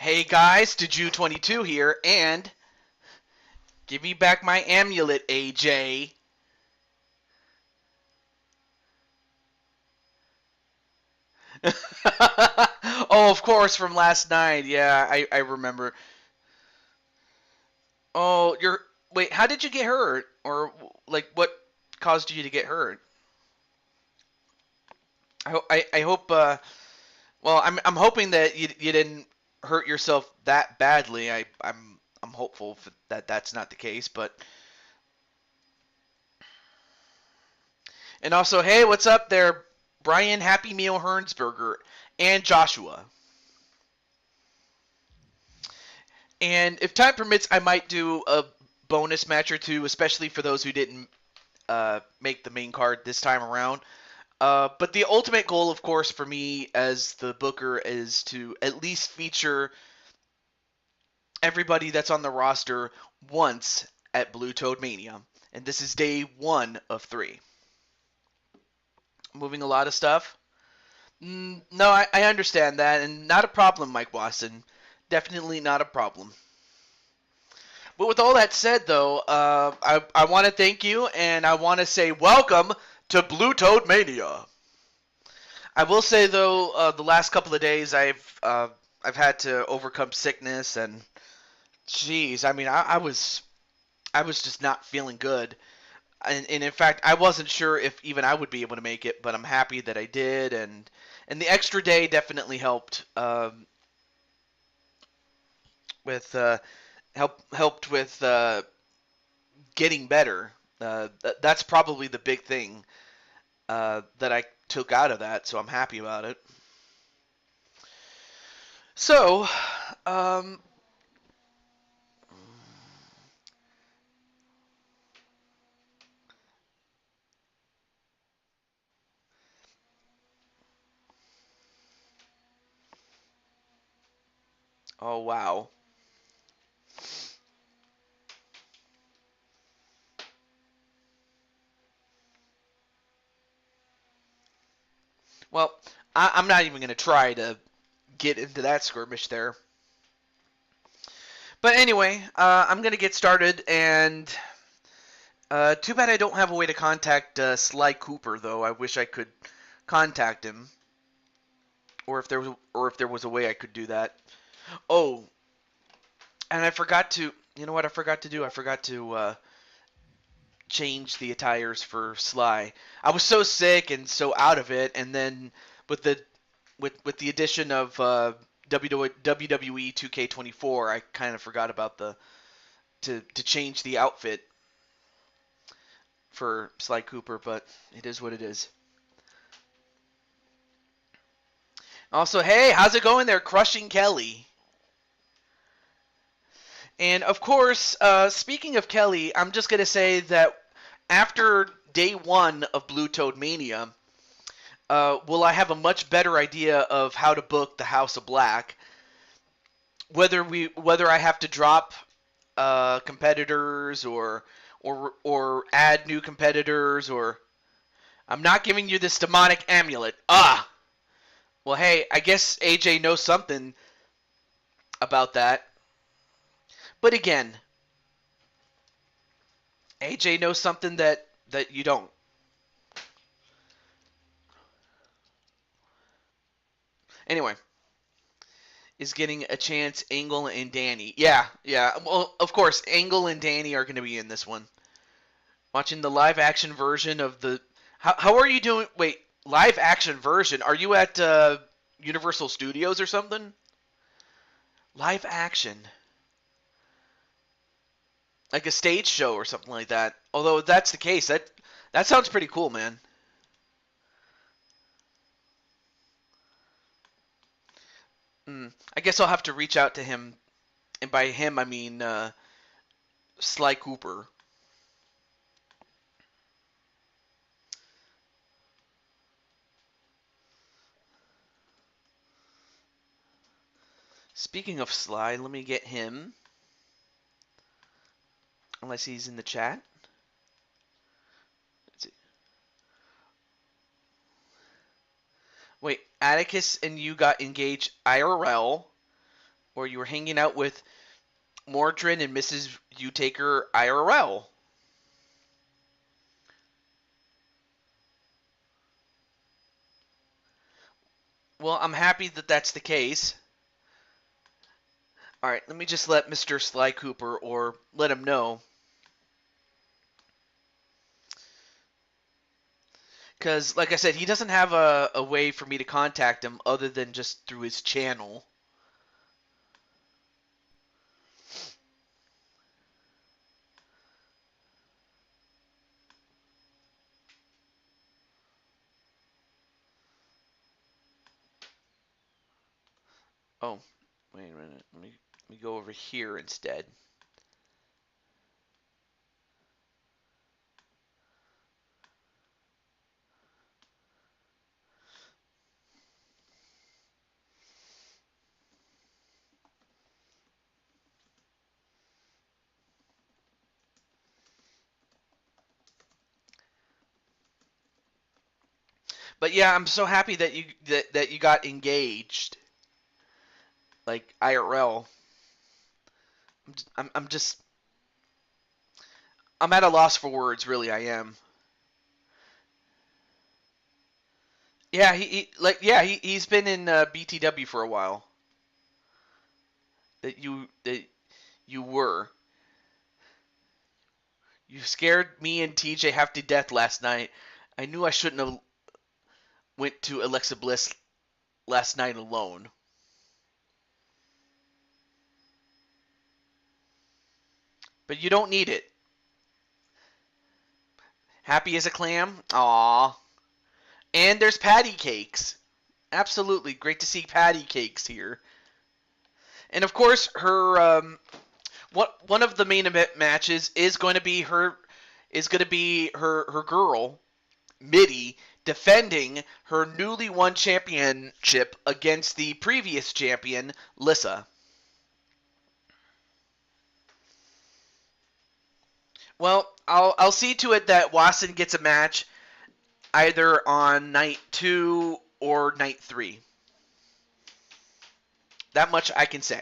Hey guys, Deju22 here, and give me back my amulet, AJ. Oh, of course, from last night. Yeah, I remember. Oh, wait, how did you get hurt? Or, like, what caused you to get hurt? I hope, well, I'm hoping that you didn't hurt yourself that badly. I'm hopeful that that's not the case, but. And also, hey, what's up there, Brian Happy Meal Hernsberger and Joshua. And if time permits, I might do a bonus match or two, especially for those who didn't make the main card this time around. But the ultimate goal, of course, for me as the booker is to at least feature everybody that's on the roster once at Blue Toad Mania. And this is day 1 of 3. Moving a lot of stuff. No, I understand that, and not a problem, Mike Watson. Definitely not a problem. But with all that said, though, I want to thank you, and I want to say welcome to Blue Toad Mania. I will say, though, the last couple of days I've had to overcome sickness, and geez, I mean, I was just not feeling good. And in fact, I wasn't sure if even I would be able to make it, but I'm happy that I did, and the extra day definitely helped with helped with getting better. That's probably the big thing that I took out of that, so I'm happy about it. So, um, oh wow. Well, I'm not even going to try to get into that skirmish there. But anyway, I'm going to get started, and too bad I don't have a way to contact Sly Cooper, though. I wish I could contact him, or if there was a way I could do that. Oh, and I forgot to. You know what I forgot to do? I forgot to change the attires for Sly. I was so sick and so out of it, and then with the with the addition of WWE 2K24, I kind of forgot about the to change the outfit for Sly Cooper, but it is what it is. Also, hey, how's it going there, Crushing Kelly? And of course, speaking of Kelly, I'm just gonna say that after day 1 of Blue Toad Mania, will I have a much better idea of how to book the House of Black? Whether I have to drop competitors or add new competitors, or I'm not giving you this demonic amulet. Ah, well, hey, I guess AJ knows something about that. But again, AJ knows something that you don't. Anyway, is getting a chance. Angle and Danny. Yeah, yeah. Well, of course, Angle and Danny are going to be in this one. Watching the live action version of the. How are you doing? Wait, live action version? Are you at Universal Studios or something? Live action. Like a stage show or something like that. Although if that's the case, that sounds pretty cool, man. I guess I'll have to reach out to him, and by him I mean Sly Cooper. Speaking of Sly, let me get him. Unless he's in the chat. Wait, Atticus and you got engaged IRL. or you were hanging out with Mordrin and Mrs. Utaker IRL. Well, I'm happy that that's the case. All right, let me just let Mr. Sly Cooper, or let him know. Because, like I said, he doesn't have a way for me to contact him other than just through his channel. Oh, wait a minute. Let me go over here instead. But yeah, I'm so happy that you got engaged, like IRL. I'm just I'm at a loss for words, really. I am. Yeah, he's been in BTW for a while. That you were. You scared me and TJ half to death last night. I knew I shouldn't have went to Alexa Bliss last night alone. But you don't need it. Happy as a clam? Aww. And there's patty cakes. Absolutely. Great to see patty cakes here. And of course, one of the main event matches is going to be her girl, Mitty, defending her newly won championship against the previous champion, Lissa. Well, I'll see to it that Watson gets a match either on night 2 or night 3. That much I can say.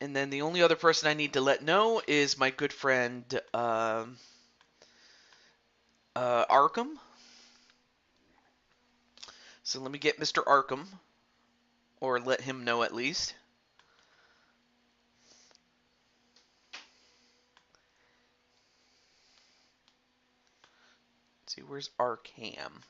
And then the only other person I need to let know is my good friend Arkham. So let me get Mr. Arkham, or let him know at least. Let's see, where's Arkham?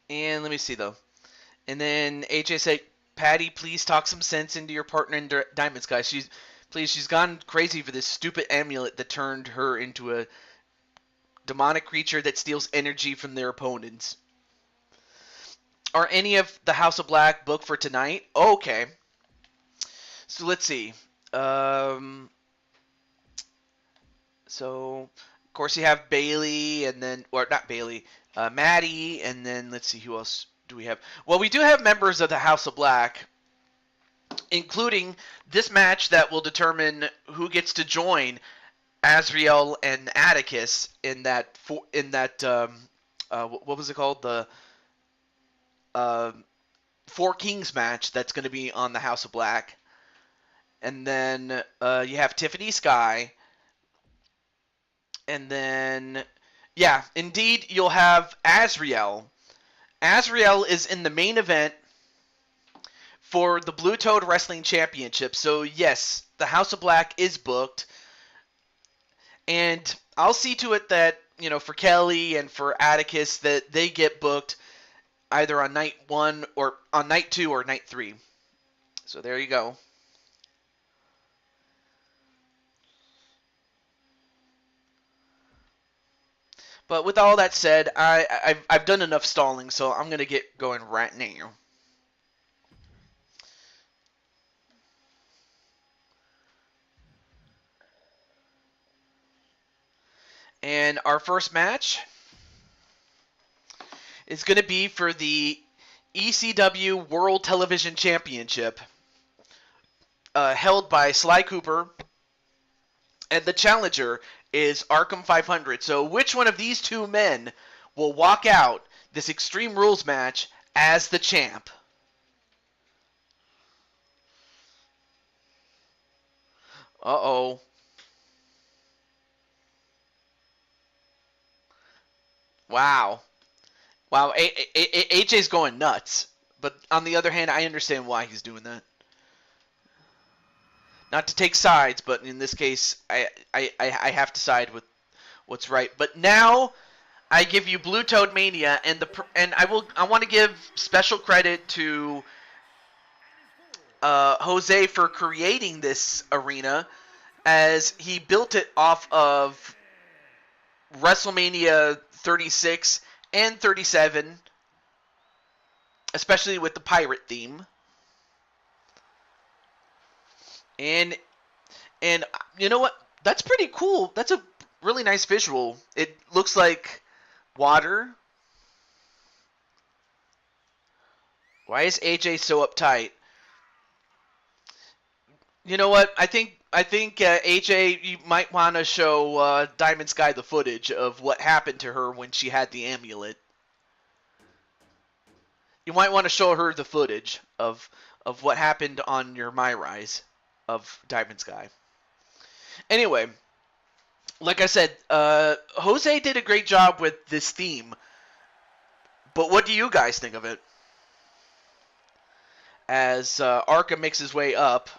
And let me see though. And then AJ said, "Patty, please talk some sense into your partner in Diamond Sky. She's gone crazy for this stupid amulet that turned her into a demonic creature that steals energy from their opponents." Are any of the House of Black booked for tonight? Okay. So let's see. Um, so of course you have Bailey, and then, or not Bailey, Maddie, and then let's see, who else do we have? Well, we do have members of the House of Black, including this match that will determine who gets to join Azrael and Atticus in that what was it called, the uh, Four Kings match that's going to be on the House of Black. And then you have Tiffany Sky, and then yeah, indeed you'll have Azrael. Azrael is in the main event for the Blue Toad Wrestling Championship. So yes, the House of Black is booked. And I'll see to it that, for Kelly and for Atticus, that they get booked either on night 1 or on night 2 or night 3. So there you go. But with all that said, I've done enough stalling, so I'm gonna get going right now. And our first match is going to be for the ECW World Television Championship, held by Sly Cooper, and the challenger is Arkham 500. So which one of these two men will walk out this Extreme Rules match as the champ? Uh-oh. Wow. Wow, AJ's going nuts. But on the other hand, I understand why he's doing that. Not to take sides, but in this case, I have to side with what's right. But now I give you Blue Toad Mania, and I want to give special credit to Jose for creating this arena, as he built it off of WrestleMania 36 and 37, especially with the pirate theme. And you know what? That's pretty cool. That's a really nice visual. It looks like water. Why is AJ so uptight? You know what? I think AJ, you might want to show Diamond Sky the footage of what happened to her when she had the amulet. You might want to show her the footage of what happened on your My Rise of Diamond Sky. Anyway, like I said, Jose did a great job with this theme. But what do you guys think of it? As Arkham makes his way up.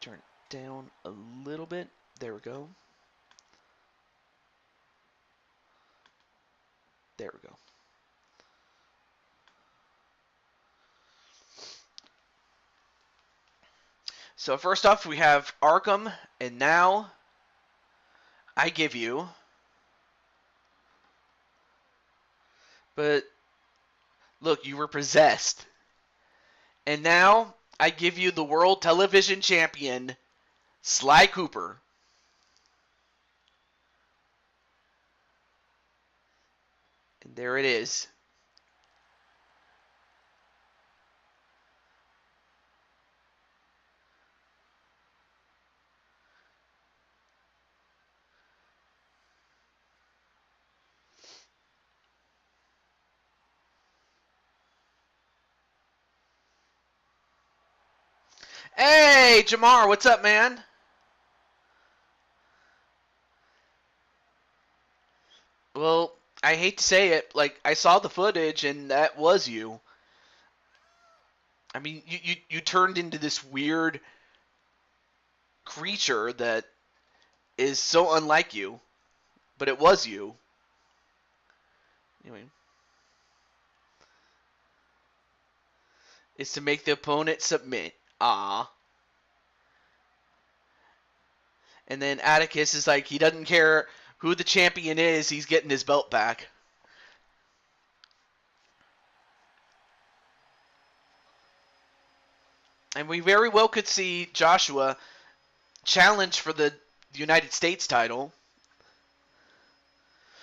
Turn it down a little bit. There we go. There we go. So first off, we have Arkham, and now I give you... But look, you were possessed. And now I give you the World Television Champion, Sly Cooper. And there it is. Hey, Jamar, what's up, man? Well, I hate to say it, like, I saw the footage, and that was you. I mean, you turned into this weird creature that is so unlike you, but it was you. Anyway. It's to make the opponent submit. Ah. And then Atticus is like, he doesn't care who the champion is, he's getting his belt back. And we very well could see Joshua challenge for the United States title.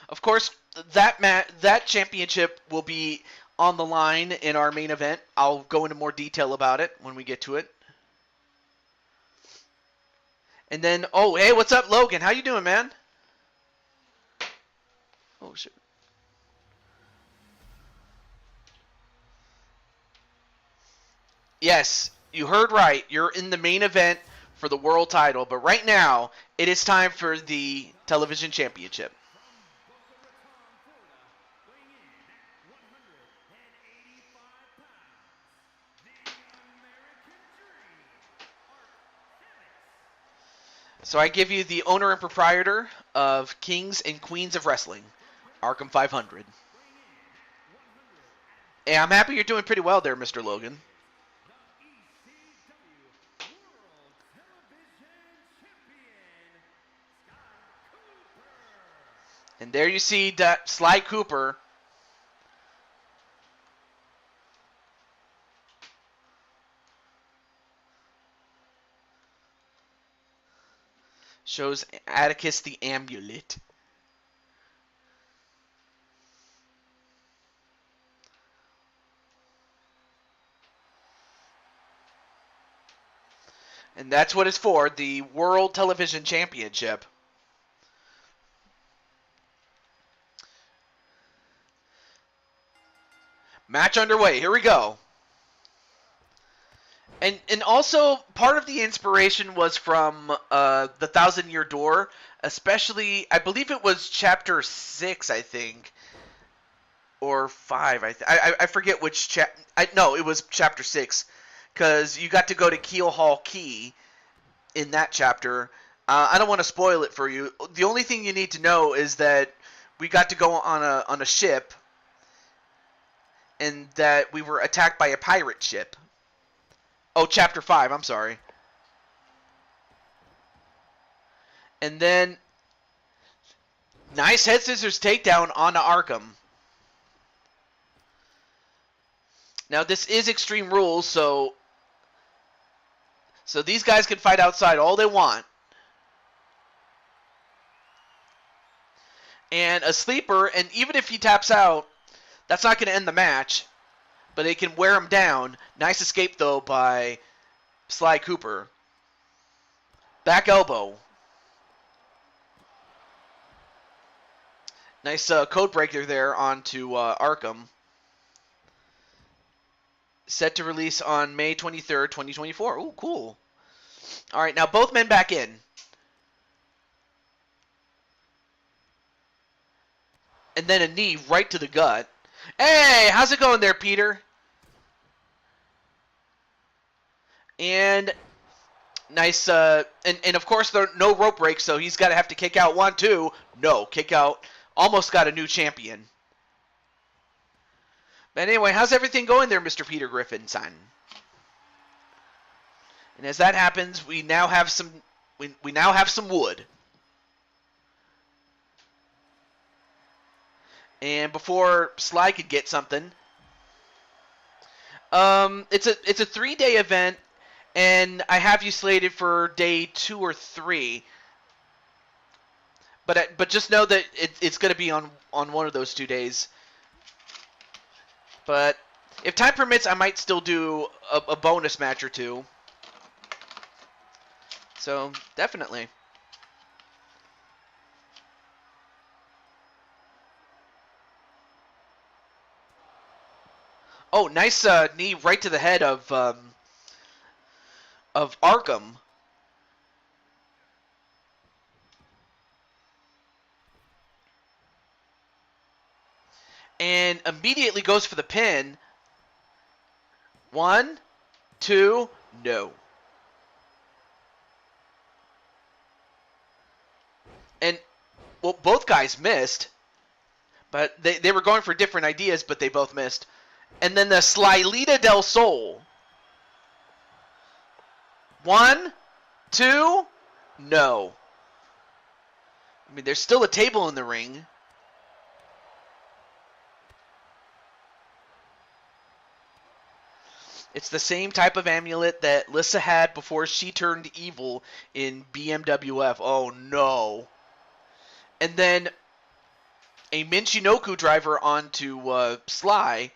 Of course, that championship will be on the line in our main event. I'll go into more detail about it when we get to it. And then, oh, hey, what's up, Logan? How you doing, man? Oh, shit. Yes, you heard right. You're in the main event for the world title. But right now, it is time for the television championship. So I give you the owner and proprietor of Kings and Queens of Wrestling, Arkham 500. Hey, I'm happy you're doing pretty well there, Mr. Logan. And there you see Sly Cooper. Shows Atticus the amulet. And that's what it's for, the World Television Championship. Match underway. Here we go. And also, part of the inspiration was from the Thousand Year Door, especially, I believe it was Chapter 6, I think. Or 5, I forget which no, it was Chapter 6. Because you got to go to Keel Hall Key in that chapter. I don't want to spoil it for you. The only thing you need to know is that we got to go on a ship, and that we were attacked by a pirate ship. Oh, Chapter 5, I'm sorry. And then, nice head scissors takedown onto Arkham. Now, this is Extreme Rules, so these guys can fight outside all they want. And a sleeper, and even if he taps out, that's not going to end the match. But they can wear him down. Nice escape, though, by Sly Cooper. Back elbow. Nice code breaker there onto Arkham. Set to release on May 23rd, 2024. Ooh, cool. All right, now both men back in. And then a knee right to the gut. Hey, how's it going there, Peter? And nice, and of course there are no rope breaks, so he's got to have to kick out 1, 2. No, kick out. Almost got a new champion. But anyway, how's everything going there, Mr. Peter Griffin, son? And as that happens, we now have some wood. And before Sly could get something, it's a 3-day event, and I have you slated for day 2 or 3. But just know that it's going to be on one of those 2 days. But if time permits, I might still do a bonus match or 2. So definitely. Oh, nice knee right to the head of Arkham. And immediately goes for the pin. 1, 2, no. And, well, both guys missed. But they were going for different ideas, but they both missed. And then the Slylita del Sol. 1, 2, no. I mean, there's still a table in the ring. It's the same type of amulet that Lissa had before she turned evil in BMWF. Oh, no. And then a Michinoku driver onto Sly,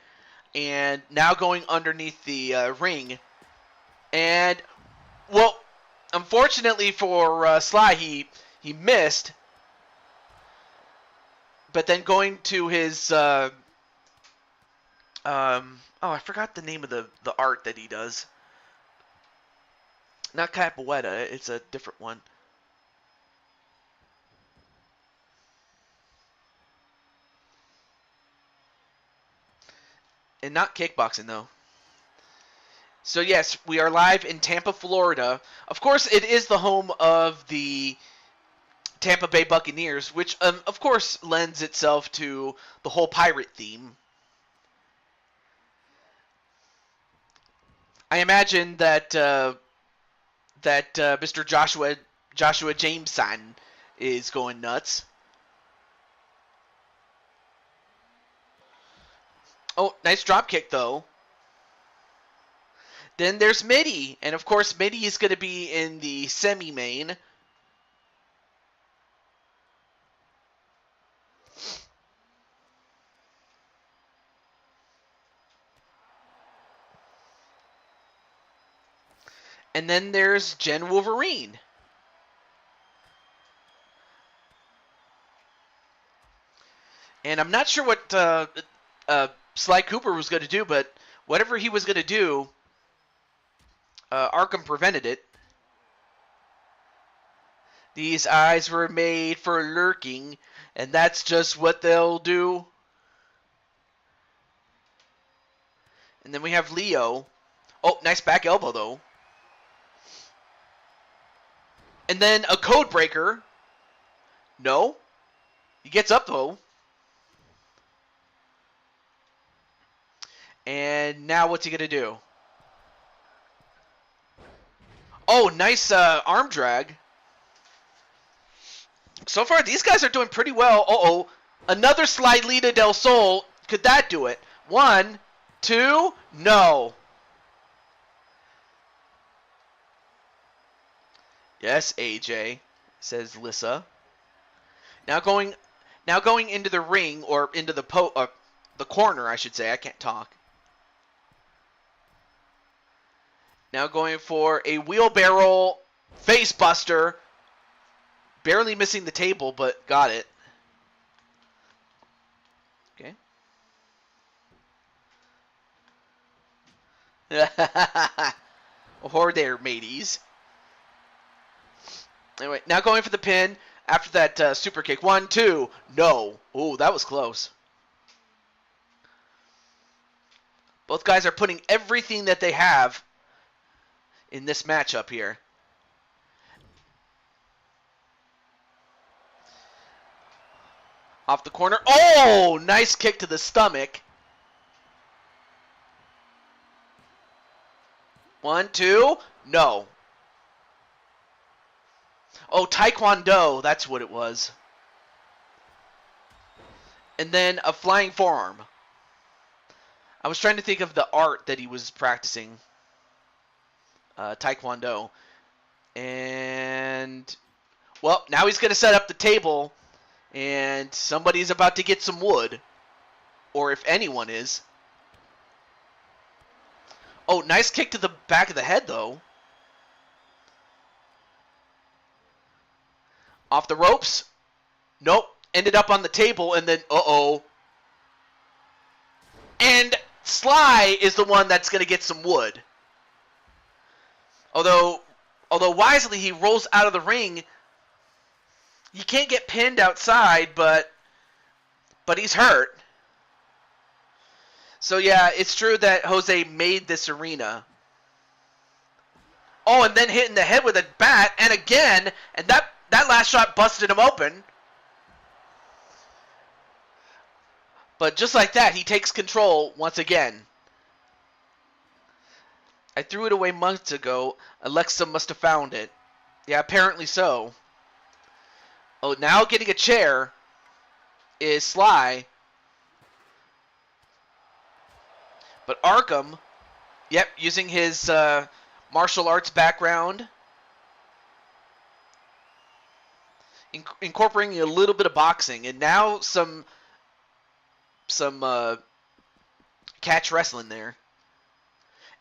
and now going underneath the ring. And, well, unfortunately for Sly, he missed. But then going to his... I forgot the name of the art that he does. Not Capoeira, it's a different one. And not kickboxing, though. So, yes, we are live in Tampa, Florida. Of course, it is the home of the Tampa Bay Buccaneers, which, of course, lends itself to the whole pirate theme. I imagine that Mr. Joshua Jameson is going nuts. Oh, nice drop kick though. Then there's Mitty, and of course Mitty is going to be in the semi-main. And then there's Jen Wolverine. And I'm not sure what Sly Cooper was going to do, but whatever he was going to do, Arkham prevented it. These eyes were made for lurking, and that's just what they'll do. And then we have Leo. Oh, nice back elbow, though. And then a code breaker. No. He gets up, though. And now what's he going to do? Oh, nice arm drag. So far, these guys are doing pretty well. Uh-oh. Another Slidita del Sol. Could that do it? 1, 2, no. Yes, AJ, says Lissa. Now going into the ring, or into the corner, I should say. I can't talk. Now going for a wheelbarrow face buster. Barely missing the table, but got it. Okay. Ahoy there, mateys. Anyway, now going for the pin after that super kick. 1, 2, no. Ooh, that was close. Both guys are putting everything that they have in this matchup here. Off the corner. Oh, nice kick to the stomach. 1, 2, no. Oh, Taekwondo, that's what it was. And then a flying forearm. I was trying to think of the art that he was practicing. Taekwondo. And, well, now he's going to set up the table. And somebody's about to get some wood. Or if anyone is. Oh, nice kick to the back of the head, though. Off the ropes. Nope. Ended up on the table, and then, uh-oh. And Sly is the one that's going to get some wood. Although wisely he rolls out of the ring. You can't get pinned outside, but he's hurt. So yeah, it's true that Jose made this arena. Oh, and then hit in the head with a bat, and again, and that last shot busted him open. But just like that, he takes control once again. I threw it away months ago. Alexa must have found it. Yeah, apparently so. Oh, now getting a chair is Sly. But Arkham, yep, using his martial arts background, incorporating a little bit of boxing, and now some catch wrestling there.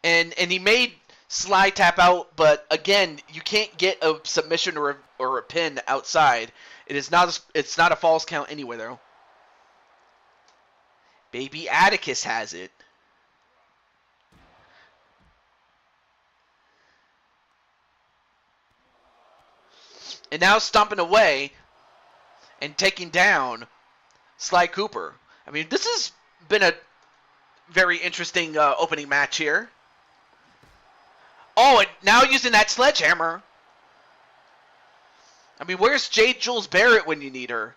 And he made Sly tap out, but again, you can't get a submission or a pin outside. It's not a false count anywhere though. Baby Atticus has it. And now stomping away and taking down Sly Cooper. I mean, this has been a very interesting opening match here. Oh, and now using that sledgehammer. I mean, where's Jade Jules Barrett when you need her?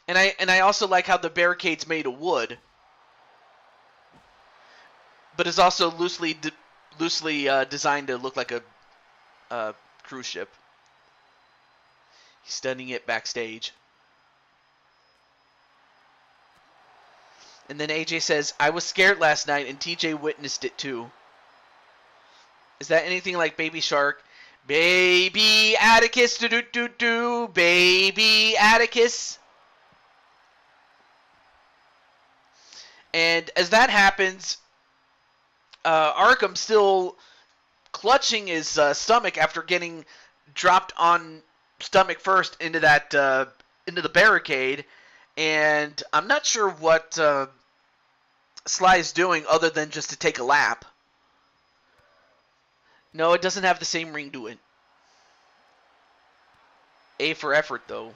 And I also like how the barricade's made of wood, but is also loosely designed to look like a cruise ship. He's studying it backstage. And then AJ says, I was scared last night, and TJ witnessed it too. Is that anything like Baby Shark? Baby Atticus, do-do-do-do, Baby Atticus. And as that happens, Arkham still clutching his stomach after getting dropped on stomach first into that into the barricade, and I'm not sure what Sly is doing other than just to take a lap. No, it doesn't have the same ring to it. A for effort, though.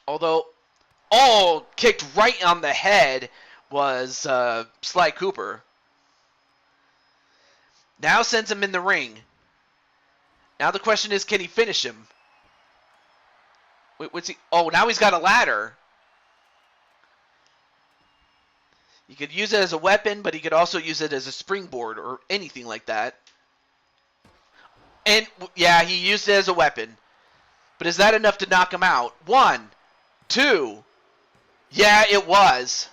Although, kicked right on the head was Sly Cooper. Now sends him in the ring. Now the question is, can he finish him? Wait, what's he? Oh, now he's got a ladder. You could use it as a weapon, but he could also use it as a springboard or anything like that. And, yeah, he used it as a weapon. But is that enough to knock him out? 1, 2. Yeah, it was.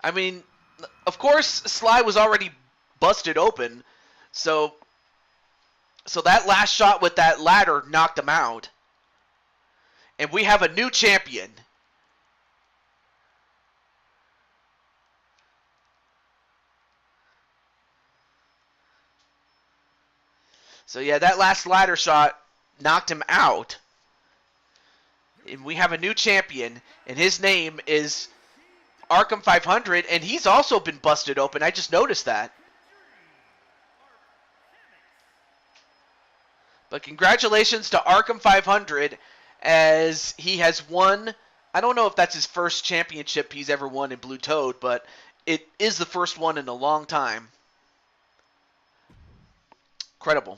I mean, of course, Sly was already busted open. So that last shot with that ladder knocked him out. And we have a new champion. So yeah, that last ladder shot knocked him out. And we have a new champion, and his name is Arkham 500, and he's also been busted open. I just noticed that. But congratulations to Arkham 500 as he has won. I don't know if that's his first championship he's ever won in Blue Toad, but it is the first one in a long time. Incredible.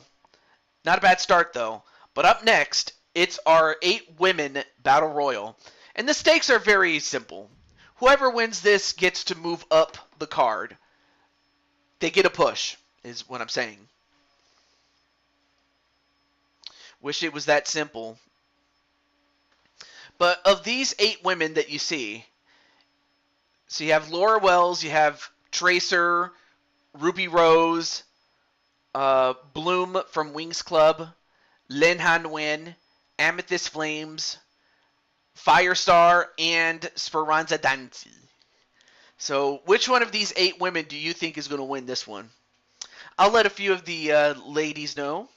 Not a bad start, though. But up next, it's our 8-women Battle Royal. And the stakes are very simple. Whoever wins this gets to move up the card. They get a push, is what I'm saying. Wish it was that simple. But of these 8 women that you see, so you have Laura Wells, you have Tracer, Ruby Rose, Bloom from Wings Club, Lin Han Wen, Amethyst Flames, Firestar, and Speranza Danzi. So which one of these 8 women do you think is going to win this one? I'll let a few of the ladies know.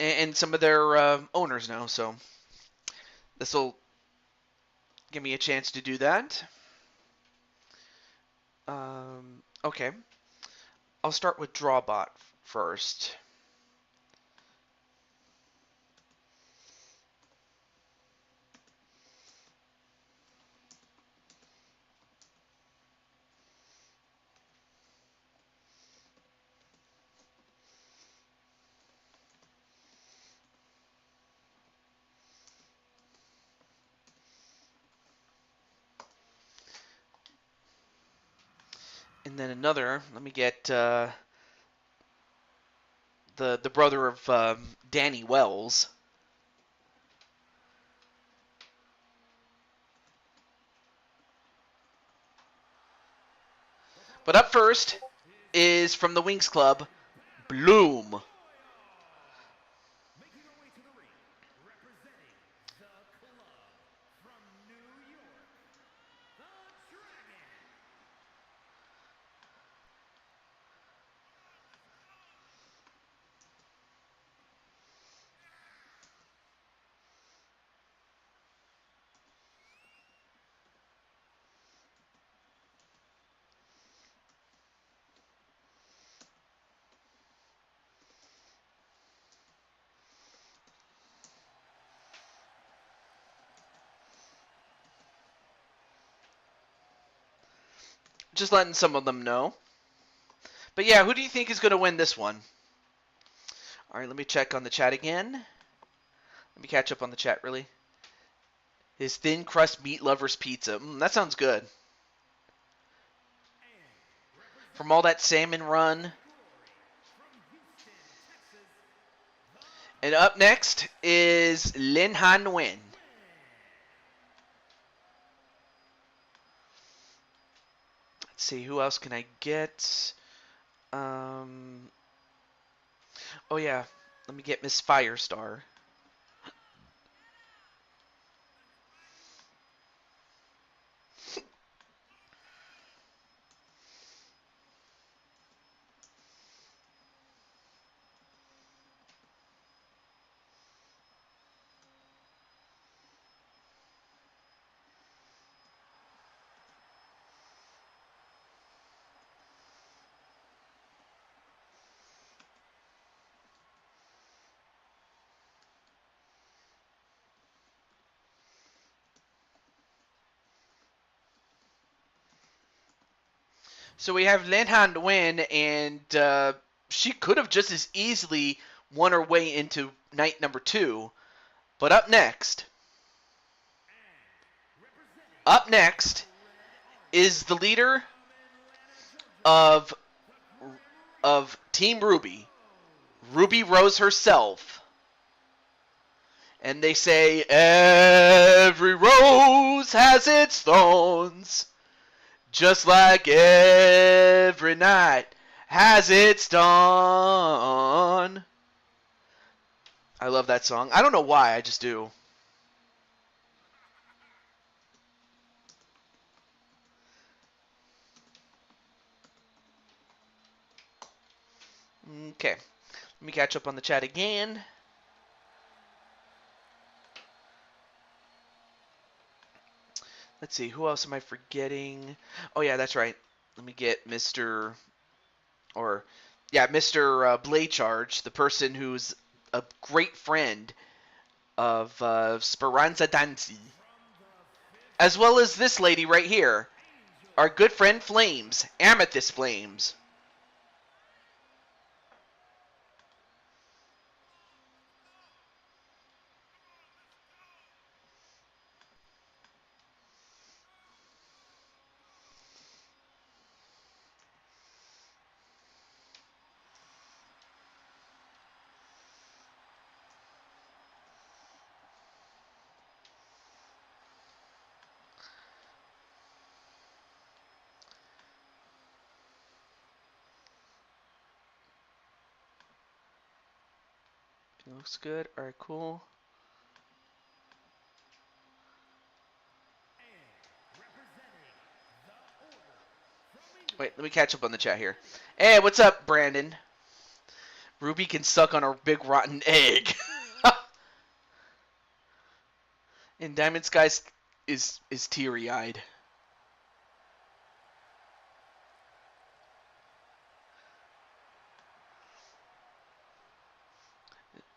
And some of their owners know. So this will give me a chance to do that. Okay. I'll start with Drawbot first. And then another, let me get the brother of Danny Wells. But up first is from the Wings Club, Bloom. Just letting some of them know. But yeah, who do you think is going to win this one? All right, let me check on the chat again. Let me catch up on the chat, really. His thin crust meat lover's pizza. That sounds good. From all that salmon run. And up next is Lin Han Nguyen. Let's see, who else can I get? Oh yeah, let me get Miss Firestar. So we have Lin Han Nguyen, and she could have just as easily won her way into night number 2. But up next is the leader of Team Ruby, Ruby Rose herself. And they say, every rose has its thorns, just like every night has its dawn. I love that song. I don't know why, I just do. Okay, let me catch up on the chat again. Let's see, who else am I forgetting? Oh yeah, that's right. Let me get Mr. Blade Charge, the person who's a great friend of Speranza Danzi. As well as this lady right here, our good friend Flames, Amethyst Flames. Looks good. All right, cool. Wait, let me catch up on the chat here. Hey, what's up, Brandon? Ruby can suck on a big rotten egg. And Diamond Skies is teary-eyed.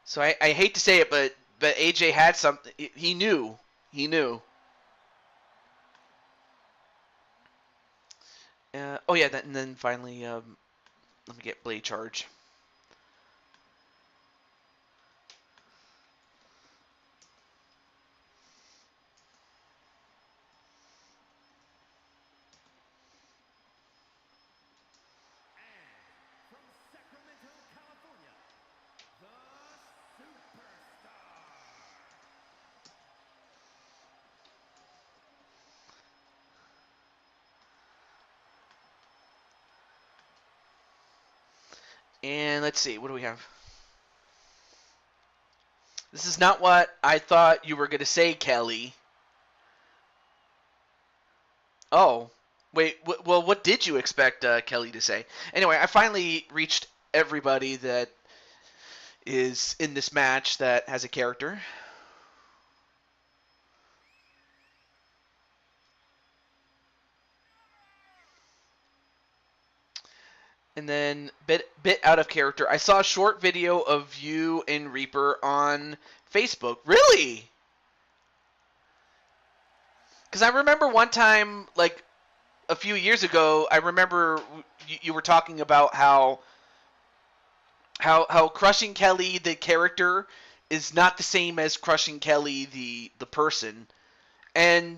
So I hate to say it, but AJ had something. He knew. He knew. Oh yeah, and then finally, let me get Blade Charge. And let's see, what do we have? This is not what I thought you were going to say, Kelly. Oh, wait, well, what did you expect Kelly to say? Anyway, I finally reached everybody that is in this match that has a character. And then, bit out of character, I saw a short video of you and Reaper on Facebook. Really? Because I remember one time, like a few years ago, I remember you were talking about how Crushing Kelly, the character, is not the same as Crushing Kelly, the person. and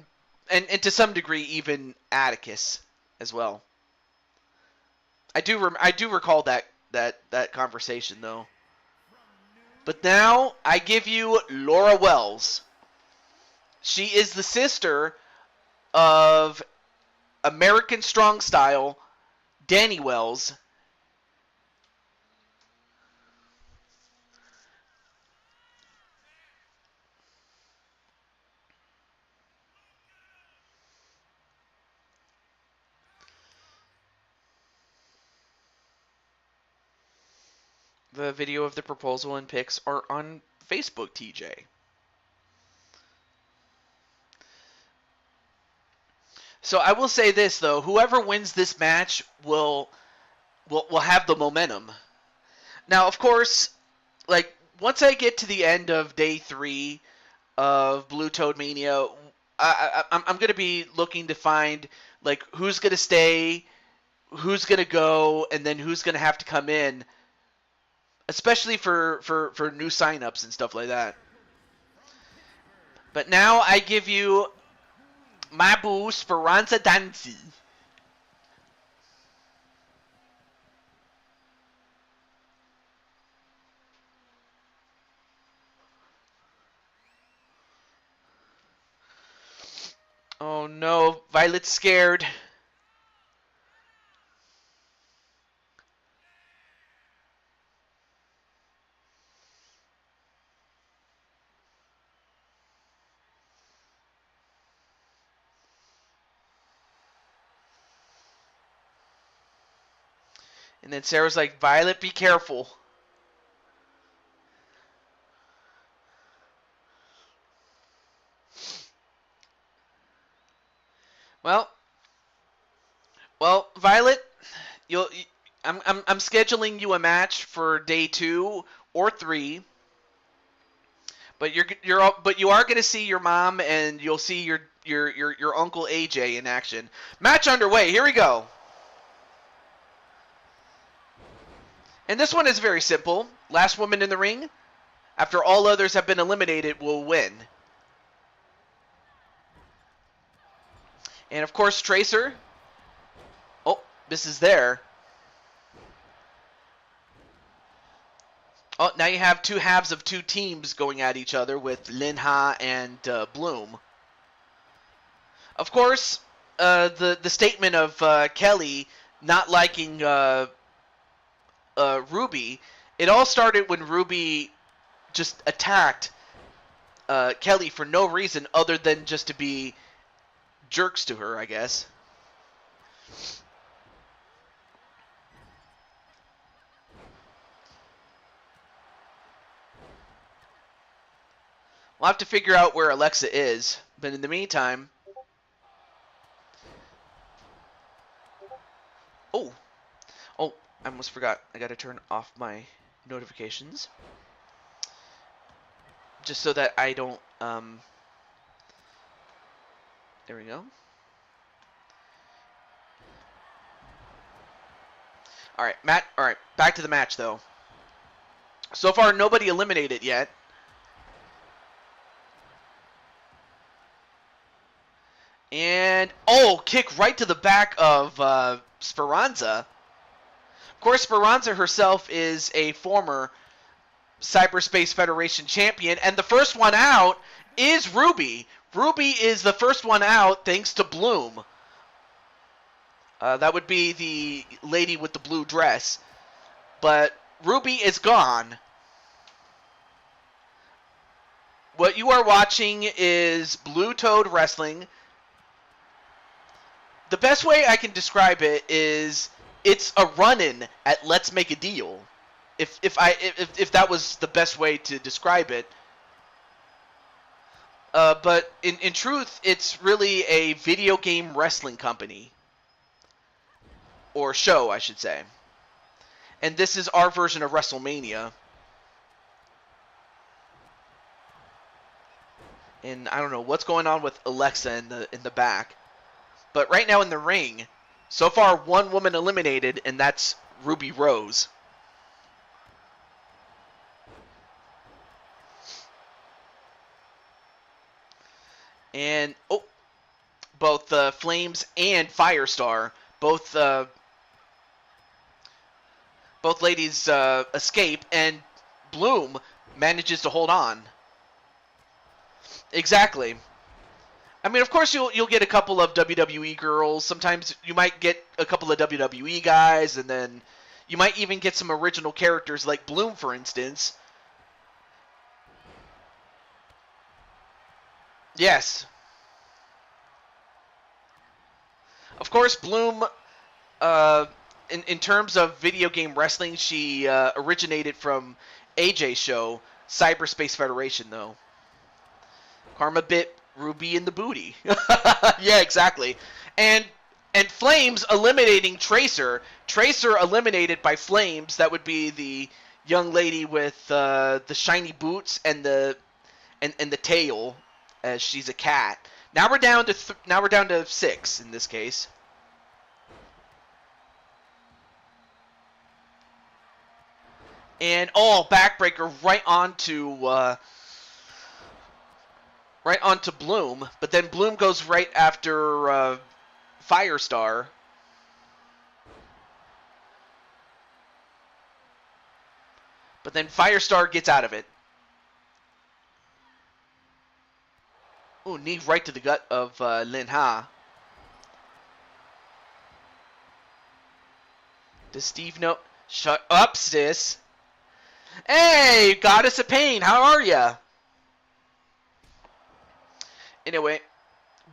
and to some degree even Atticus as well. I do recall that conversation though. But now I give you Laura Wells. She is the sister of American Strong Style Danny Wells. The video of the proposal and pics are on Facebook, TJ. So I will say this though, whoever wins this match will have the momentum. Now, of course, like once I get to the end of day 3 of Blue Toad Mania, I'm going to be looking to find like who's going to stay, who's going to go, and then who's going to have to come in, especially for new signups and stuff like that. But now I give you Mabu Speranza Danzi. Oh no, Violet's scared. And then Sarah's like, Violet, be careful. Well, Violet, I'm scheduling you a match for day 2 or 3. But you are going to see your mom and you'll see your uncle AJ in action. Match underway. Here we go. And this one is very simple. Last woman in the ring, after all others have been eliminated, will win. And of course, Tracer. Oh, this is there. Oh, now you have two halves of two teams going at each other with Lin Ha and Bloom. Of course, the statement of Kelly not liking Ruby, it all started when Ruby just attacked Kelly for no reason other than just to be jerks to her, I guess. We'll have to figure out where Alexa is, but in the meantime... Oh, I almost forgot. I gotta turn off my notifications. Just so that I don't, there we go. Alright, alright, back to the match, though. So far, nobody eliminated yet. And, oh, kick right to the back of Speranza. Of course, Speranza herself is a former Cyberspace Federation champion, and the first one out is Ruby. Ruby is the first one out thanks to Bloom. That would be the lady with the blue dress. But Ruby is gone. What you are watching is Blue Toad Wrestling. The best way I can describe it is it's a run-in at Let's Make a Deal. If that was the best way to describe it. But in truth, it's really a video game wrestling company. Or show, I should say. And this is our version of WrestleMania. And I don't know what's going on with Alexa in the back. But right now in the ring, so far one woman eliminated, and that's Ruby Rose. And both Flames and Firestar, both ladies escape, and Bloom manages to hold on. Exactly. I mean, of course, you'll get a couple of WWE girls. Sometimes you might get a couple of WWE guys, and then you might even get some original characters like Bloom, for instance. Yes. Of course, Bloom, in terms of video game wrestling, she originated from AJ's show, Cyberspace Federation, though. Karma bit Ruby in the booty. Yeah, exactly. And Flames eliminating Tracer. Tracer eliminated by Flames. That would be the young lady with the shiny boots and the tail, as she's a cat. Now we're down to 6 in this case. And backbreaker right onto Bloom, but then Bloom goes right after Firestar. But then Firestar gets out of it. Ooh, knee right to the gut of Lin Ha. Does Steve know? Shut up, sis. Hey, Goddess of Pain, how are ya? Anyway,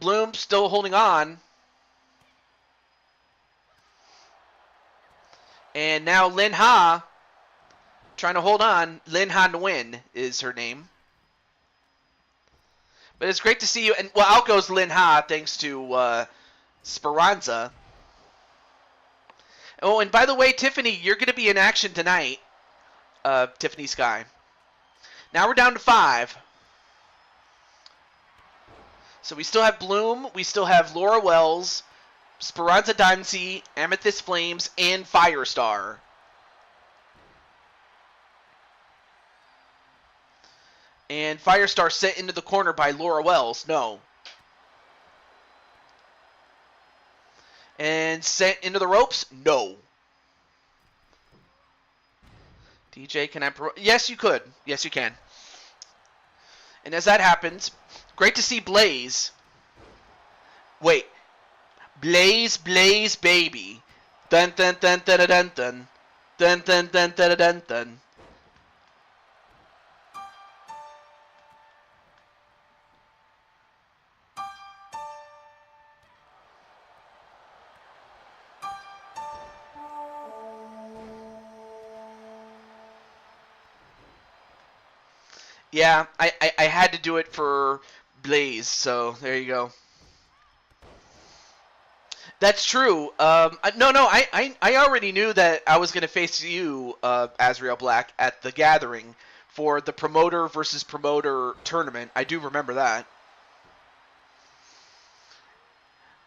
Bloom still holding on. And now Lin Ha trying to hold on. Lin Ha Nguyen is her name. But it's great to see you. And well, out goes Lin Ha thanks to Speranza. Oh, and by the way, Tiffany, you're going to be in action tonight. Tiffany Sky. Now we're down to 5. So we still have Bloom, we still have Laura Wells, Speranza Dancy, Amethyst Flames, and Firestar. And Firestar sent into the corner by Laura Wells. No. And sent into the ropes? No. DJ, can I... Yes, you could. Yes, you can. And as that happens, great to see Blaze. Wait. Blaze, Blaze, baby. Dun dun dun dun dun dun. Dun dun dun dun dun dun. Yeah, I had to do it for Blaze, so there you go. That's true. I already knew that I was going to face you, Azrael Black, at the Gathering for the promoter versus promoter tournament. I do remember that.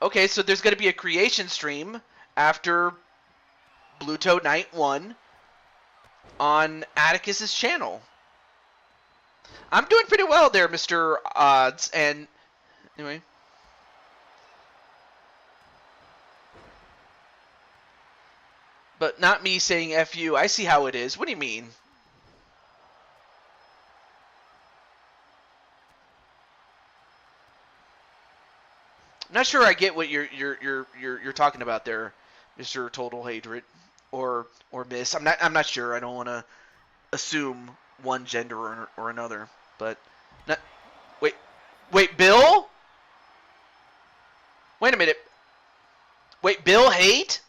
Okay, so there's going to be a creation stream after Blue Toad Night 1 on Atticus's channel. I'm doing pretty well there, Mr. Odds, and anyway. But not me saying F you. I see how it is. What do you mean? I'm not sure I get what you're talking about there, Mr. Total Hatred or Miss. I'm not sure. I don't want to assume one gender or another, but not, wait, Bill? Wait a minute. Wait, Bill Hate?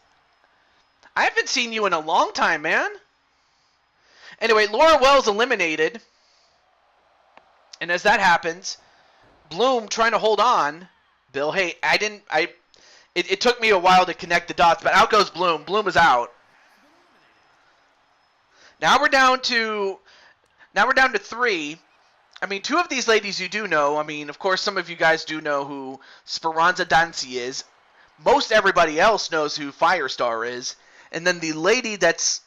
I haven't seen you in a long time, man. Anyway, Laura Wells eliminated. And as that happens, Bloom trying to hold on. Bill Hate. It took me a while to connect the dots, but out goes Bloom. Bloom is out. Now we're down to 3. I mean, 2 of these ladies you do know. I mean, of course, some of you guys do know who Speranza Dancy is. Most everybody else knows who Firestar is. And then the lady that's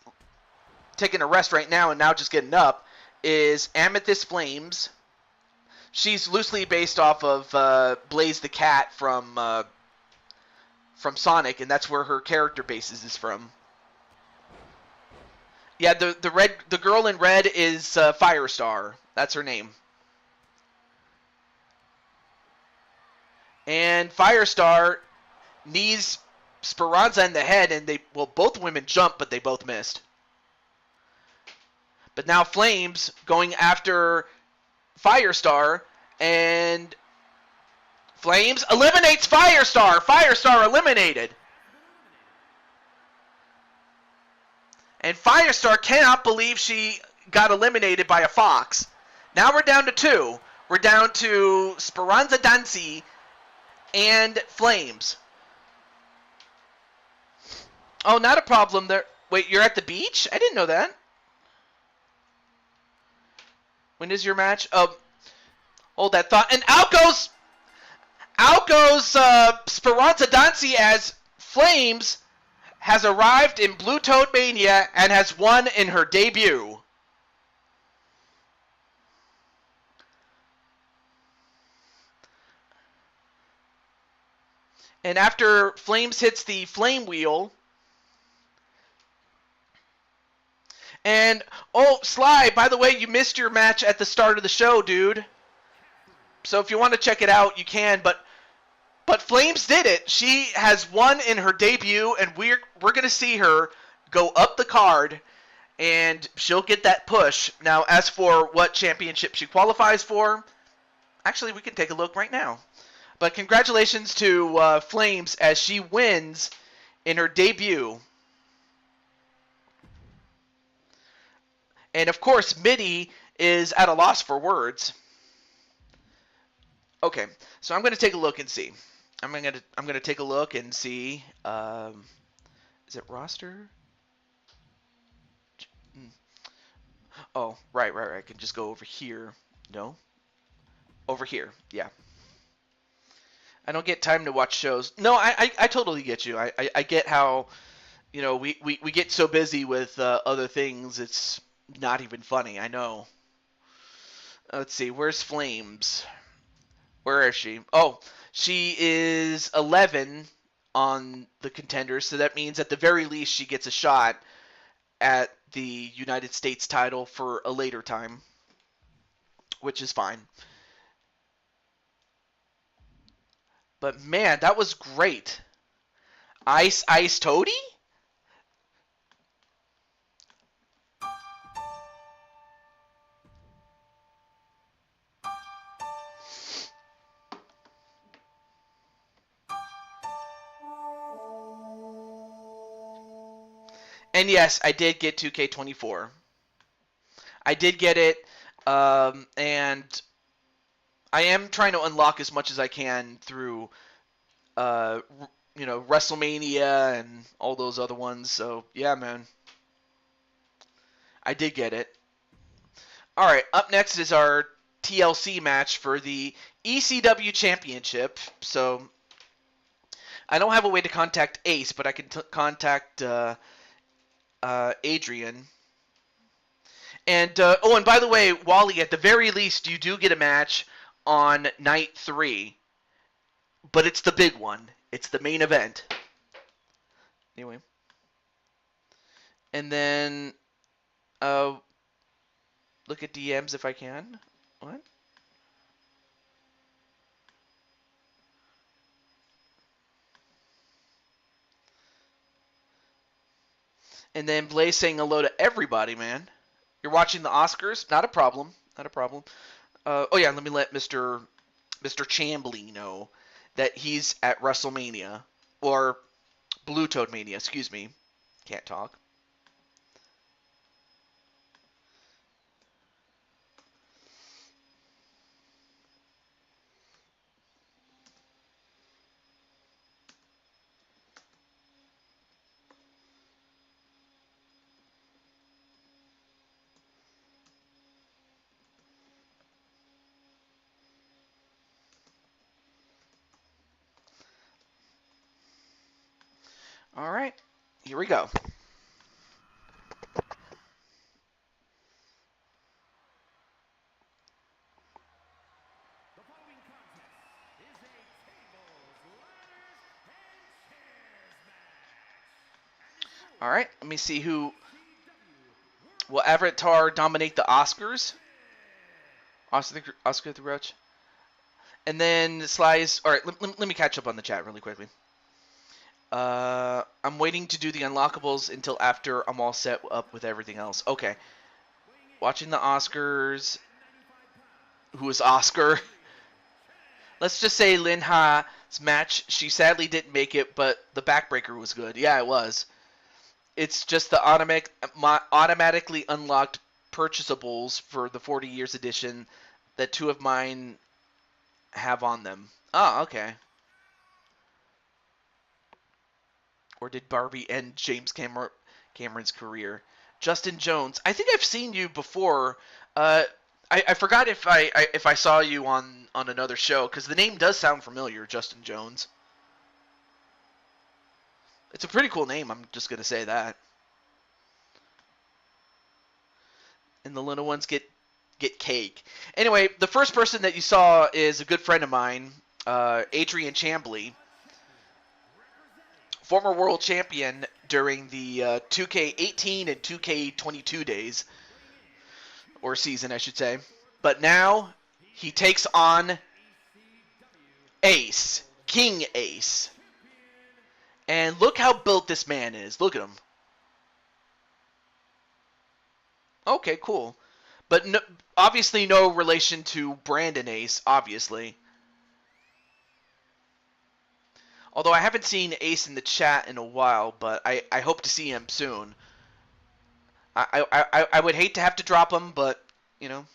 taking a rest right now and now just getting up is Amethyst Flames. She's loosely based off of Blaze the Cat from Sonic, and that's where her character basis is from. Yeah, the girl in red is Firestar. That's her name. And Firestar knees Speranza in the head, and both women jumped, but they both missed. But now Flames going after Firestar, and Flames eliminates Firestar. Firestar eliminated. And Firestar cannot believe she got eliminated by a Fox. Now we're down to 2. We're down to Speranza Dancy and Flames. Oh, not a problem there. Wait, you're at the beach? I didn't know that. When is your match? Hold that thought. And out goes Speranza Dancy as Flames has arrived in Blue Toad Mania and has won in her debut. And after Flames hits the flame wheel, and oh, Sly, by the way, you missed your match at the start of the show, dude. So if you want to check it out, you can, but Flames did it. She has won in her debut, and we're going to see her go up the card, and she'll get that push. Now, as for what championship she qualifies for, actually, we can take a look right now. But congratulations to Flames as she wins in her debut. And, of course, Mitty is at a loss for words. Okay, so I'm going to take a look and see. I'm gonna take a look and see. Is it roster? Oh, right. I can just go over here. No. Over here. Yeah. I don't get time to watch shows. No, I totally get you. I get how, we get so busy with other things. It's not even funny. I know. Let's see. Where's Flames? Where is she? Oh, she is 11 on the Contenders, so that means at the very least she gets a shot at the United States title for a later time, which is fine. But man, that was great. Ice Toady? And yes, I did get 2K24. I did get it, and I am trying to unlock as much as I can through, WrestleMania and all those other ones. So yeah, man, I did get it. All right, up next is our TLC match for the ECW Championship. So I don't have a way to contact Ace, but I can contact Adrian. And and by the way, Wally, at the very least, you do get a match on night 3, but it's the big one. It's the main event. Anyway, and then look at DMs if I can. What? And then Blaze saying hello to everybody, man. You're watching the Oscars? Not a problem. Not a problem. Oh yeah, let me let Mr. Chambly know that he's at WrestleMania or Blue Toad Mania. Excuse me. Can't talk. All right, here we go. All right, let me see who will Avatar dominate the Oscars. Oscar the Roach. And then Sly's. All right, let me catch up on the chat really quickly. I'm waiting to do the unlockables until after I'm all set up with everything else. Okay. Watching the Oscars. Who is Oscar? Let's just say Lin Ha's match. She sadly didn't make it, but the backbreaker was good. Yeah, it was. It's just the automatically unlocked purchasables for the 40 years edition that two of mine have on them. Oh, okay. Or did Barbie end James Cameron's career? Justin Jones. I think I've seen you before. I forgot if I saw you on another show, because the name does sound familiar, Justin Jones. It's a pretty cool name, I'm just going to say that. And the little ones get cake. Anyway, the first person that you saw is a good friend of mine, Adrian Chambly. Former world champion during the 2K18 and 2K22 days. Or season, I should say. But now, he takes on Ace. King Ace. And look how built this man is. Look at him. Okay, cool. But no, obviously no relation to Brandon Ace, obviously. Although I haven't seen Ace in the chat in a while, but I hope to see him soon. I would hate to have to drop him, but, you know,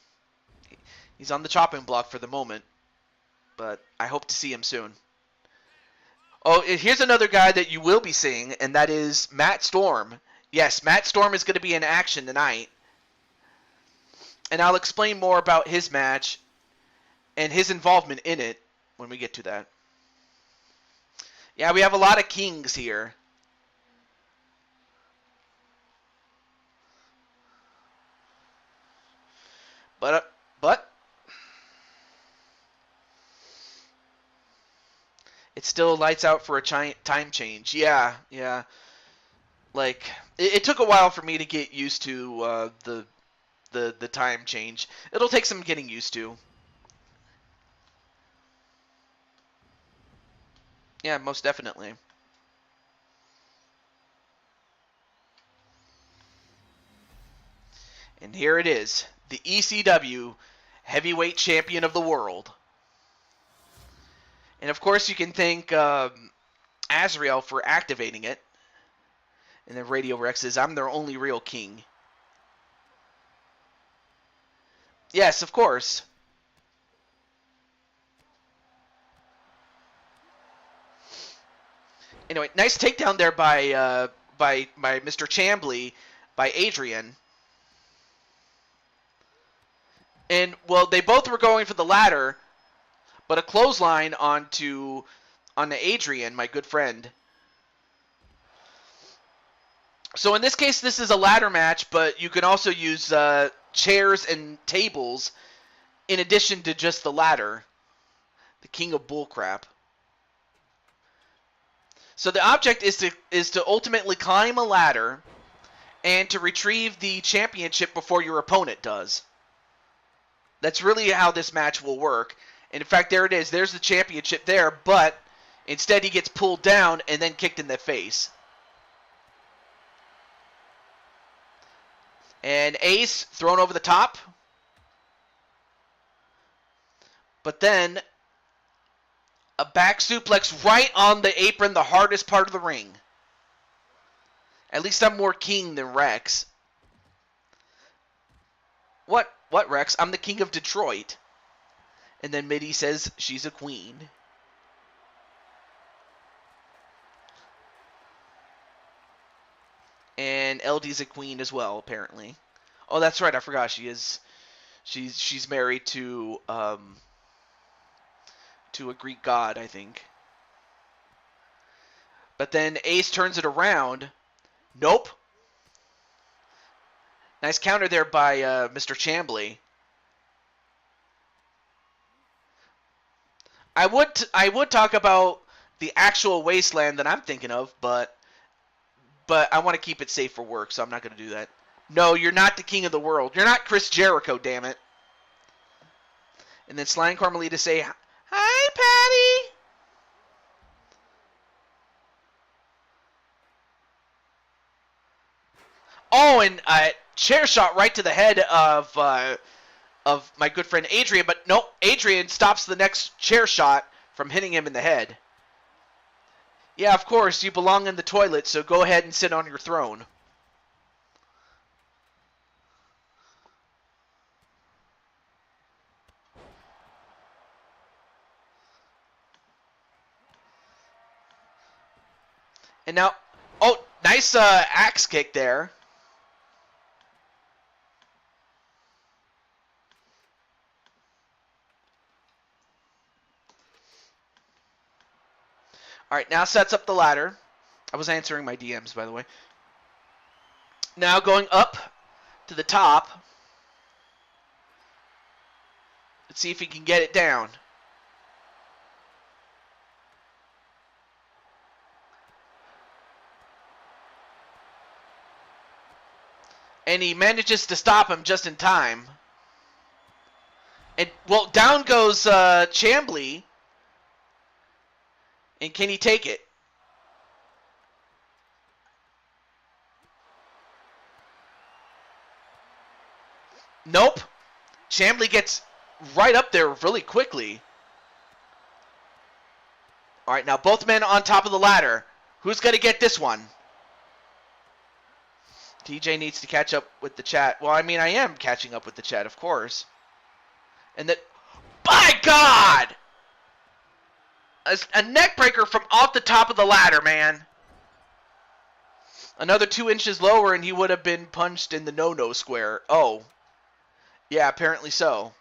he's on the chopping block for the moment. But I hope to see him soon. Oh, here's another guy that you will be seeing, and that is Matt Storm. Yes, Matt Storm is going to be in action tonight. And I'll explain more about his match and his involvement in it when we get to that. Yeah, we have a lot of kings here. But it still lights out for a time change. Yeah. Like it took a while for me to get used to the time change. It'll take some getting used to. Yeah, most definitely. And here it is, the ECW Heavyweight Champion of the World. And of course you can thank Azrael for activating it. And then Radio Rex says, I'm their only real king. Yes, of course. Anyway, nice takedown there by Mr. Chambly, by Adrian. And, well, they both were going for the ladder, but a clothesline onto Adrian, my good friend. So in this case, this is a ladder match, but you can also use chairs and tables in addition to just the ladder. The king of bullcrap. So the object is to ultimately climb a ladder and to retrieve the championship before your opponent does. That's really how this match will work. And in fact, there it is. There's the championship there, but instead he gets pulled down and then kicked in the face. And Ace thrown over the top. But then a back suplex right on the apron, the hardest part of the ring. At least I'm more king than Rex. What, Rex? I'm the king of Detroit. And then Mitty says she's a queen. And LD's a queen as well, apparently. Oh, that's right. I forgot. She's married to a Greek god, I think. But then Ace turns it around. Nope. Nice counter there by Mr. Chambly. I would talk about the actual wasteland that I'm thinking of, but but I want to keep it safe for work, so I'm not going to do that. No, you're not the king of the world. You're not Chris Jericho, damn it. And then Sly and Carmelita say, "Hi, Patty." Oh, and chair shot right to the head of my good friend Adrian, but nope, Adrian stops the next chair shot from hitting him in the head. Yeah, of course, you belong in the toilet, so go ahead and sit on your throne. And now, oh, nice axe kick there. All right, now sets up the ladder. I was answering my DMs, by the way. Now going up to the top. Let's see if he can get it down. And he manages to stop him just in time. And, well, down goes Chambly. And can he take it? Nope. Chambly gets right up there really quickly. All right, now both men on top of the ladder. Who's going to get this one? TJ needs to catch up with the chat. Well, I mean, I am catching up with the chat, of course. And that... By God! A neck breaker from off the top of the ladder, man. Another 2 inches lower and he would have been punched in the no-no square. Oh. Yeah, apparently so.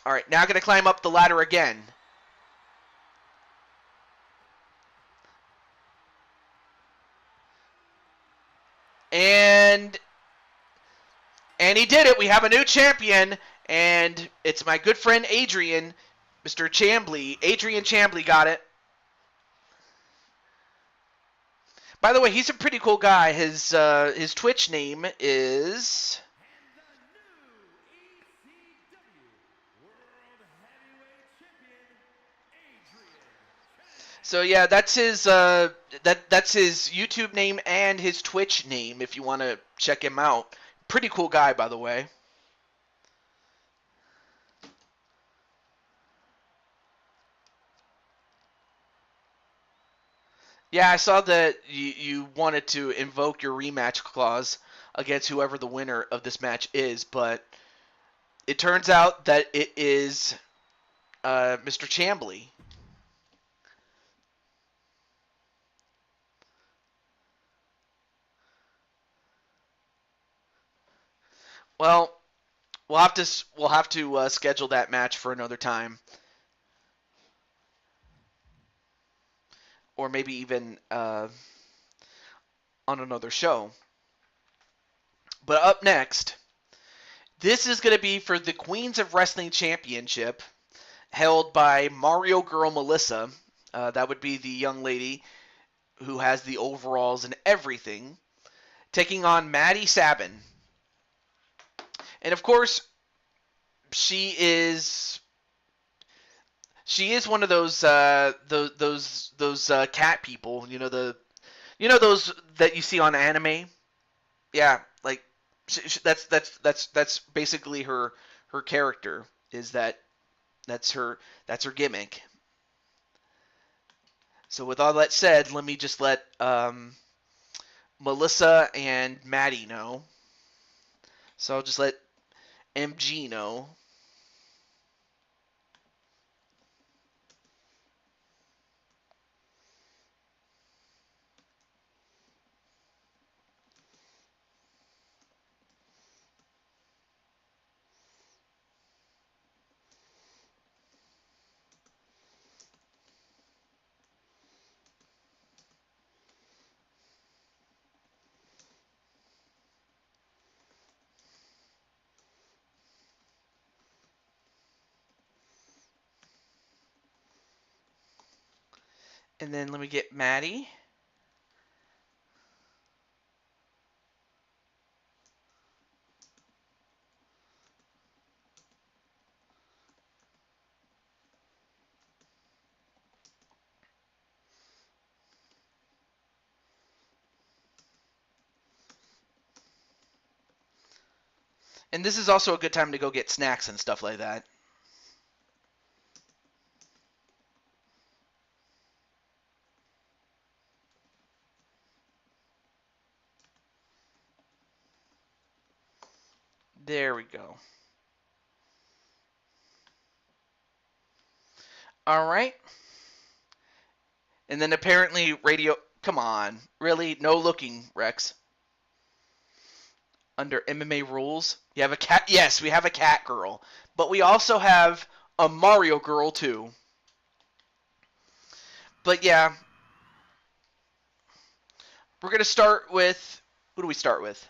All right, now going to climb up the ladder again. And he did it. We have a new champion, and it's my good friend Adrian, Mr. Chambly. Adrian Chambly got it. By the way, he's a pretty cool guy. His Twitch name is... So yeah, that's his that's his YouTube name and his Twitch name if you want to check him out. Pretty cool guy, by the way. Yeah, I saw that you wanted to invoke your rematch clause against whoever the winner of this match is, but it turns out that it is Mr. Chambly. Well, we'll have to schedule that match for another time, or maybe even on another show. But up next, this is going to be for the Queens of Wrestling Championship, held by Mario Girl Melissa. That would be the young lady who has the overalls and everything, taking on Maddie Sabin. And of course, she is one of those cat people, those that you see on anime. Yeah, like that's basically her character. Is that's her gimmick. So with all that said, let me just let Melissa and Maddie know. So I'll just let MG know. And then let me get Maddie. And this is also a good time to go get snacks and stuff like that. There we go. All right. And then apparently radio... Come on. Really? No looking, Rex. Under MMA rules, you have a cat... Yes, we have a cat girl. But we also have a Mario girl, too. But yeah. We're going to start with... Who do we start with?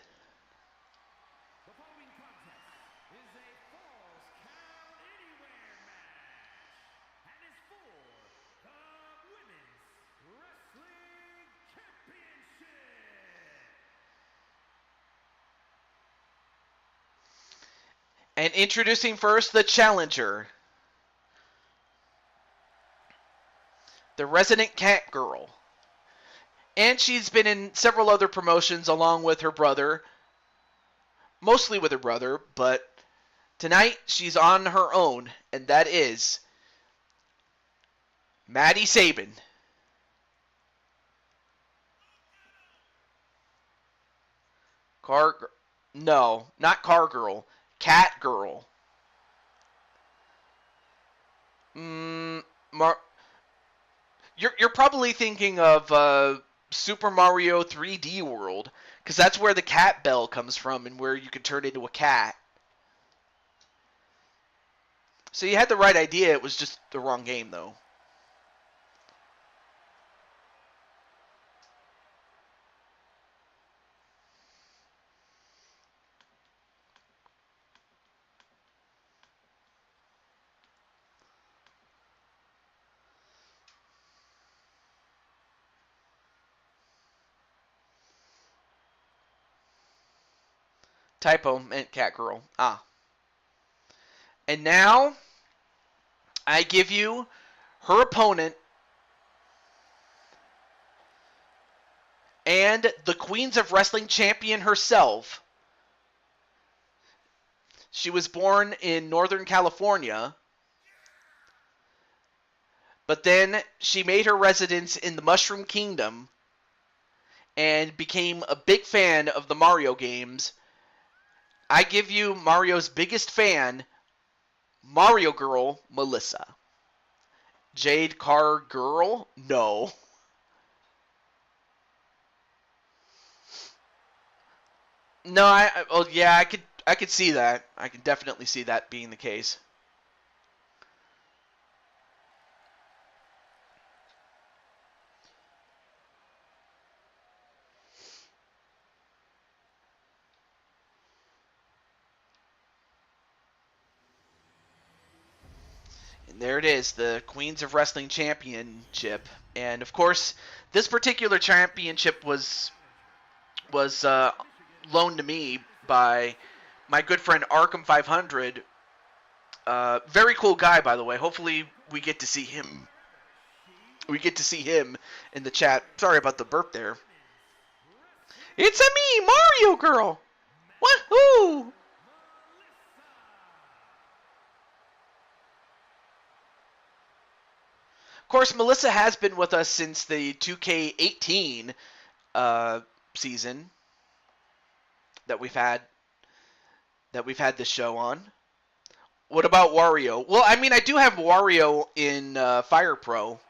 And introducing first the challenger. The resident cat girl. And she's been in several other promotions along with her brother. Mostly with her brother, but tonight she's on her own, and that is Maddie Sabin. No, not car girl. Cat girl. You're probably thinking of Super Mario 3D World, because that's where the cat bell comes from and where you can turn into a cat. So you had the right idea, it was just the wrong game, though. Typo meant cat girl. Ah. And now, I give you her opponent and the Queens of Wrestling champion herself. She was born in Northern California, but then she made her residence in the Mushroom Kingdom and became a big fan of the Mario games. I give you Mario's biggest fan, Mario Girl Melissa. Jade Car Girl? No. No, I could see that. I can definitely see that being the case. And there it is, the Queens of Wrestling Championship. And of course, this particular championship was loaned to me by my good friend Arkham 500. Very cool guy, by the way. Hopefully, we get to see him. We get to see him in the chat. Sorry about the burp there. It's a me, Mario Girl. Woohoo! Of course, Melissa has been with us since the 2K18 season that we've had this show on. What about Wario? Well, I mean, I do have Wario in Fire Pro.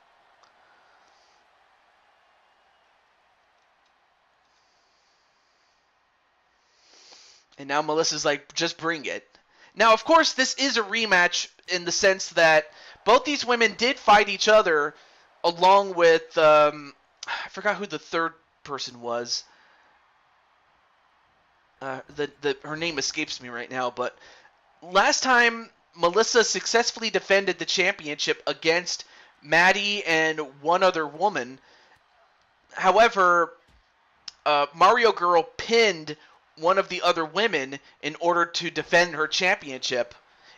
And now Melissa's like, just bring it. Now, of course, this is a rematch in the sense that both these women did fight each other along with, I forgot who the third person was. Her name escapes me right now, but last time Melissa successfully defended the championship against Maddie and one other woman. However, Mario Girl pinned one of the other women in order to defend her championship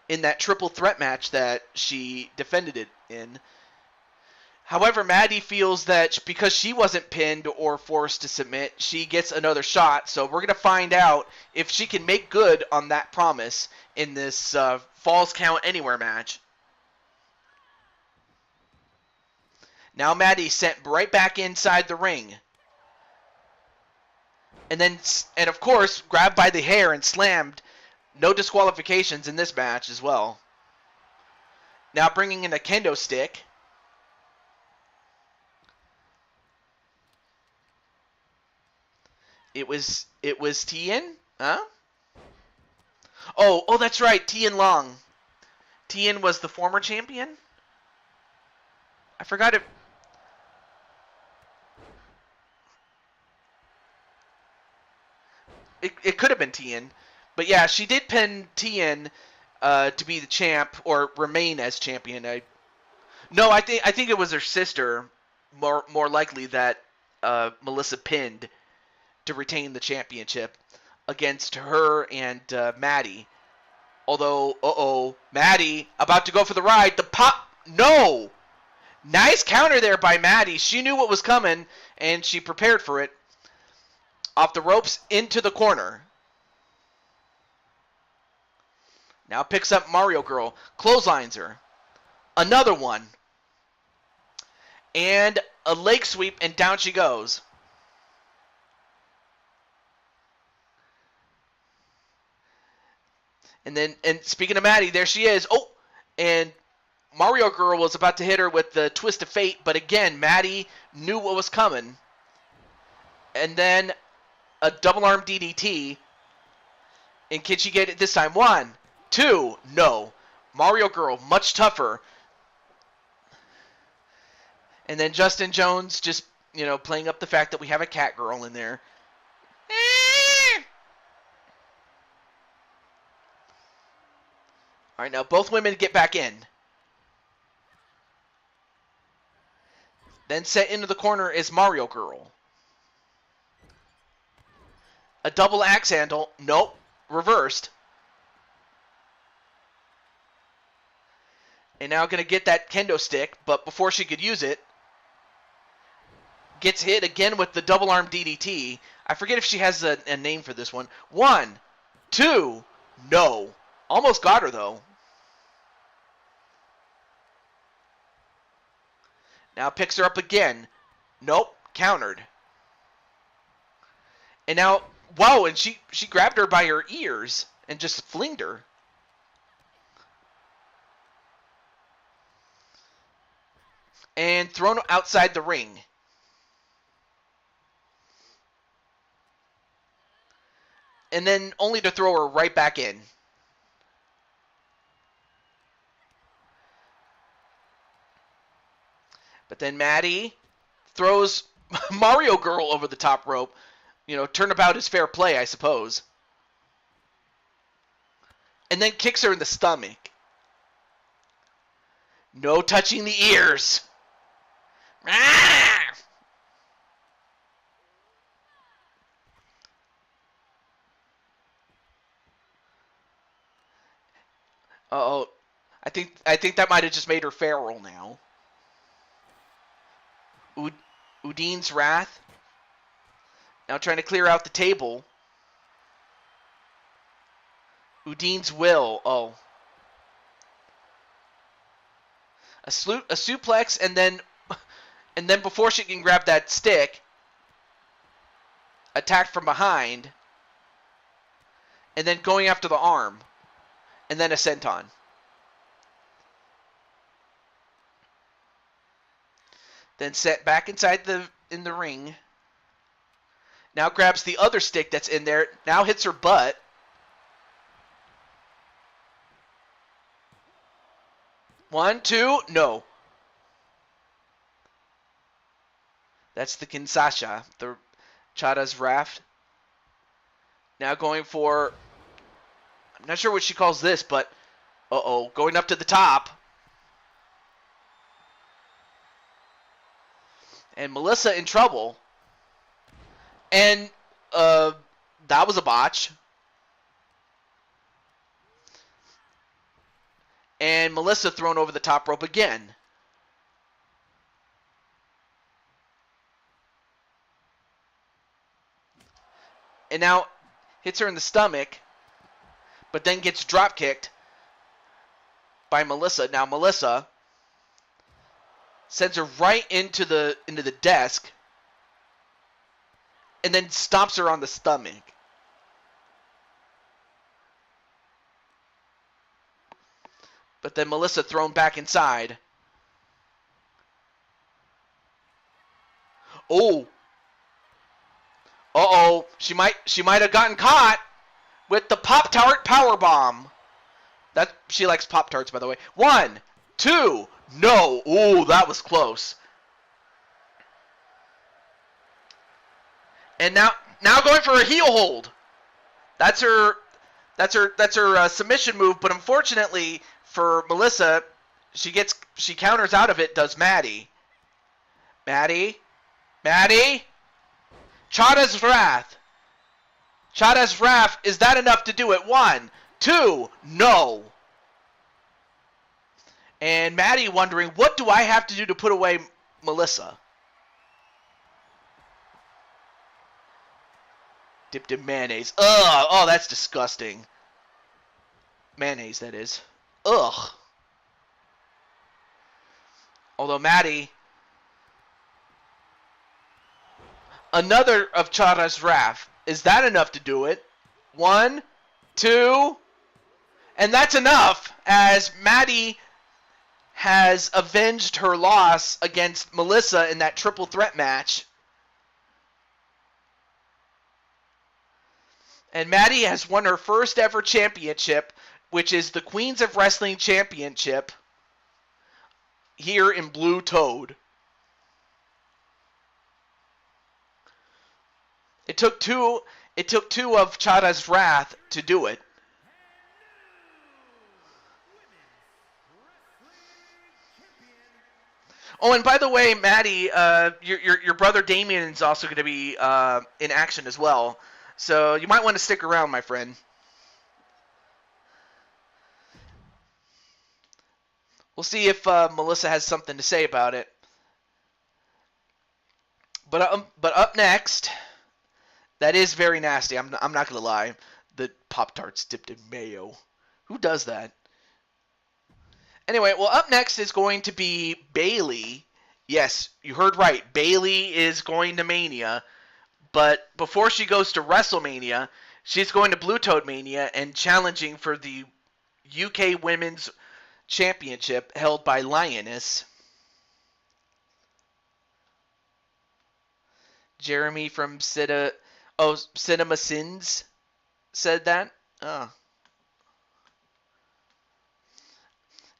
in that triple threat match that she defended it in. However, Maddie feels that because she wasn't pinned or forced to submit, she gets another shot. So we're going to find out if she can make good on that promise in this Falls Count Anywhere match. Now Maddie's sent right back inside the ring. And of course, grabbed by the hair and slammed. No disqualifications in this match as well. Now bringing in a kendo stick. It was Tien? Huh? Oh, that's right, Tien Long. Tien was the former champion? I forgot it. It could have been Tien. But yeah, she did pin Tien to be the champ or remain as champion. I think it was her sister, more likely, that Melissa pinned to retain the championship against her and Maddie. Although, Maddie about to go for the ride. The pop, no! Nice counter there by Maddie. She knew what was coming, and she prepared for it. Off the ropes, into the corner. Now picks up Mario Girl. Clotheslines her. Another one. And a leg sweep, and down she goes. And speaking of Maddie, there she is. Oh, and Mario Girl was about to hit her with the twist of fate, but again, Maddie knew what was coming. And then a double arm DDT. And can she get it this time? 1, 2, no. Mario Girl, much tougher. And then Justin Jones just, playing up the fact that we have a cat girl in there. All right, now both women get back in. Then set into the corner is Mario Girl. A double axe handle. Nope. Reversed. And now going to get that kendo stick, but before she could use it, gets hit again with the double arm DDT. I forget if she has a name for this one. 1, 2, no. Almost got her, though. Now picks her up again. Nope. Countered. And now, wow, and she grabbed her by her ears and just flinged her. And thrown outside the ring. And then only to throw her right back in. But then Maddie throws Mario Girl over the top rope. Turnabout is fair play, I suppose. And then kicks her in the stomach. No touching the ears. Ah! Uh-oh. I think that might have just made her feral now. Udine's Wrath. Now trying to clear out the table. Udine's Will. Oh. A suplex, and then before she can grab that stick, attacked from behind, and then going after the arm, and then a senton. Then set back inside in the ring. Now grabs the other stick that's in there. Now hits her butt. One, two, no. That's the Kinshasa, the Chada's Raft. Now going for, I'm not sure what she calls this, but going up to the top. And Melissa in trouble. And that was a botch. And Melissa thrown over the top rope again. and now hits her in the stomach, but then gets drop kicked by Melissa. Now Melissa sends her right into the desk, and then stomps her on the stomach. But then Melissa thrown back inside. Oh. Uh-oh. She might have gotten caught with the Pop-Tart Powerbomb. She likes Pop-Tarts, by the way. 1, 2, no. Ooh, that was close. And now going for a heel hold. That's her submission move, but unfortunately for Melissa, she counters out of it, does Maddie. Chada's Wrath. Chada's Wrath, is that enough to do it? 1, 2, no. And Maddie wondering, what do I have to do to put away Melissa? Dipped in mayonnaise. Ugh. Oh, that's disgusting. Mayonnaise, that is. Ugh. Although Maddie, another of Chada's Wrath. Is that enough to do it? 1, 2, and that's enough, as Maddie has avenged her loss against Melissa in that triple threat match. And Maddie has won her first ever championship, which is the Queens of Wrestling Championship here in Blue Toad. It took two of Chada's Wrath to do it. Oh, and by the way, Maddie, your brother Damien is also going to be in action as well. So you might want to stick around, my friend. We'll see if Melissa has something to say about it. But up next, that is very nasty. I'm not going to lie. The Pop-Tarts dipped in mayo. Who does that? Anyway, well, up next is going to be Bayley. Yes, you heard right. Bayley is going to Mania. But before she goes to WrestleMania, she's going to Blue Toad Mania and challenging for the UK Women's Championship held by Lioness. Jeremy from Cinema Sins said that. Oh.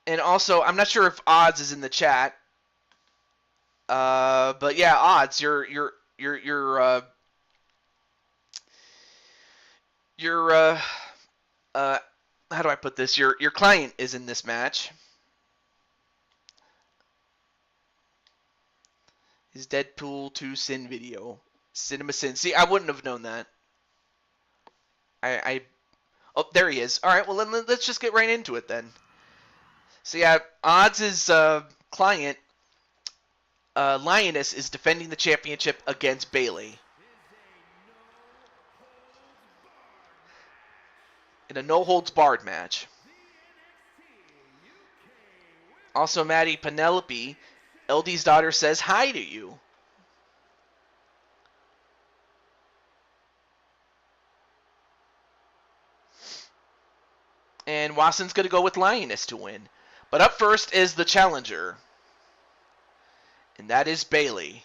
And also, I'm not sure if Odds is in the chat. But yeah, Odds, how do I put this? Your client is in this match. His Deadpool 2 Sin video. Cinema Sin. See, I wouldn't have known that. Oh, there he is. Alright, well, then let's just get right into it then. So yeah, Odds' client, Lioness, is defending the championship against Bayley. In a no-holds-barred match. Also, Maddie Penelope, LD's daughter, says hi to you. And Watson's going to go with Lioness to win. But up first is the challenger. And that is Bayley.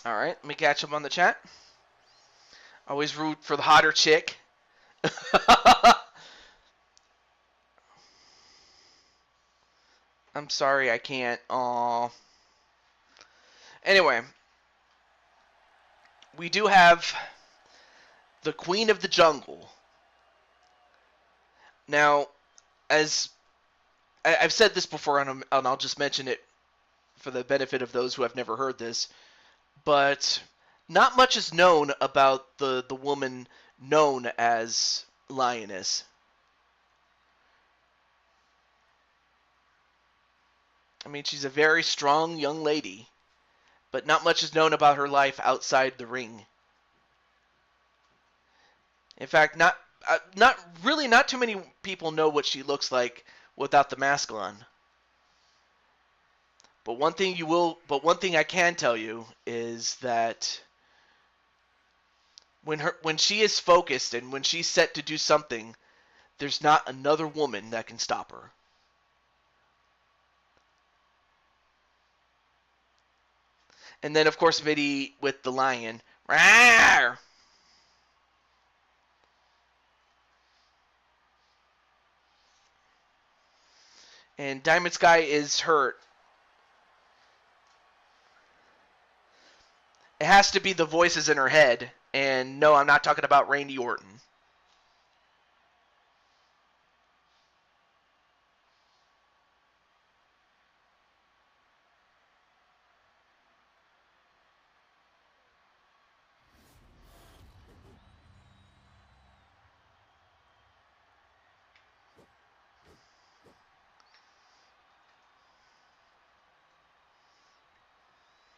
All right, let me catch up on the chat. Always root for the hotter chick. I'm sorry, I can't. Aw. Anyway, we do have the Queen of the Jungle. Now, as I've said this before, and I'll just mention it for the benefit of those who have never heard this, but not much is known about the woman known as Lioness. I mean, she's a very strong young lady, but not much is known about her life outside the ring. In fact, not too many people know what she looks like without the mask on. But one thing I can tell you is that when she is focused and when she's set to do something, there's not another woman that can stop her. And then, of course, Mitty with the lion. Rawr! And Diamond Sky is hurt. It has to be the voices in her head. And no, I'm not talking about Randy Orton.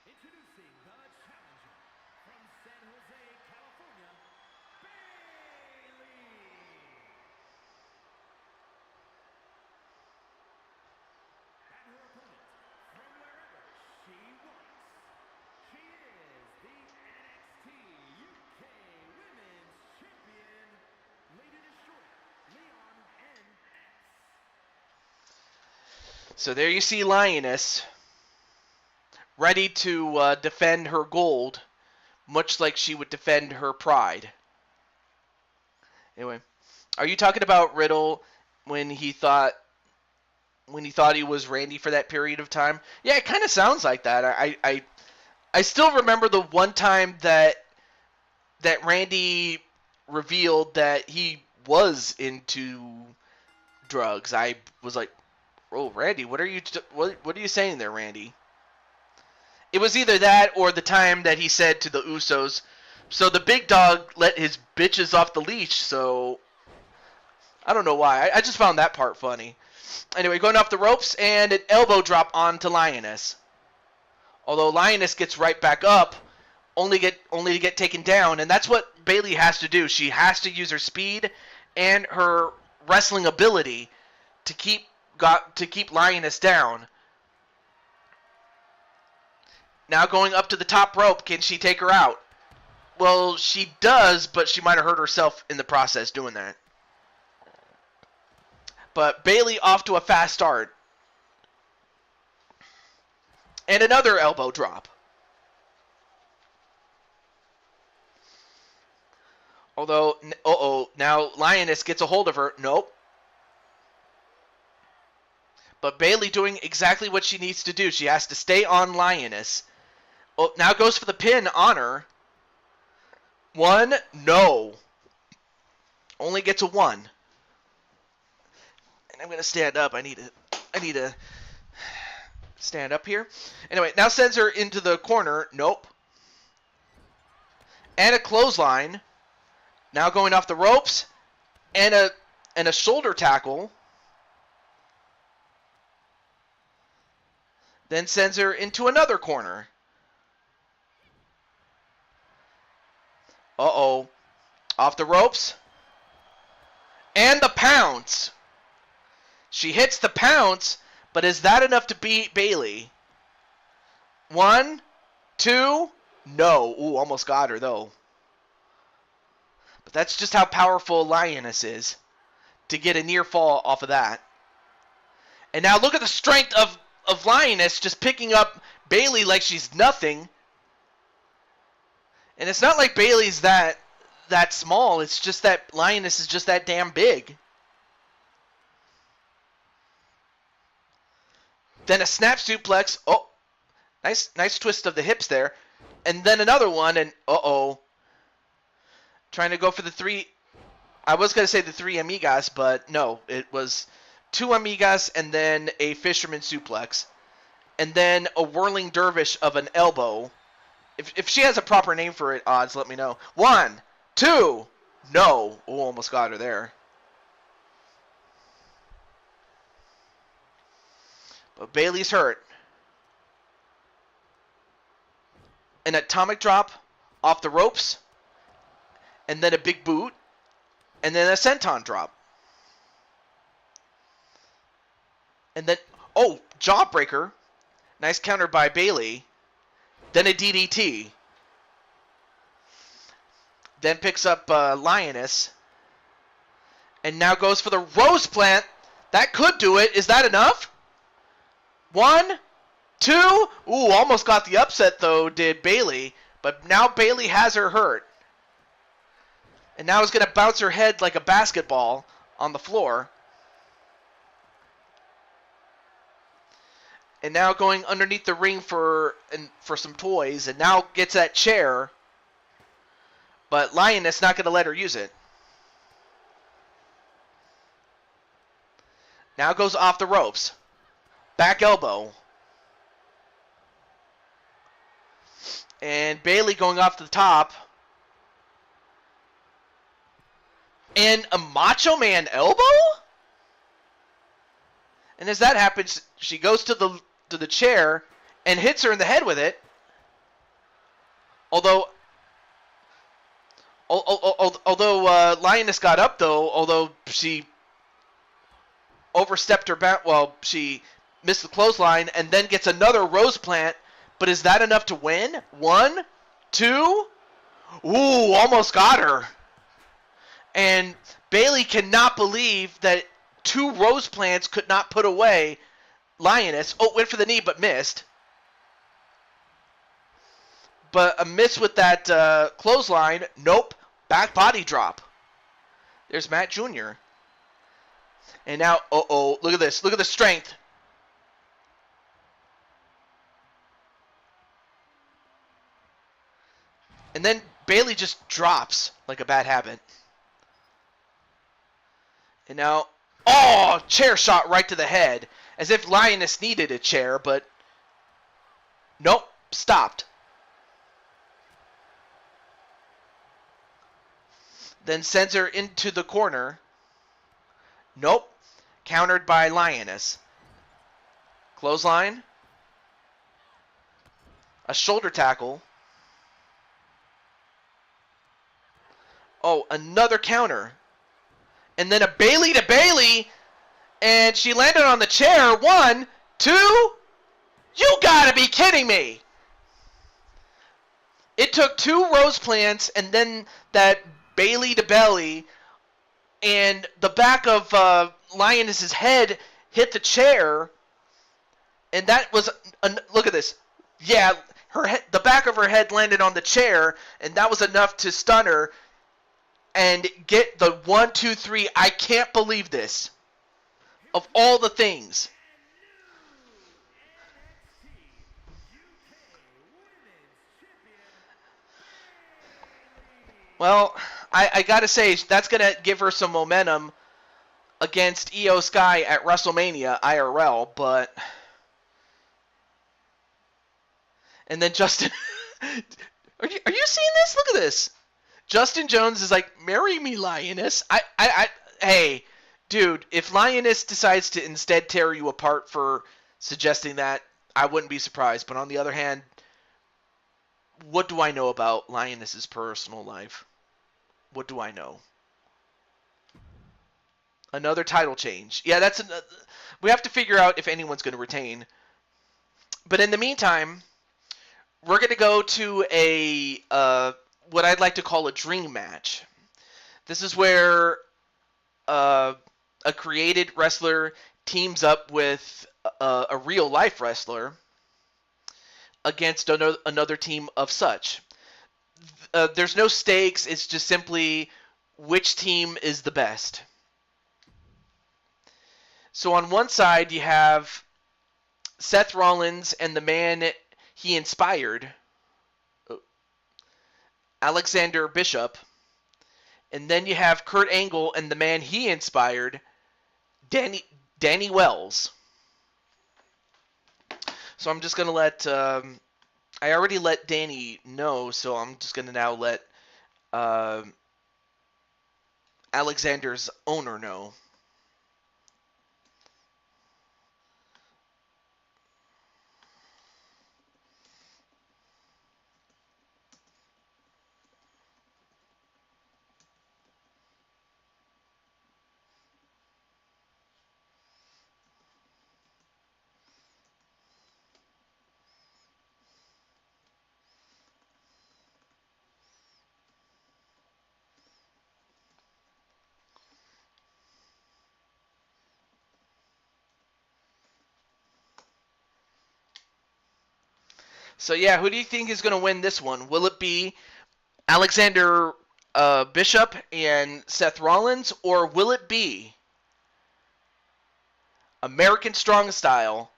Introducing the challenger from San Jose, California, Bayley. And her opponent from wherever she was. She is the NXT UK Women's Champion, Lady Destroyer, Leon NX. So there you see Lioness, ready to defend her gold, much like she would defend her pride. Anyway, are you talking about Riddle when he thought he was Randy for that period of time? Yeah, it kind of sounds like that. I still remember the one time that Randy revealed that he was into drugs. I was like, "Oh, Randy, what are you saying there, Randy?" It was either that or the time that he said to the Usos, "So the big dog let his bitches off the leash." So I don't know why. I just found that part funny. Anyway, going off the ropes and an elbow drop onto Lioness. Although Lioness gets right back up, only to get taken down, and that's what Bayley has to do. She has to use her speed and her wrestling ability to keep Lioness down. Now going up to the top rope, can she take her out? Well, she does, but she might have hurt herself in the process doing that. But Bayley off to a fast start. And another elbow drop. Although, now Lioness gets a hold of her. Nope. But Bayley doing exactly what she needs to do. She has to stay on Lioness. Oh, now goes for the pin on her. 1, no. Only gets a 1. And I'm going to stand up. I need to stand up here. Anyway, now sends her into the corner. Nope. And a clothesline. Now going off the ropes. And a shoulder tackle. Then sends her into another corner. Uh-oh. Off the ropes. And the pounce. She hits the pounce, but is that enough to beat Bayley? 1, 2, no. Ooh, almost got her, though. But that's just how powerful Lioness is, to get a near fall off of that. And now look at the strength of Lioness just picking up Bayley like she's nothing. And it's not like Bailey's that small. It's just that Lioness is just that damn big. Then a snap suplex. Oh, nice twist of the hips there. And then another one, and uh-oh. Trying to go for the three. I was going to say the three amigas, but no. It was two amigas and then a fisherman suplex. And then a whirling dervish of an elbow. If she has a proper name for it, odds, let me know. 1, 2. No. Oh, almost got her there. But Bailey's hurt. An atomic drop off the ropes. And then a big boot. And then a senton drop. And then, oh, jawbreaker. Nice counter by Bailey. Then a DDT. Then picks up Lioness. And now goes for the rose plant. That could do it. Is that enough? 1, 2. Ooh, almost got the upset though, did Bailey. But now Bailey has her hurt. And now is going to bounce her head like a basketball on the floor. And now going underneath the ring for some toys. And now gets that chair. But Lioness not going to let her use it. Now goes off the ropes. Back elbow. And Bailey going off the top. And a Macho Man elbow? And as that happens, she goes to the chair and hits her in the head with it. Although Lioness got up though, although she overstepped her back, well, she missed the clothesline and then gets another rose plant. But is that enough to win? 1, 2. Ooh, almost got her. And Bailey cannot believe that 2 rose plants could not put away Lioness. Oh, went for the knee but missed. But a miss with that clothesline. Nope. Back body drop. There's Matt Jr. And now, uh-oh, look at this. Look at the strength. And then Bailey just drops like a bad habit. And now, oh, chair shot right to the head. As if Lioness needed a chair, but nope, stopped. Then sends her into the corner. Nope, countered by Lioness. Clothesline. A shoulder tackle. Oh, another counter. And then a Bailey to Bailey. And she landed on the chair. 1, 2. You gotta be kidding me. It took 2 rose plants and then that Bailey to belly. And the back of Lioness's head hit the chair. And that was, look at this. Yeah, the back of her head landed on the chair. And that was enough to stun her. And get the 1, 2, 3. I can't believe this. Of all the things. Well, I gotta say, that's gonna give her some momentum against Io Sky at WrestleMania IRL, but... And then Justin... Are you seeing this? Look at this. Justin Jones is like, marry me, Lioness. Hey, dude, if Lioness decides to instead tear you apart for suggesting that, I wouldn't be surprised. But on the other hand, what do I know about Lioness's personal life? What do I know? Another title change. Yeah, we have to figure out if anyone's going to retain. But in the meantime, we're going to go to a what I'd like to call a dream match. This is where a created wrestler teams up with a real life wrestler against another team of such. there's no stakes. It's just simply which team is the best. So on one side, you have Seth Rollins and the man he inspired, Alexander Bishop. And then you have Kurt Angle and the man he inspired, Danny Wells. So I'm just going to let... I already let Danny know, so I'm just going to now let Alexander's owner know. So yeah, who do you think is going to win this one? Will it be Alexander Bishop and Seth Rollins, or will it be American Strong Style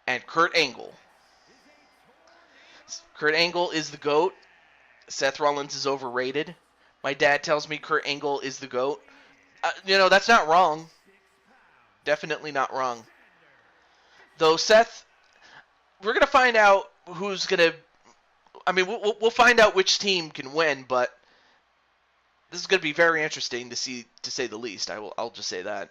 and Kurt Angle? Kurt Angle is the GOAT. Seth Rollins is overrated. My dad tells me Kurt Angle is the GOAT. That's not wrong. Definitely not wrong. Though Seth, we're going to find out who's going to... I mean, we'll find out which team can win, but this is going to be very interesting to see, to say the least. I'll just say that.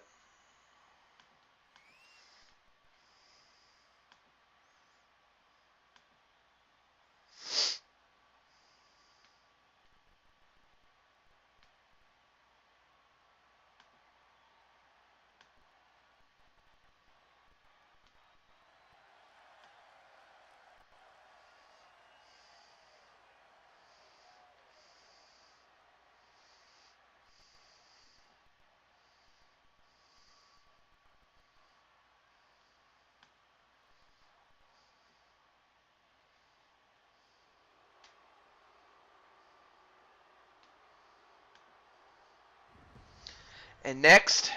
And next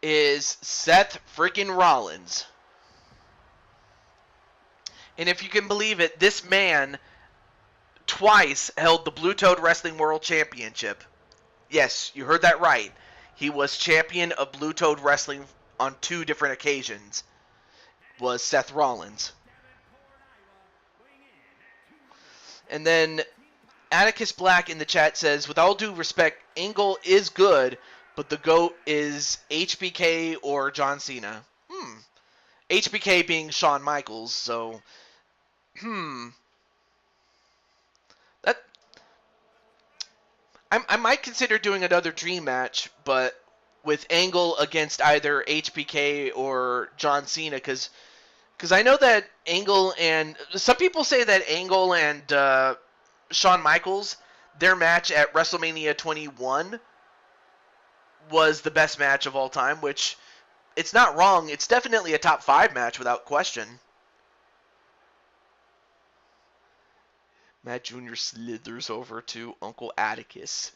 is Seth freaking Rollins. And if you can believe it, this man twice held the Blue Toad Wrestling World Championship. Yes, you heard that right. He was champion of Blue Toad Wrestling on 2 different occasions. Was Seth Rollins. And then Atticus Black in the chat says, with all due respect, Angle is good, but the GOAT is HBK or John Cena. HBK being Shawn Michaels, so... That... I might consider doing another dream match, but with Angle against either HBK or John Cena, because I know that Angle and... Some people say that Angle and Shawn Michaels, their match at WrestleMania 21 was the best match of all time, which it's not wrong. It's definitely a top 5 match without question. Matt Jr. slithers over to Uncle Atticus.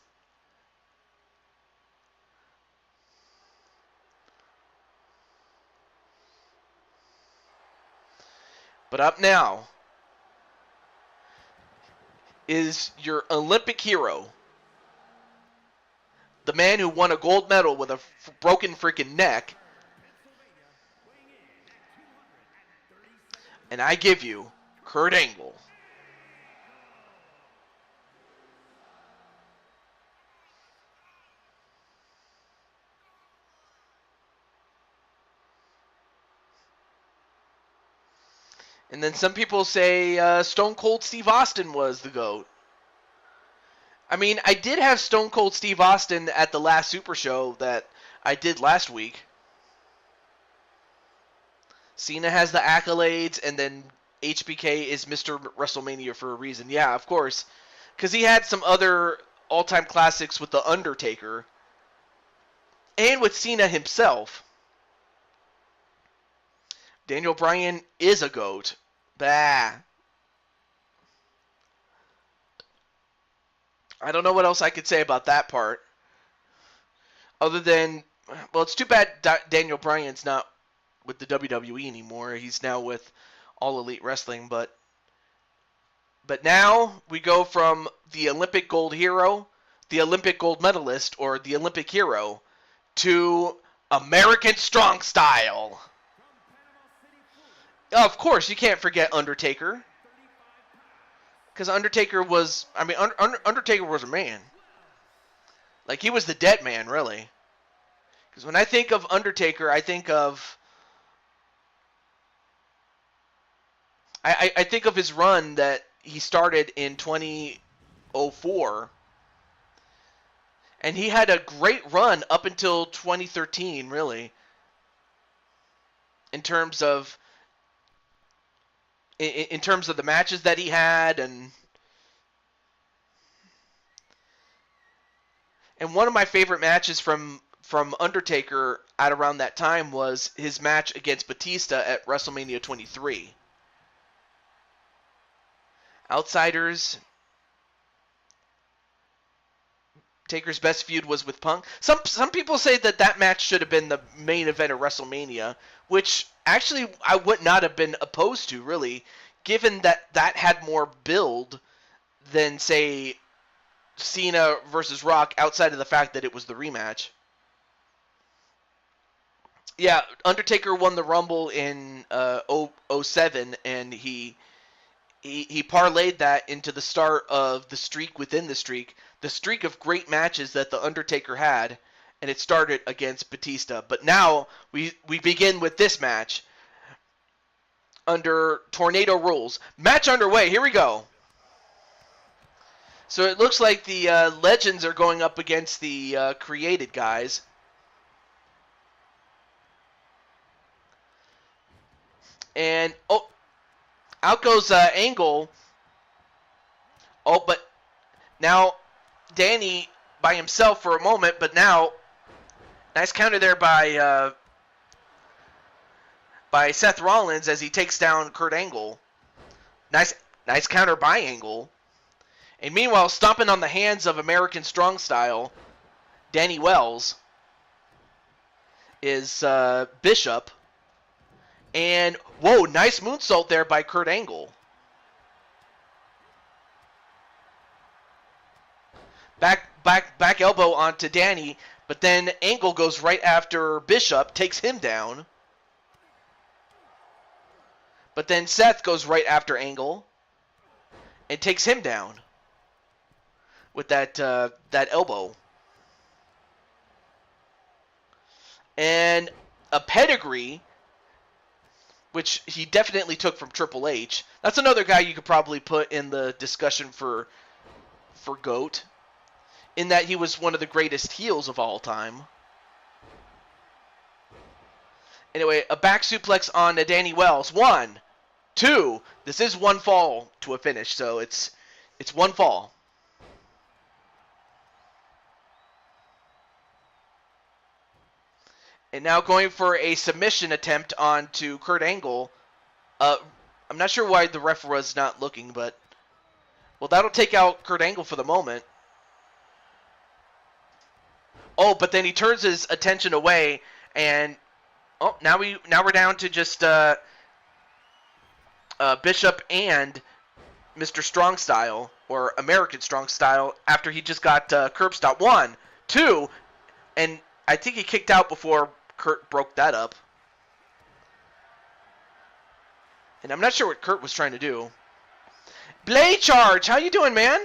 But up now is your Olympic hero, the man who won a gold medal with a broken freaking neck. And I give you Kurt Angle. And then some people say Stone Cold Steve Austin was the GOAT. I mean, I did have Stone Cold Steve Austin at the last Super Show that I did last week. Cena has the accolades, and then HBK is Mr. WrestleMania for a reason. Yeah, of course. Because he had some other all-time classics with The Undertaker. And with Cena himself. Daniel Bryan is a GOAT. Bah. I don't know what else I could say about that part. Other than, well, it's too bad Daniel Bryan's not with the WWE anymore. He's now with All Elite Wrestling, but now we go from the Olympic gold hero, the Olympic gold medalist, or the Olympic hero, to American Strong Style. Of course, you can't forget Undertaker. Because Undertaker was, I mean, Undertaker was a man. Like, he was the dead man, really. Because when I think of Undertaker, I think of I think of his run that he started in 2004, and he had a great run up until 2013, really, in terms of the matches that he had, and one of my favorite matches from Undertaker at around that time was his match against Batista at WrestleMania 23. Outsiders, Taker's best feud was with Punk. Some people say that match should have been the main event of WrestleMania, which actually I would not have been opposed to, really, given that had more build than, say, Cena versus Rock, outside of the fact that it was the rematch. Yeah, Undertaker won the Rumble in 07, and he parlayed that into the start of the streak within the streak of great matches that the Undertaker had, and it started against Batista. But now we begin with this match under Tornado rules. Match underway. Here we go. So it looks like the Legends are going up against the Created guys. And, out goes Angle. Oh, but now Danny by himself for a moment, but now nice counter there by Seth Rollins as he takes down Kurt Angle. Nice counter by Angle. And meanwhile, stomping on the hands of American Strong Style, Danny Wells is Bishop. And, whoa, nice moonsault there by Kurt Angle. Back elbow onto Danny, but then Angle goes right after Bishop, takes him down. But then Seth goes right after Angle and takes him down with that elbow. And a pedigree, which he definitely took from Triple H. That's another guy you could probably put in the discussion for GOAT, in that he was one of the greatest heels of all time. Anyway, a back suplex on Danny Wells. 1, 2. This is one fall to a finish, so it's one fall. And now going for a submission attempt onto Kurt Angle. I'm not sure why the ref was not looking, but, well, that'll take out Kurt Angle for the moment. Oh, but then he turns his attention away, and now we're down to just Bishop and Mr. Strong Style, or American Strong Style, after he just got curb stop. 1, 2, and I think he kicked out before Kurt broke that up. And I'm not sure what Kurt was trying to do. Blade charge! How you doing, man?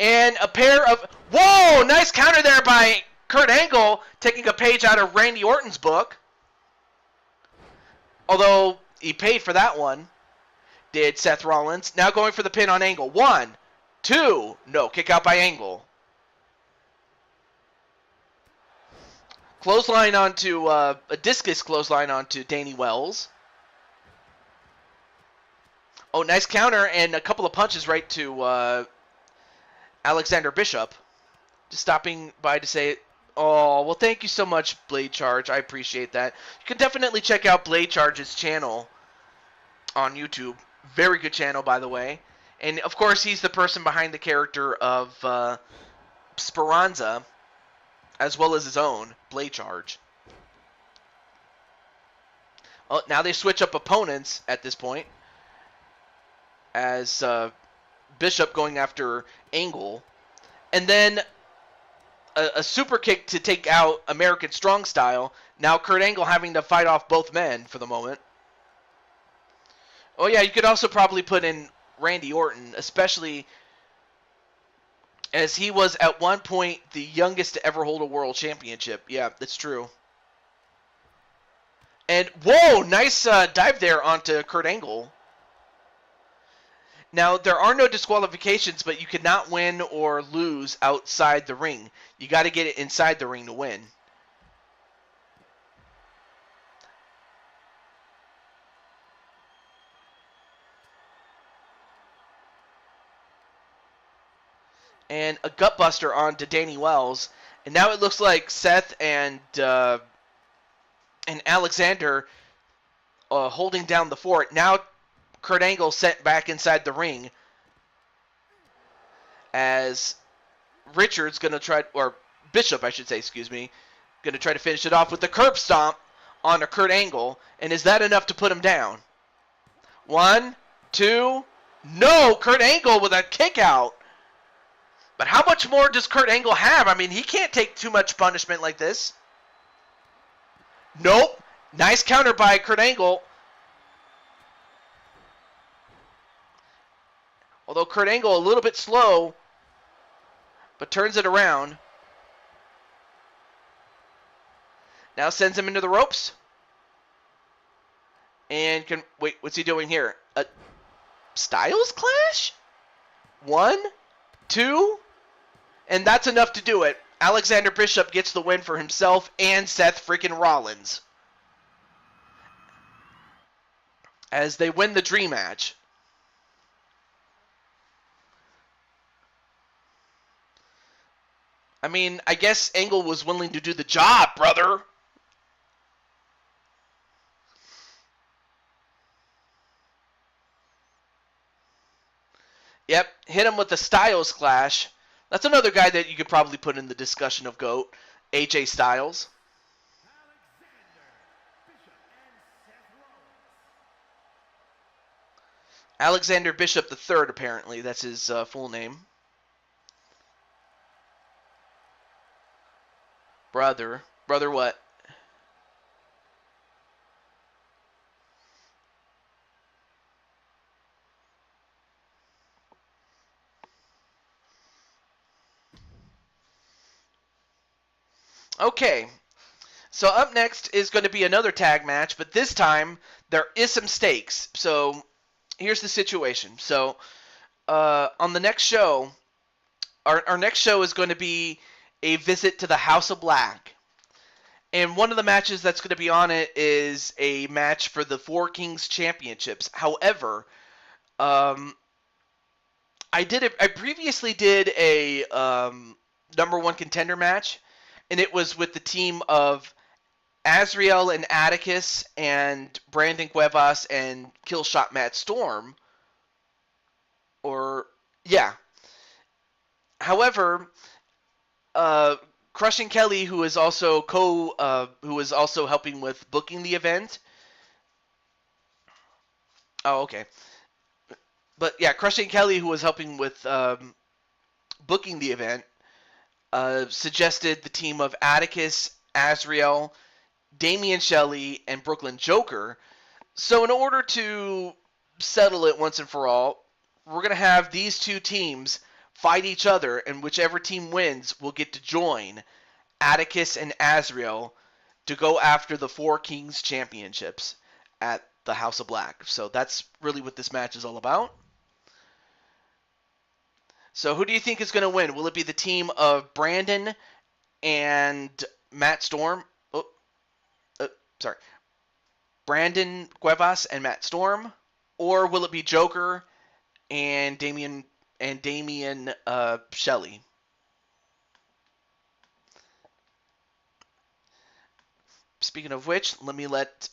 And a pair of... Whoa! Nice counter there by Kurt Angle, taking a page out of Randy Orton's book. Although, he paid for that one, did Seth Rollins. Now going for the pin on Angle. 1, 2... No, kick out by Angle. Clothesline onto... a discus clothesline onto Danny Wells. Oh, nice counter and a couple of punches right to Alexander Bishop. Just stopping by to say, oh, well, thank you so much, Blade Charge. I appreciate that. You can definitely check out Blade Charge's channel on YouTube. Very good channel, by the way. And of course, he's the person behind the character of Speranza, as well as his own Blade Charge. Oh, now they switch up opponents at this point, as Bishop going after Angle, and then a super kick to take out American Strong Style. Now Kurt Angle having to fight off both men for the moment. Oh yeah, you could also probably put in Randy Orton, especially as he was at one point the youngest to ever hold a world championship. Yeah, that's true. And whoa, nice dive there onto Kurt Angle. Now, there are no disqualifications, but you cannot win or lose outside the ring. You got to get it inside the ring to win. And a gutbuster onto Danny Wells. And now it looks like Seth and Alexander holding down the fort. Now Kurt Angle sent back inside the ring as Richard's going to try, or Bishop, I should say, excuse me, going to try to finish it off with the curb stomp on a Kurt Angle. And is that enough to put him down? 1, 2, no! Kurt Angle with a kick out. But how much more does Kurt Angle have? I mean, he can't take too much punishment like this. Nope. Nice counter by Kurt Angle. Although Kurt Angle a little bit slow, but turns it around. Now sends him into the ropes. And wait, what's he doing here? A Styles Clash? 1, 2, and that's enough to do it. Alexander Bishop gets the win for himself and Seth freaking Rollins, as they win the dream match. I mean, I guess Angle was willing to do the job, brother. Yep, hit him with the Styles Clash. That's another guy that you could probably put in the discussion of GOAT, AJ Styles. Alexander Bishop III, apparently. That's his full name. Brother. Brother what? Okay. So up next is going to be another tag match, but this time there is some stakes. So here's the situation. So on the next show, our next show is going to be a visit to the House of Black. And one of the matches that's going to be on it is a match for the Four Kings Championships. However, I previously did a number one contender match, and it was with the team of Azrael and Atticus and Brandon Cuevas and Killshot Matt Storm. However, Crushing Kelly, who is also helping with booking the event. Oh, okay. But yeah, Crushing Kelly, who was helping with booking the event, suggested the team of Atticus, Azrael, Damian Shelley, and Brooklyn Joker. So in order to settle it once and for all, we're going to have these two teams fight each other, and whichever team wins will get to join Atticus and Azrael to go after the Four Kings Championships at the House of Black. So that's really what this match is all about. So who do you think is going to win? Will it be the team of Brandon and Matt Storm? Brandon Cuevas and Matt Storm? Or will it be Joker and Damian Shelley? Speaking of which, let me let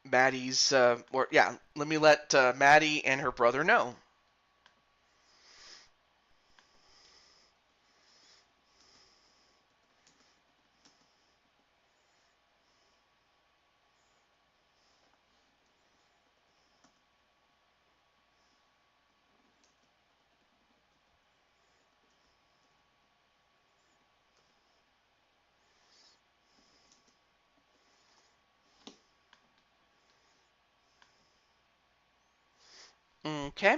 Maddie's, let me let Maddie and her brother know. Okay.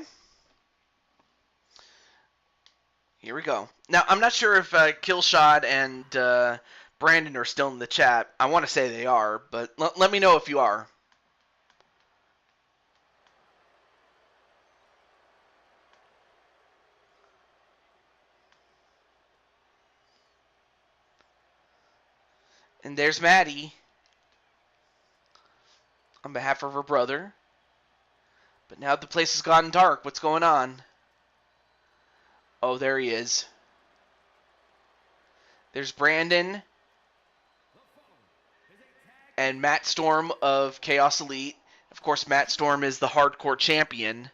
Here we go. Now, I'm not sure if Killshot and Brandon are still in the chat. I want to say they are, but let me know if you are. And there's Maddie on behalf of her brother. But now the place has gotten dark. What's going on? Oh, there he is. There's Brandon and Matt Storm of Chaos Elite. Of course, Matt Storm is the hardcore champion.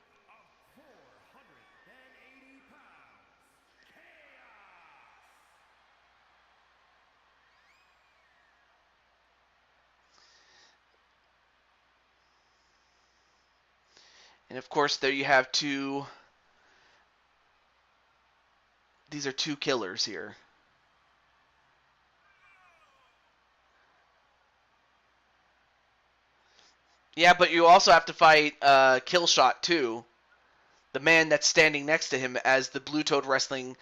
And of course, there you have two. These are two killers here. Yeah, but you also have to fight Killshot too, the man that's standing next to him as the Blue Toad Wrestling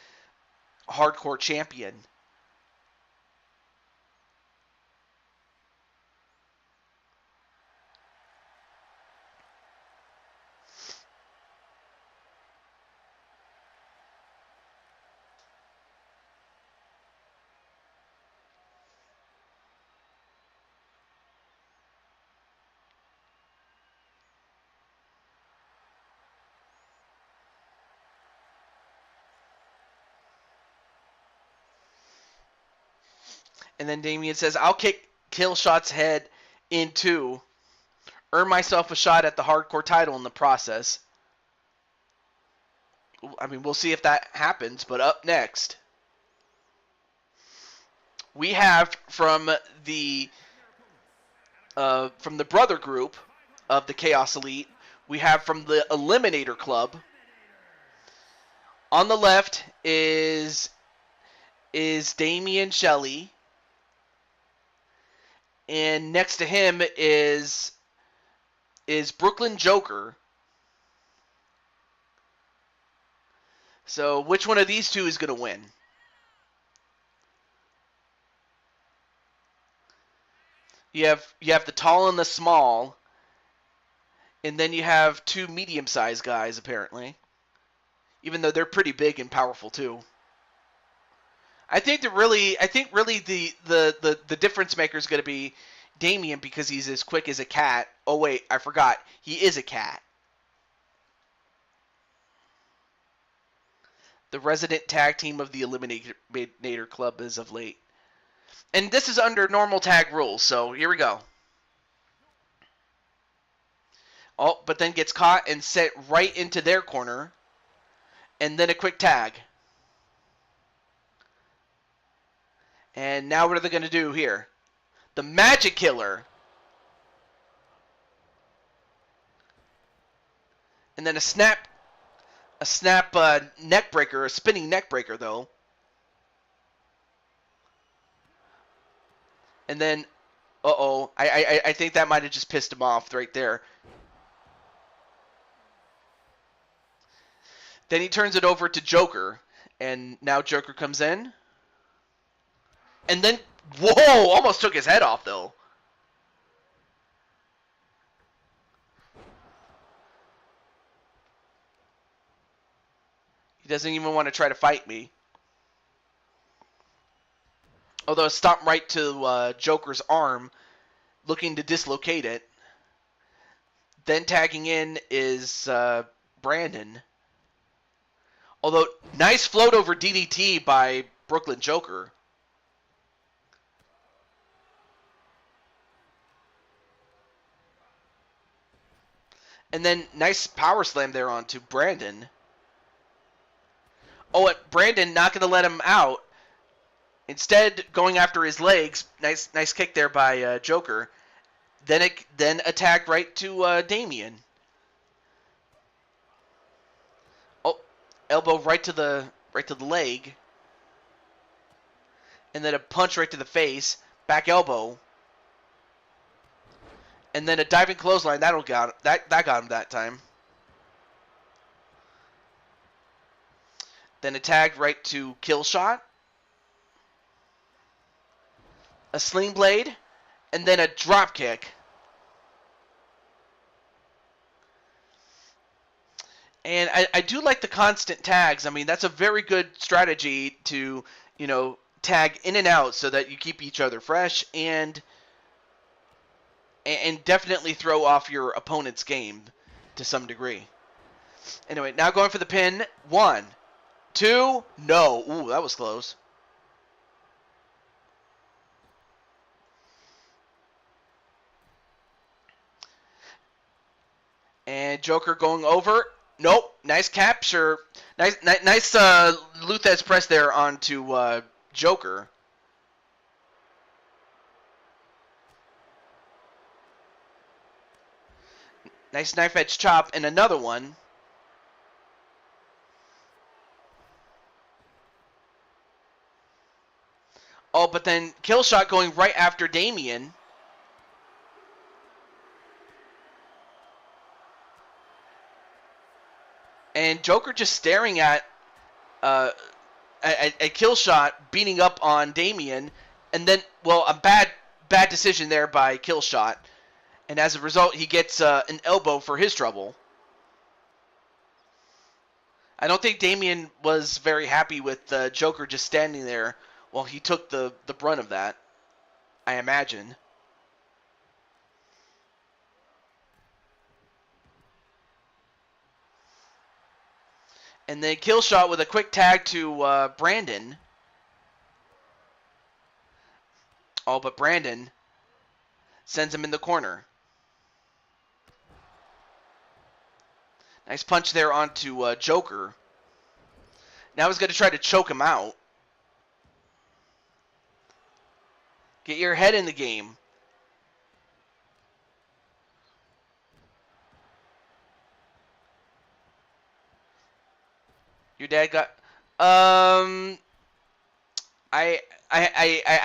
hardcore champion. And then Damien says, I'll kick Killshot's head in two, earn myself a shot at the hardcore title in the process. I mean, we'll see if that happens, but up next, we have from the brother group of the Chaos Elite, we have from the Eliminator Club. On the left is Damian Shelley, and next to him is Brooklyn Joker. So which one of these two is going to win? You have the tall and the small, and then you have two medium-sized guys apparently. Even though they're pretty big and powerful too. I think really the difference maker is going to be Damien because he's as quick as a cat. Oh wait, I forgot. He is a cat. The resident tag team of the Eliminator Club as of late. And this is under normal tag rules, so here we go. Oh, but then gets caught and set right into their corner. And then a quick tag. And now what are they going to do here? The Magic Killer. And then a snap neck breaker, a spinning neck breaker though. And then, I think that might have just pissed him off right there. Then he turns it over to Joker, and now Joker comes in. And then, whoa, almost took his head off, though. He doesn't even want to try to fight me. Although, stomped right to Joker's arm, looking to dislocate it. Then tagging in is Brandon. Although, nice float over DDT by Brooklyn Joker. And then nice power slam there onto Brandon. Oh, and Brandon not going to let him out. Instead, going after his legs. Nice kick there by Joker. Then attack right to Damien. Oh, elbow right to the leg, and then a punch right to the face. Back elbow, and then a diving clothesline. That got him that time. Then a tag right to kill shot. A sling blade, and then a drop kick. And I do like the constant tags. I mean, that's a very good strategy to, tag in and out so that you keep each other fresh and definitely throw off your opponent's game to some degree. Anyway, now going for the pin. 1, 2, no. Ooh, that was close. And Joker going over. Nope. Nice capture. Nice Luthez press there onto Joker. Nice knife edge chop and another one. Oh, but then kill shot going right after Damien. And Joker just staring at kill shot beating up on Damien, and then a bad decision there by kill shot, and as a result he gets an elbow for his trouble. I don't think Damien was very happy with Joker just standing there while he took the brunt of that, I imagine. And then kill shot with a quick tag to Brandon. Oh, but Brandon sends him in the corner. Nice punch there onto Joker. Now he's going to try to choke him out. Get your head in the game. Your dad got. I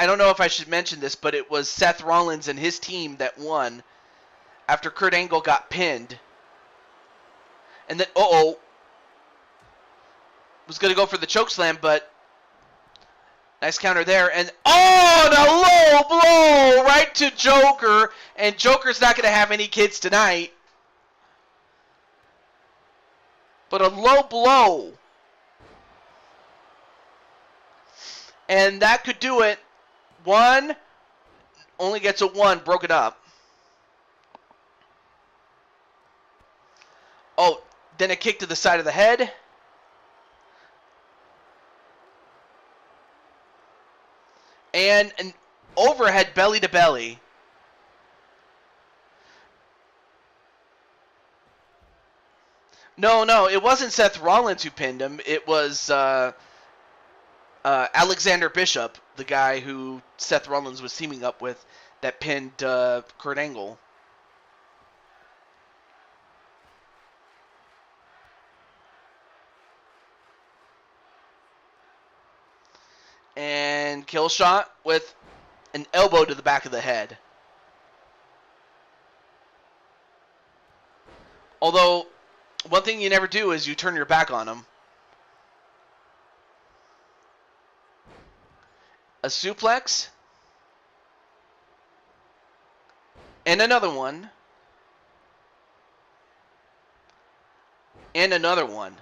don't know if I should mention this, but it was Seth Rollins and his team that won after Kurt Angle got pinned. And then, was going to go for the chokeslam, but nice counter there. And, and a low blow right to Joker. And Joker's not going to have any kids tonight. But a low blow. And that could do it. 1. Only gets a 1. Broke it up. Oh, then a kick to the side of the head. And an overhead belly to belly. No, it wasn't Seth Rollins who pinned him. It was Alexander Bishop, the guy who Seth Rollins was teaming up with, that pinned Kurt Angle. And kill shot with an elbow to the back of the head. Although, one thing you never do is you turn your back on him. A suplex. And another one. And another one.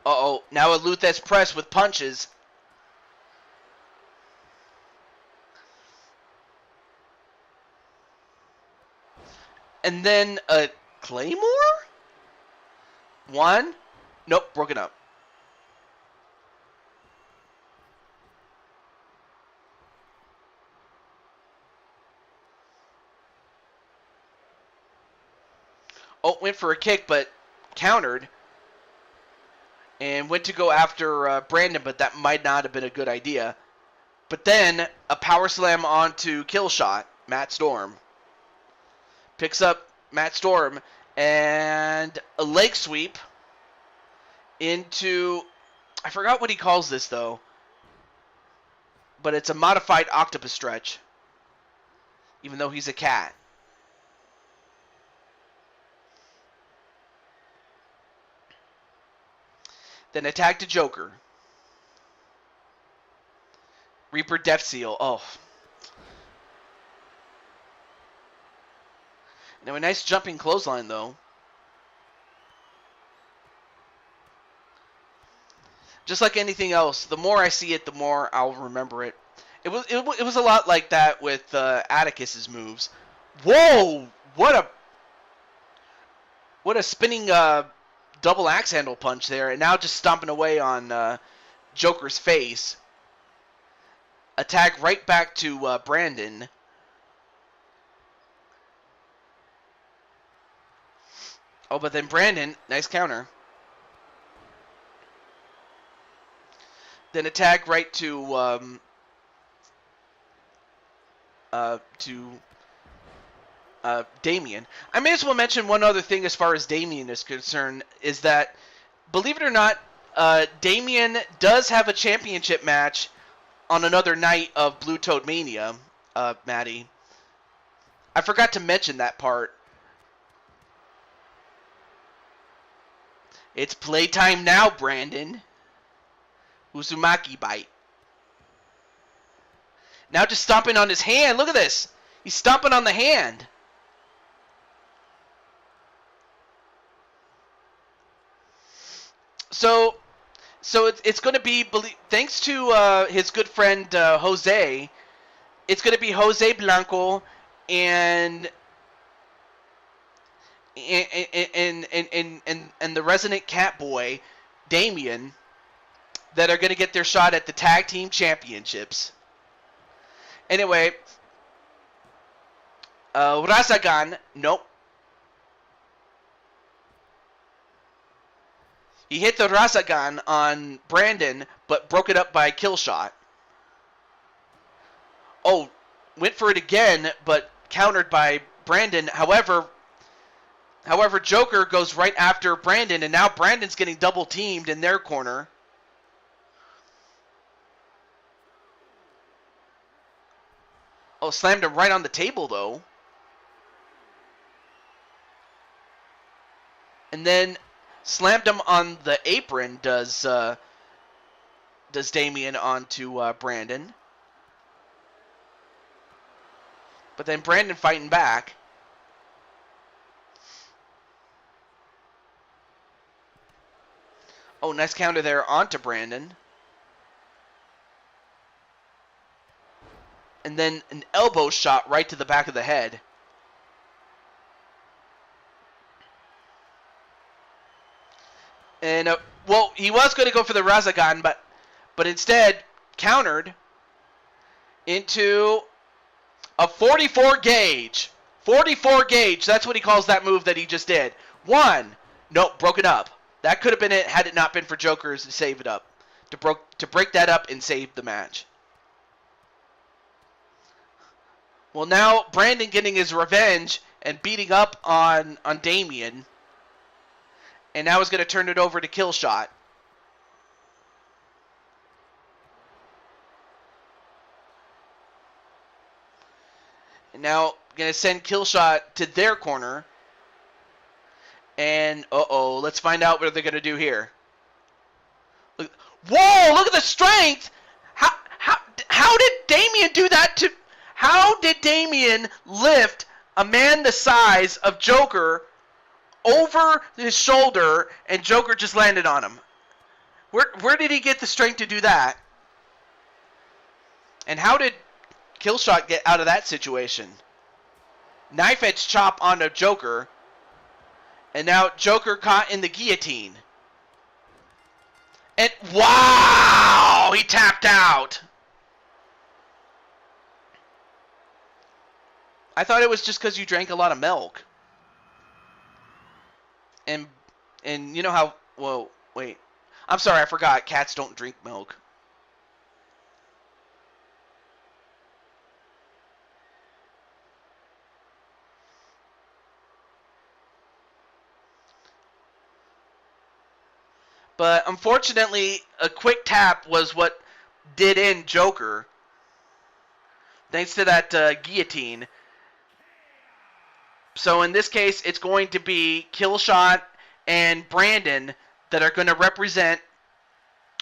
Uh-oh, now a Luthez press with punches. And then a Claymore? 1. Nope, broken up. Oh, went for a kick, but countered. And went to go after Brandon, but that might not have been a good idea. But then a power slam onto Killshot, Matt Storm. Picks up Matt Storm and a leg sweep into, I forgot what he calls this though, but it's a modified octopus stretch, even though he's a cat. Then attack to Joker. Reaper Death Seal. Oh. Now a nice jumping clothesline though. Just like anything else, the more I see it, the more I'll remember it. It was a lot like that with Atticus's moves. Whoa! What a spinning double axe handle punch there, and now just stomping away on Joker's face. Attack right back to Brandon. Oh, but then Brandon, nice counter. Then attack right to Damien. I may as well mention one other thing as far as Damien is concerned, is that, believe it or not, Damien does have a championship match on another night of Blue Toad Mania, Maddie. I forgot to mention that part. It's playtime now, Brandon. Uzumaki bite. Now just stomping on his hand. Look at this. He's stomping on the hand. So it's going to be, thanks to his good friend Jose, it's going to be Jose Blanco and the resident cat boy, Damien, that are going to get their shot at the tag team championships. Anyway, Razagan, nope. He hit the Razagan on Brandon, but broke it up by Killshot. Oh, went for it again, but countered by Brandon. However, Joker goes right after Brandon, and now Brandon's getting double teamed in their corner. Oh, slammed him right on the table, though. And then slammed him on the apron, does Damien onto Brandon. But then Brandon fighting back. Oh, nice counter there onto Brandon. And then an elbow shot right to the back of the head. And, well, he was going to go for the Razagan, but instead countered into a 44 gauge. 44 gauge, that's what he calls that move that he just did. One. Nope, broken up. That could have been it had it not been for Jokers to save it up. To break that up and save the match. Well, now Brandon getting his revenge and beating up on Damien. And now he's going to turn it over to Killshot. And now going to send Killshot to their corner. And, let's find out what they're going to do here. Whoa, look at the strength! How did Damien do that to... How did Damien lift a man the size of Joker over his shoulder and Joker just landed on him? Where did he get the strength to do that? And how did Killshot get out of that situation? Knife edge chop onto Joker. And now Joker caught in the guillotine. And wow! He tapped out. I thought it was just because you drank a lot of milk. and you know how? Whoa, wait. I'm sorry, I forgot. Cats don't drink milk. But unfortunately, a quick tap was what did in Joker. Thanks to that guillotine. So in this case, it's going to be Killshot and Brandon that are going to represent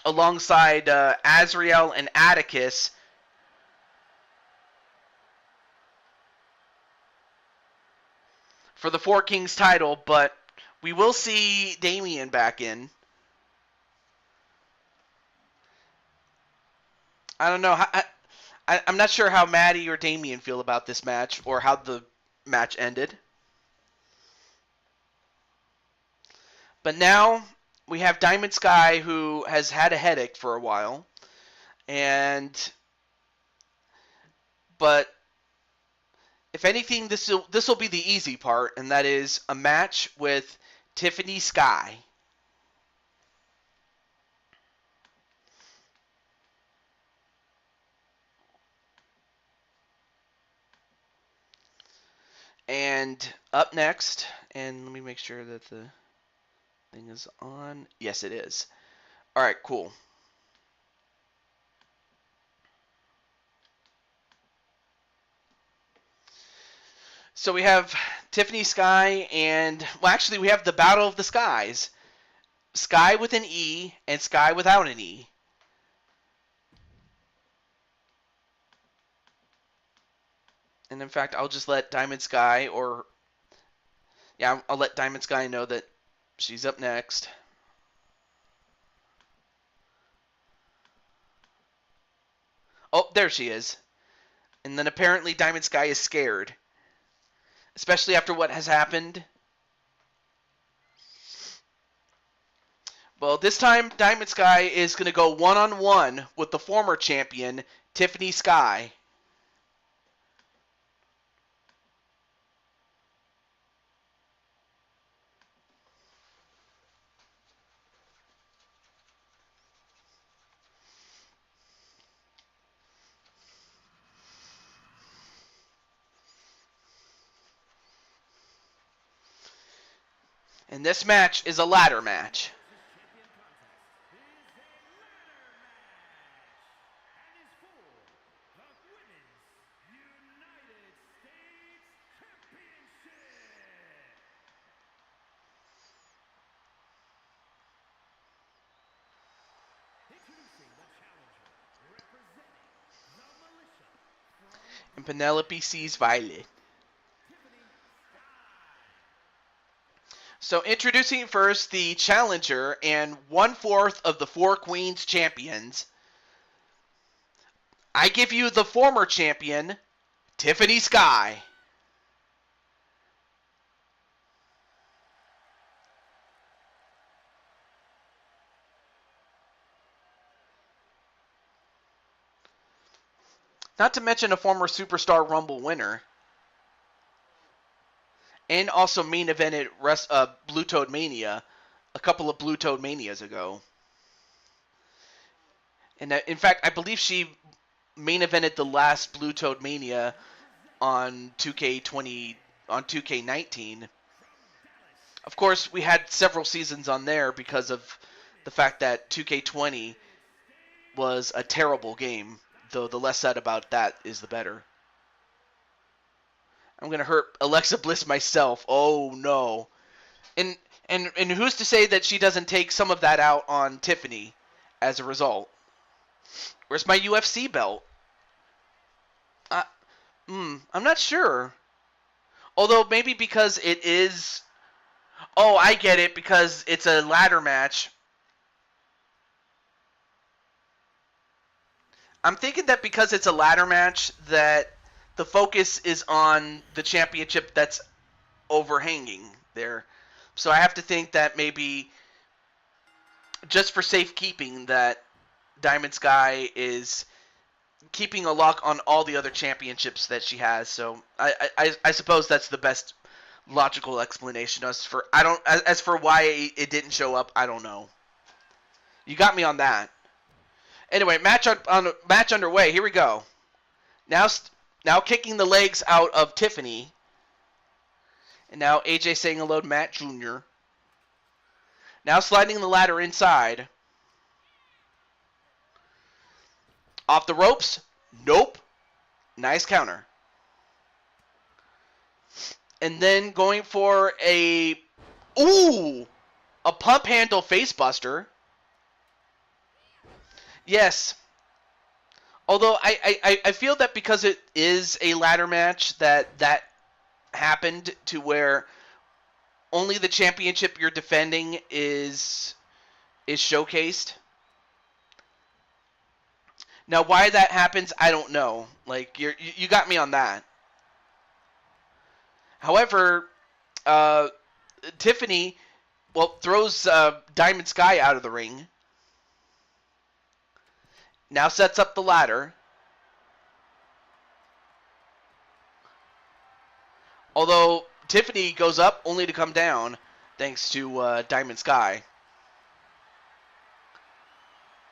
alongside Azrael and Atticus for the Four Kings title, but we will see Damian back in. I don't know. I'm not sure how Maddie or Damian feel about this match or how the match ended. But now we have Diamond Sky, who has had a headache for a while, but if anything, this will be the easy part, and that is a match with Tiffany Sky. And up next, and let me make sure that the thing is on. Yes, it is. All right, cool. So we have Tiffany Sky and, well, actually, we have the Battle of the Skies. Sky with an E and Sky without an E. And in fact, I'll just let Diamond Sky, or yeah, I'll let Diamond Sky know that she's up next. Oh, there she is. And then apparently Diamond Sky is scared, especially after what has happened. Well, this time Diamond Sky is going to go one-on-one with the former champion, Tiffany Sky. And this match is a ladder match. And Penelope sees Violet. So introducing first the challenger and 1/4 of the Four Queens champions. I give you the former champion, Tiffany Sky. Not to mention a former Superstar Rumble winner. And also main evented Blue Toad Mania a couple of Blue Toad Manias ago. And in fact, I believe she main evented the last Blue Toad Mania on 2K20 on 2K19. Of course, we had several seasons on there because of the fact that 2K20 was a terrible game, though the less said about that is the better. I'm going to hurt Alexa Bliss myself. Oh no. And who's to say that she doesn't take some of that out on Tiffany as a result? Where's my UFC belt? I'm not sure. Although maybe because it is... Oh, I get it, because it's a ladder match. I'm thinking that because it's a ladder match, that the focus is on the championship that's overhanging there. So I have to think that maybe, just for safekeeping, that Diamond Sky is keeping a lock on all the other championships that she has. So I suppose that's the best logical explanation as for why it didn't show up. I don't know. You got me on that. Anyway, match underway. Here we go. Now kicking the legs out of Tiffany. And now AJ saying hello to Matt Jr. Now sliding the ladder inside. Off the ropes. Nope. Nice counter. And then going for a pump handle facebuster. Yes. Although I feel that because it is a ladder match that happened to where only the championship you're defending is showcased. Now why that happens, I don't know. Like you got me on that. However, Tiffany throws Diamond Sky out of the ring. Now sets up the ladder. Although Tiffany goes up only to come down thanks to Diamond Sky.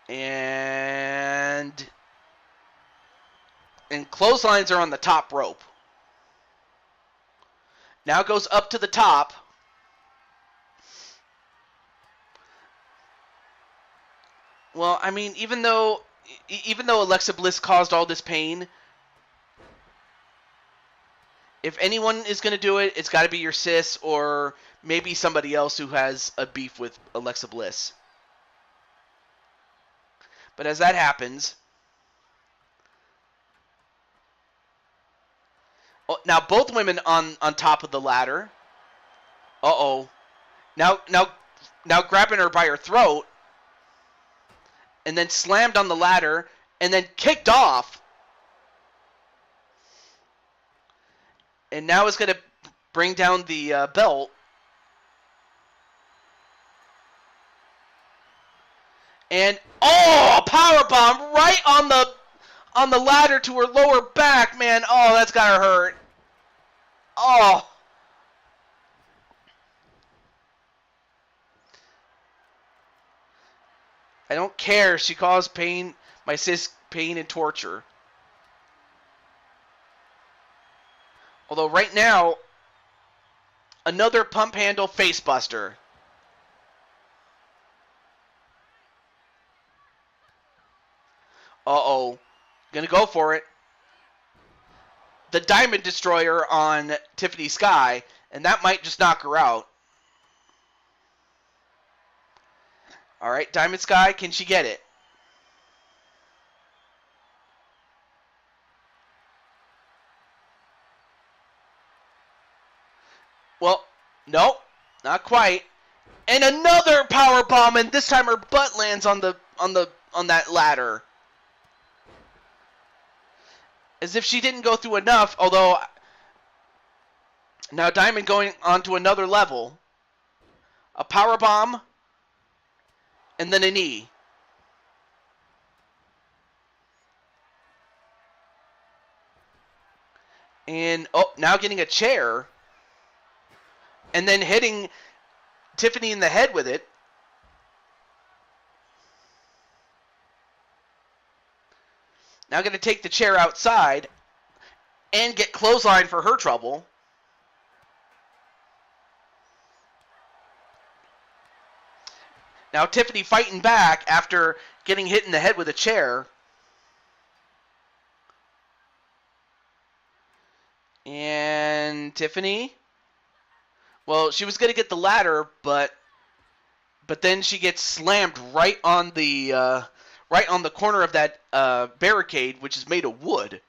And clotheslines are on the top rope. Now goes up to the top. Well, I mean, even though Alexa Bliss caused all this pain, if anyone is going to do it, it's got to be your sis or maybe somebody else who has a beef with Alexa Bliss. But as that happens, now both women on top of the ladder. Uh-oh. Now grabbing her by her throat. And then slammed on the ladder. And then kicked off. And now is going to bring down the belt. And a powerbomb right on the ladder to her lower back, man. Oh, that's gotta hurt. Oh. I don't care. She caused pain, my sis, pain and torture. Although right now, another pump handle facebuster. Uh-oh. Gonna go for it. The Diamond Destroyer on Tiffany Sky, and that might just knock her out. Alright, Diamond Sky, can she get it? Well, nope, not quite. And another power bomb, and this time her butt lands on that ladder. As if she didn't go through enough, although now Diamond going on to another level. A power bomb, and then a knee. And now getting a chair, and then hitting Tiffany in the head with it. Now going to take the chair outside and get clothesline for her trouble. Now Tiffany fighting back after getting hit in the head with a chair. And Tiffany, well, she was going to get the ladder, but then she gets slammed right on the corner of that barricade, which is made of wood.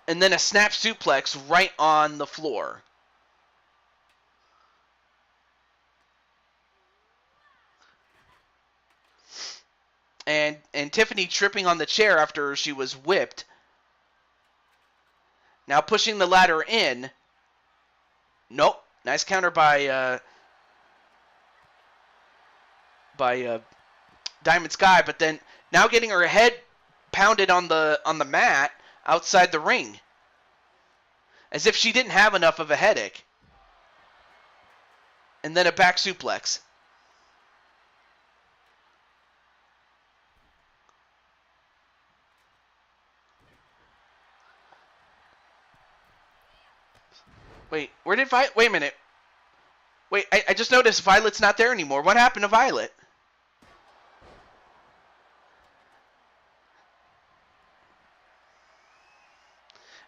And then a snap suplex right on the floor. And Tiffany tripping on the chair after she was whipped. Now pushing the ladder in. Nope. Nice counter by Diamond Sky, but then now getting her head pounded on the mat outside the ring. As if she didn't have enough of a headache. And then a back suplex. Wait, where did Violet... Wait a minute. Wait, I just noticed Violet's not there anymore. What happened to Violet?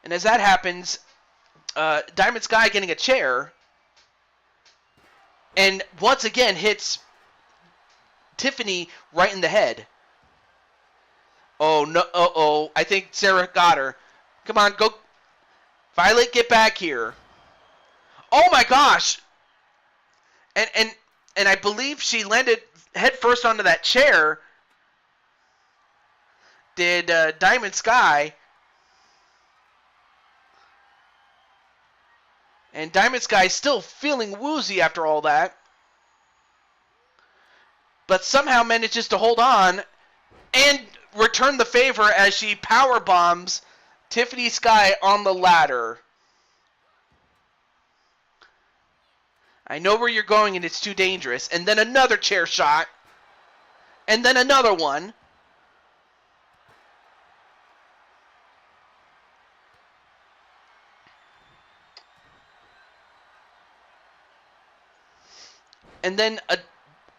And as that happens, Diamond Sky getting a chair, and once again hits Tiffany right in the head. Oh, no. Uh-oh. I think Sarah got her. Come on, go. Violet, get back here. Oh, my gosh. And I believe she landed head first onto that chair. Did Diamond Sky. And Diamond Sky still feeling woozy after all that. But somehow manages to hold on and return the favor as she power bombs Tiffany Sky on the ladder. I know where you're going and it's too dangerous. And then another chair shot. And then another one. And then a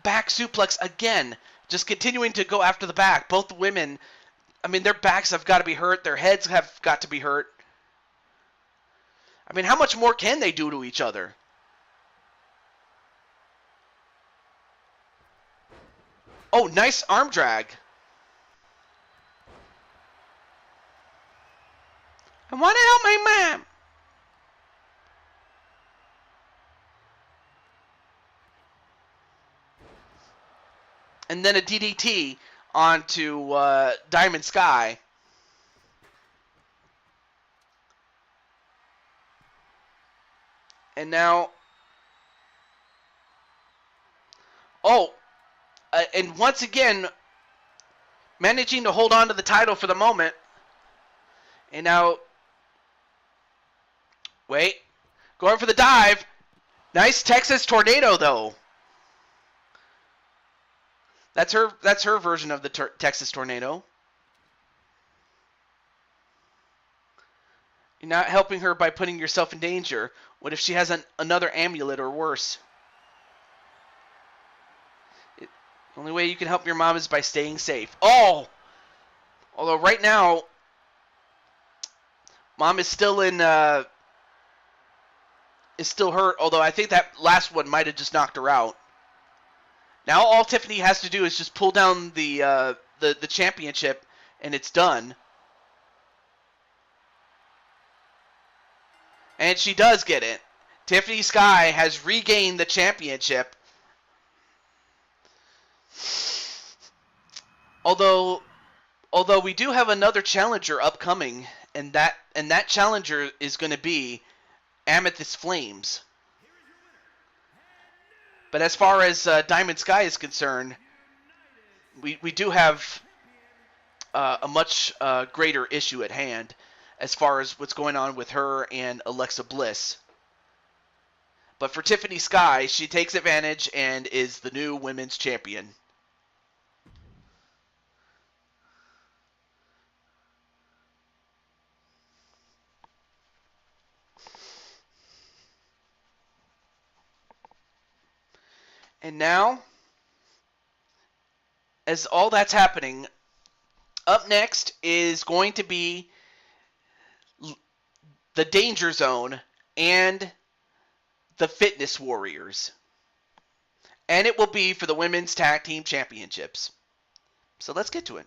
back suplex again. Just continuing to go after the back. Both women, I mean, their backs have got to be hurt. Their heads have got to be hurt. I mean, how much more can they do to each other? Oh, nice arm drag. I want to help my mom. And then a DDT onto Diamond Sky. And now... Oh, and once again, managing to hold on to the title for the moment. And now... Wait. Going for the dive. Nice Texas Tornado, though. That's her version of the Texas Tornado. You're not helping her by putting yourself in danger. What if she has another amulet or worse? The only way you can help your mom is by staying safe. Oh! Although right now, mom is still is still hurt. Although I think that last one might have just knocked her out. Now all Tiffany has to do is just pull down the championship, and it's done. And she does get it. Tiffany Sky has regained the championship. Although we do have another challenger upcoming, and that challenger is going to be Amethyst Flames. But as far as Diamond Sky is concerned, we do have a much greater issue at hand as far as what's going on with her and Alexa Bliss. But for Tiffany Sky, she takes advantage and is the new women's champion. And now, as all that's happening, up next is going to be the Danger Zone and the Fitness Warriors. And it will be for the Women's Tag Team Championships. So let's get to it.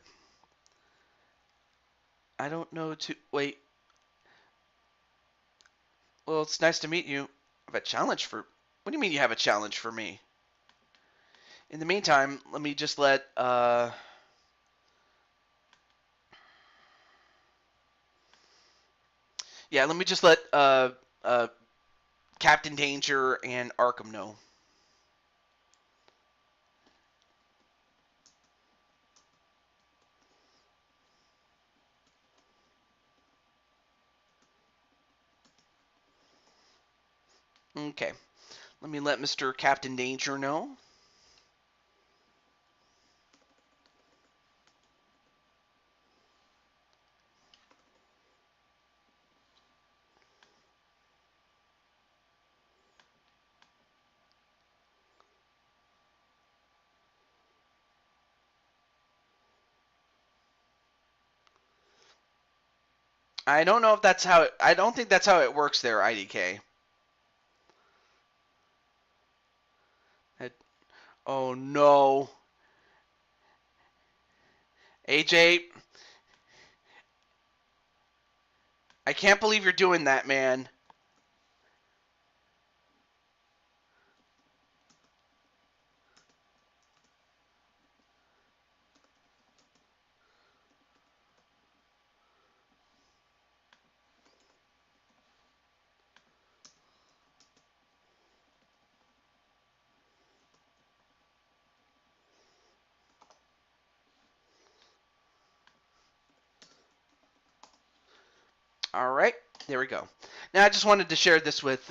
I don't know to... Wait. Well, it's nice to meet you. I have a challenge for... What do you mean you have a challenge for me? In the meantime, let me just let... Yeah, let me just let Captain Danger and Arkham know. Okay. Let me let Mr. Captain Danger know. I don't know if that's how it, I don't think that's how it works there, IDK. Oh no. AJ, I can't believe you're doing that, man. All right, there we go. Now I just wanted to share this with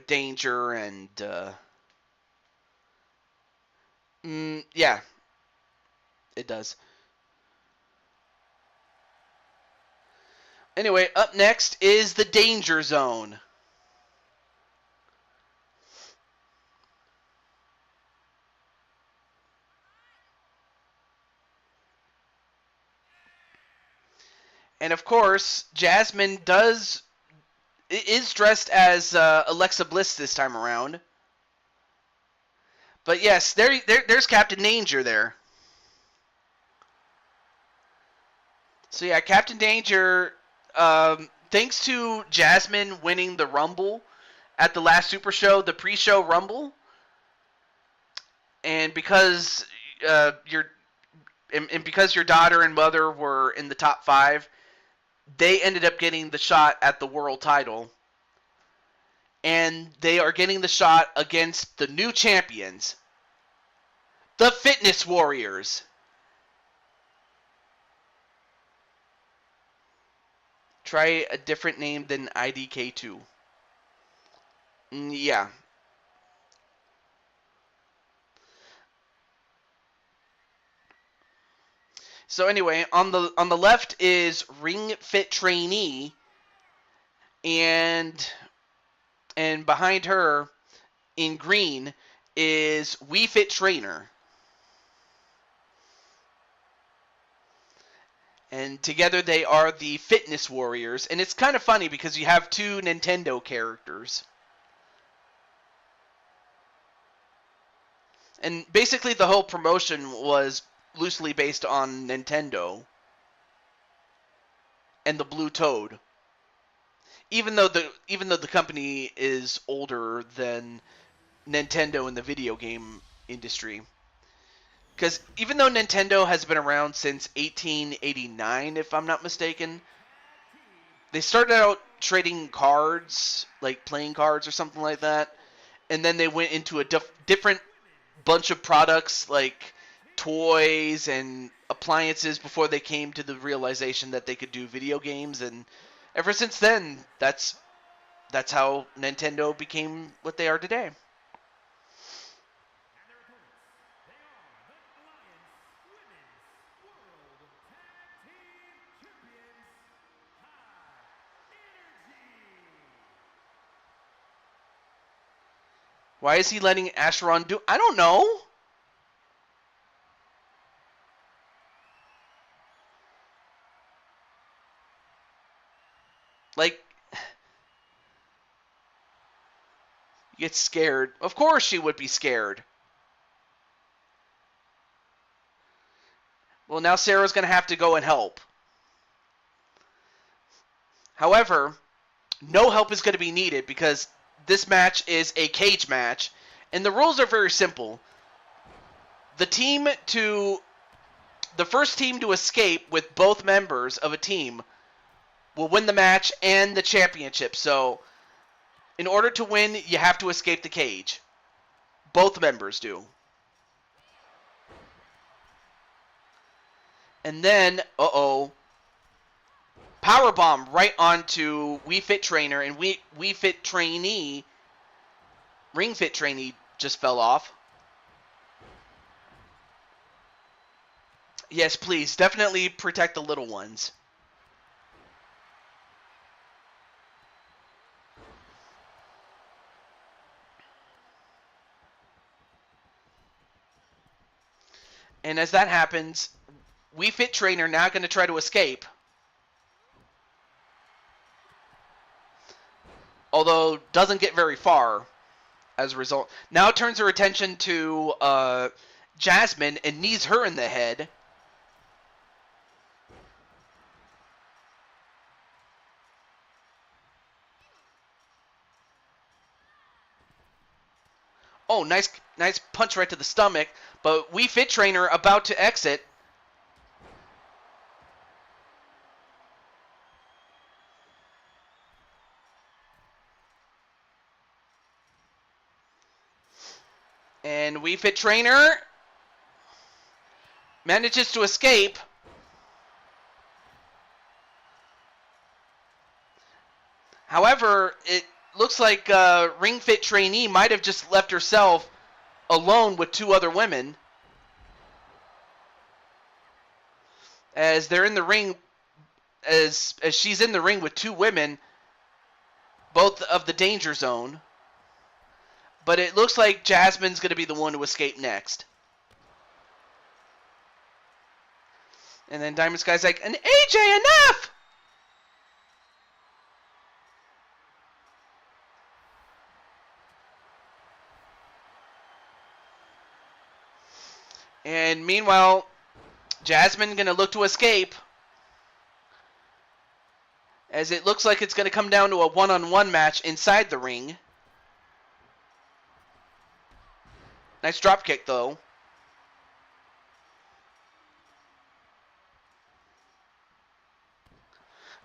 Danger and yeah, it does. Anyway, up next is the Danger Zone. And of course, Jasmine is dressed as Alexa Bliss this time around. But yes, there's Captain Danger there. So yeah, Captain Danger, thanks to Jasmine winning the Rumble at the last Super Show, the pre-show Rumble, and because your and because your daughter and mother were in the top 5, they ended up getting the shot at the world title, and they are getting the shot against the new champions, the Fitness Warriors. Try a different name than IDK2. Yeah. So anyway, on the left is Ring Fit Trainee, and behind her in green is We Fit Trainer. And together they are the Fitness Warriors, and it's kind of funny because you have 2 Nintendo characters. And basically the whole promotion was loosely based on Nintendo and the Blue Toad. Even though the company is older than Nintendo in the video game industry. Because even though Nintendo has been around since 1889, if I'm not mistaken, they started out trading cards, like playing cards or something like that, and then they went into a different bunch of products like toys and appliances before they came to the realization that they could do video games. And ever since then, that's how Nintendo became what they are today. Why is he letting Asheron do? I don't know. Like, you get scared. Of course she would be scared. Well, now Sarah's going to have to go and help. However, no help is going to be needed because this match is a cage match, and the rules are very simple. The first team to escape with both members of a team will win the match and the championship. So, in order to win, you have to escape the cage. Both members do. And then, power bomb right onto We Fit Trainer, and We Fit Trainee, Ring Fit Trainee just fell off. Yes, please, definitely protect the little ones. And as that happens, We Fit Trainer now going to try to escape. Although doesn't get very far as a result. Now turns her attention to Jasmine and knees her in the head. Oh, nice punch right to the stomach. But We Fit Trainer about to exit. And We Fit Trainer manages to escape. However, it looks like Ring Fit Trainee might have just left herself alone with two other women. As they're in the ring, as she's in the ring with two women, both of the danger zone. But it looks like Jasmine's going to be the one to escape next. And then Diamond Sky's like, "And AJ, enough!" And meanwhile, Jasmine going to look to escape. As it looks like it's going to come down to a one-on-one match inside the ring. Nice dropkick, though.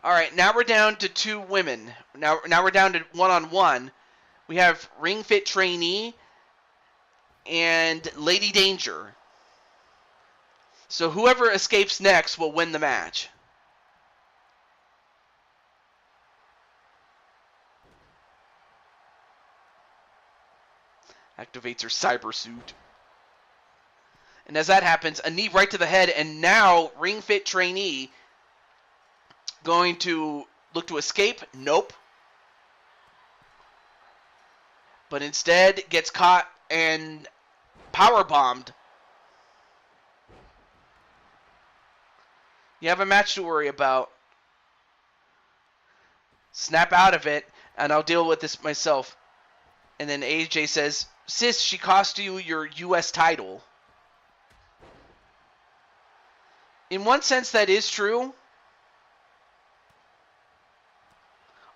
All right, now we're down to two women. Now we're down to one-on-one. We have Ring Fit Trainee and Lady Danger. So whoever escapes next will win the match. Activates her cyber suit. And as that happens, a knee right to the head, and now Ring Fit Trainee going to look to escape. Nope. But instead gets caught and power bombed. You have a match to worry about. Snap out of it, and I'll deal with this myself. And then AJ says, "Sis, she cost you your U.S. title." In one sense, that is true.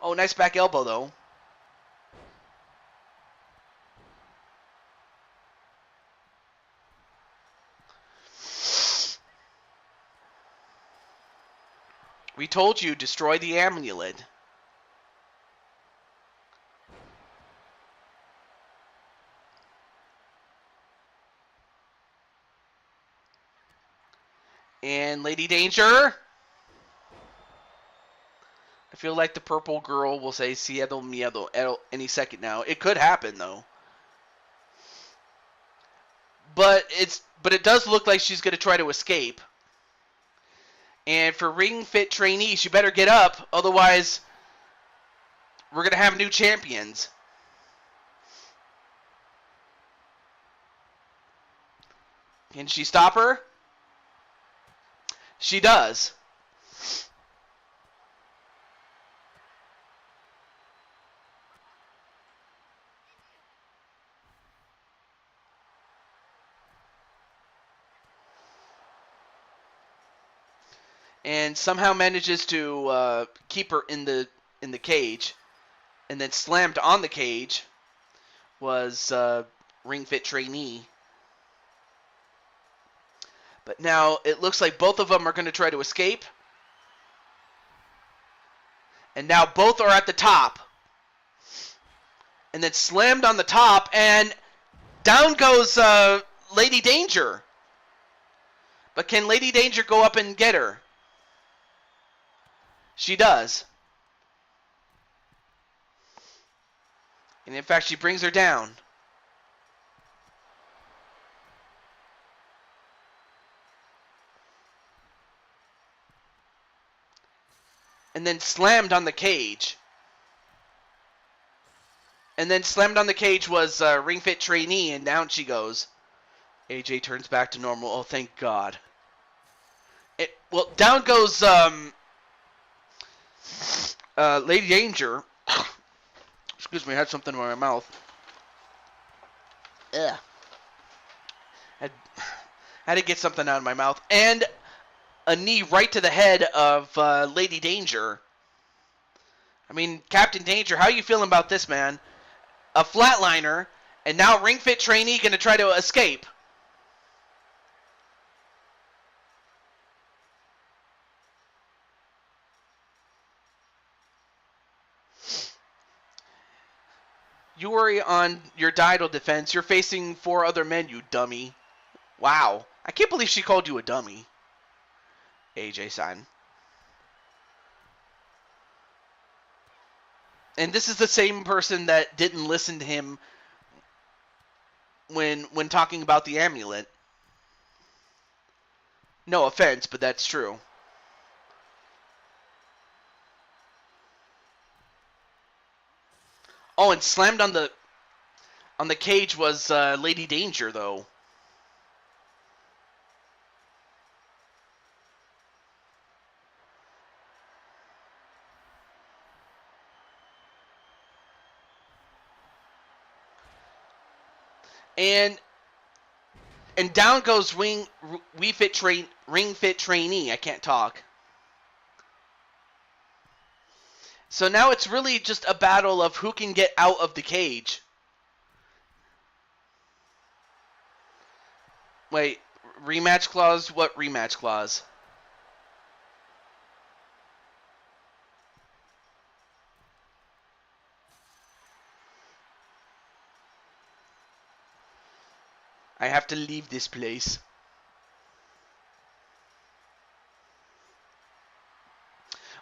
Oh, nice back elbow, though. We told you, destroy the amulet. And Lady Danger. I feel like the purple girl will say "Ciedo miedo" any second now. It could happen, though. But it does look like she's going to try to escape. And for Ring Fit Trainee, she better get up, otherwise we're going to have new champions. Can she stop her? She does. And somehow manages to keep her in the cage, and then slammed on the cage was Ring Fit Trainee. But now it looks like both of them are going to try to escape. And now both are at the top. And then slammed on the top, and down goes Lady Danger. But can Lady Danger go up and get her? She does. And in fact, she brings her down. And then slammed on the cage. And then slammed on the cage was Ring Fit Trainee, and down she goes. AJ turns back to normal. Oh, thank God. Well, down goes Lady Danger. Excuse me, I had something in my mouth. Ugh. Had to get something out of my mouth. And a knee right to the head of Lady Danger. I mean, Captain Danger, how are you feeling about this, man? A flatliner, and now Ring Fit Trainee going to try to escape. You worry on your Dido defense. You're facing 4 other men, you dummy. Wow. I can't believe she called you a dummy. AJ-san. And this is the same person that didn't listen to him when talking about the amulet. No offense, but that's true. Oh, and slammed on the cage was Lady Danger, though. And down goes Ring Fit Trainee. I can't talk. So now it's really just a battle of who can get out of the cage. Wait, rematch clause? What rematch clause? I have to leave this place.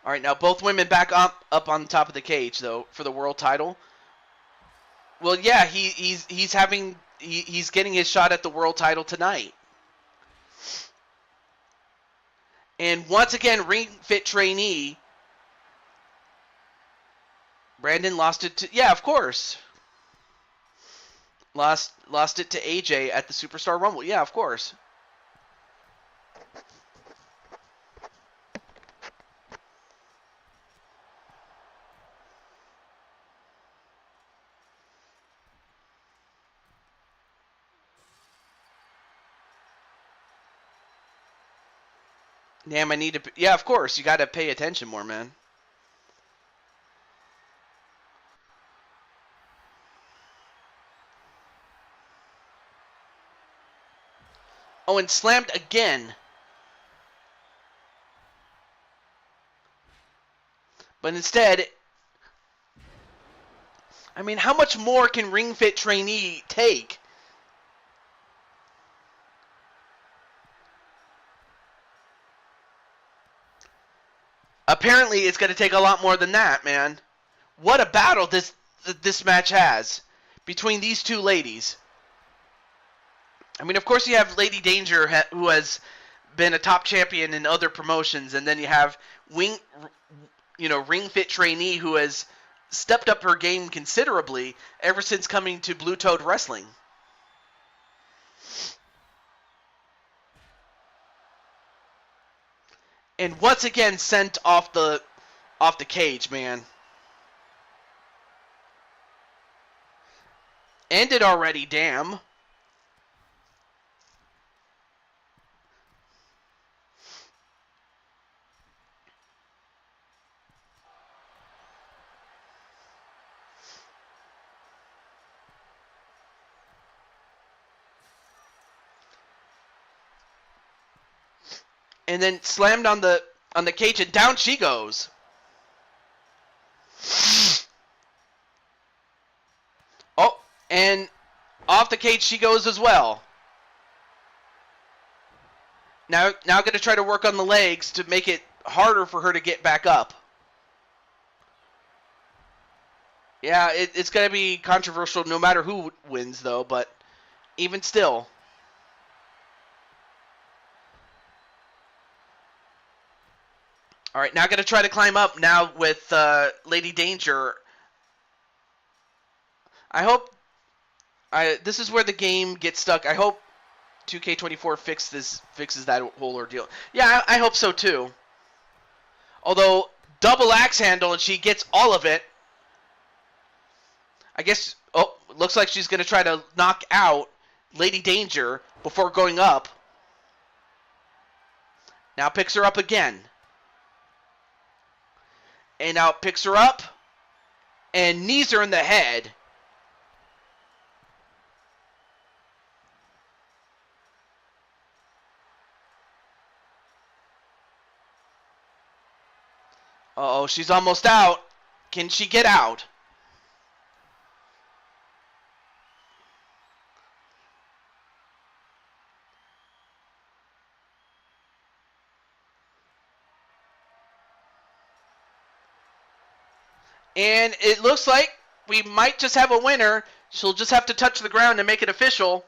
All right, now both women back up on top of the cage though for the world title. Well, yeah, he's getting his shot at the world title tonight. And once again, Ring Fit Trainee. Brandon lost it to, yeah, of course. Lost it to AJ at the Superstar Rumble. Yeah, of course. Damn, I need to... Yeah, of course. You got to pay attention more, man. Oh, and slammed again. But instead... I mean, how much more can Ring Fit Trainee take? Apparently, it's going to take a lot more than that, man. What a battle this match has between these two ladies. I mean, of course, you have Lady Danger, who has been a top champion in other promotions, and then you have Ring Fit Trainee, who has stepped up her game considerably ever since coming to Blue Toad Wrestling. And once again sent off the cage, man. Ended already, damn. And then slammed on the cage, and down she goes. Oh, and off the cage she goes as well. Now going to try to work on the legs to make it harder for her to get back up. Yeah, it's going to be controversial no matter who wins, though, but even still. All right, now going to try to climb up now with Lady Danger. I hope this is where the game gets stuck. I hope 2K24 fixes that whole ordeal. Yeah, I hope so too. Although double axe handle and she gets all of it. I guess. Oh, looks like she's gonna try to knock out Lady Danger before going up. Now picks her up again. And now picks her up and knees her in the head. Uh-oh, she's almost out. Can she get out? And it looks like we might just have a winner. She'll just have to touch the ground and make it official.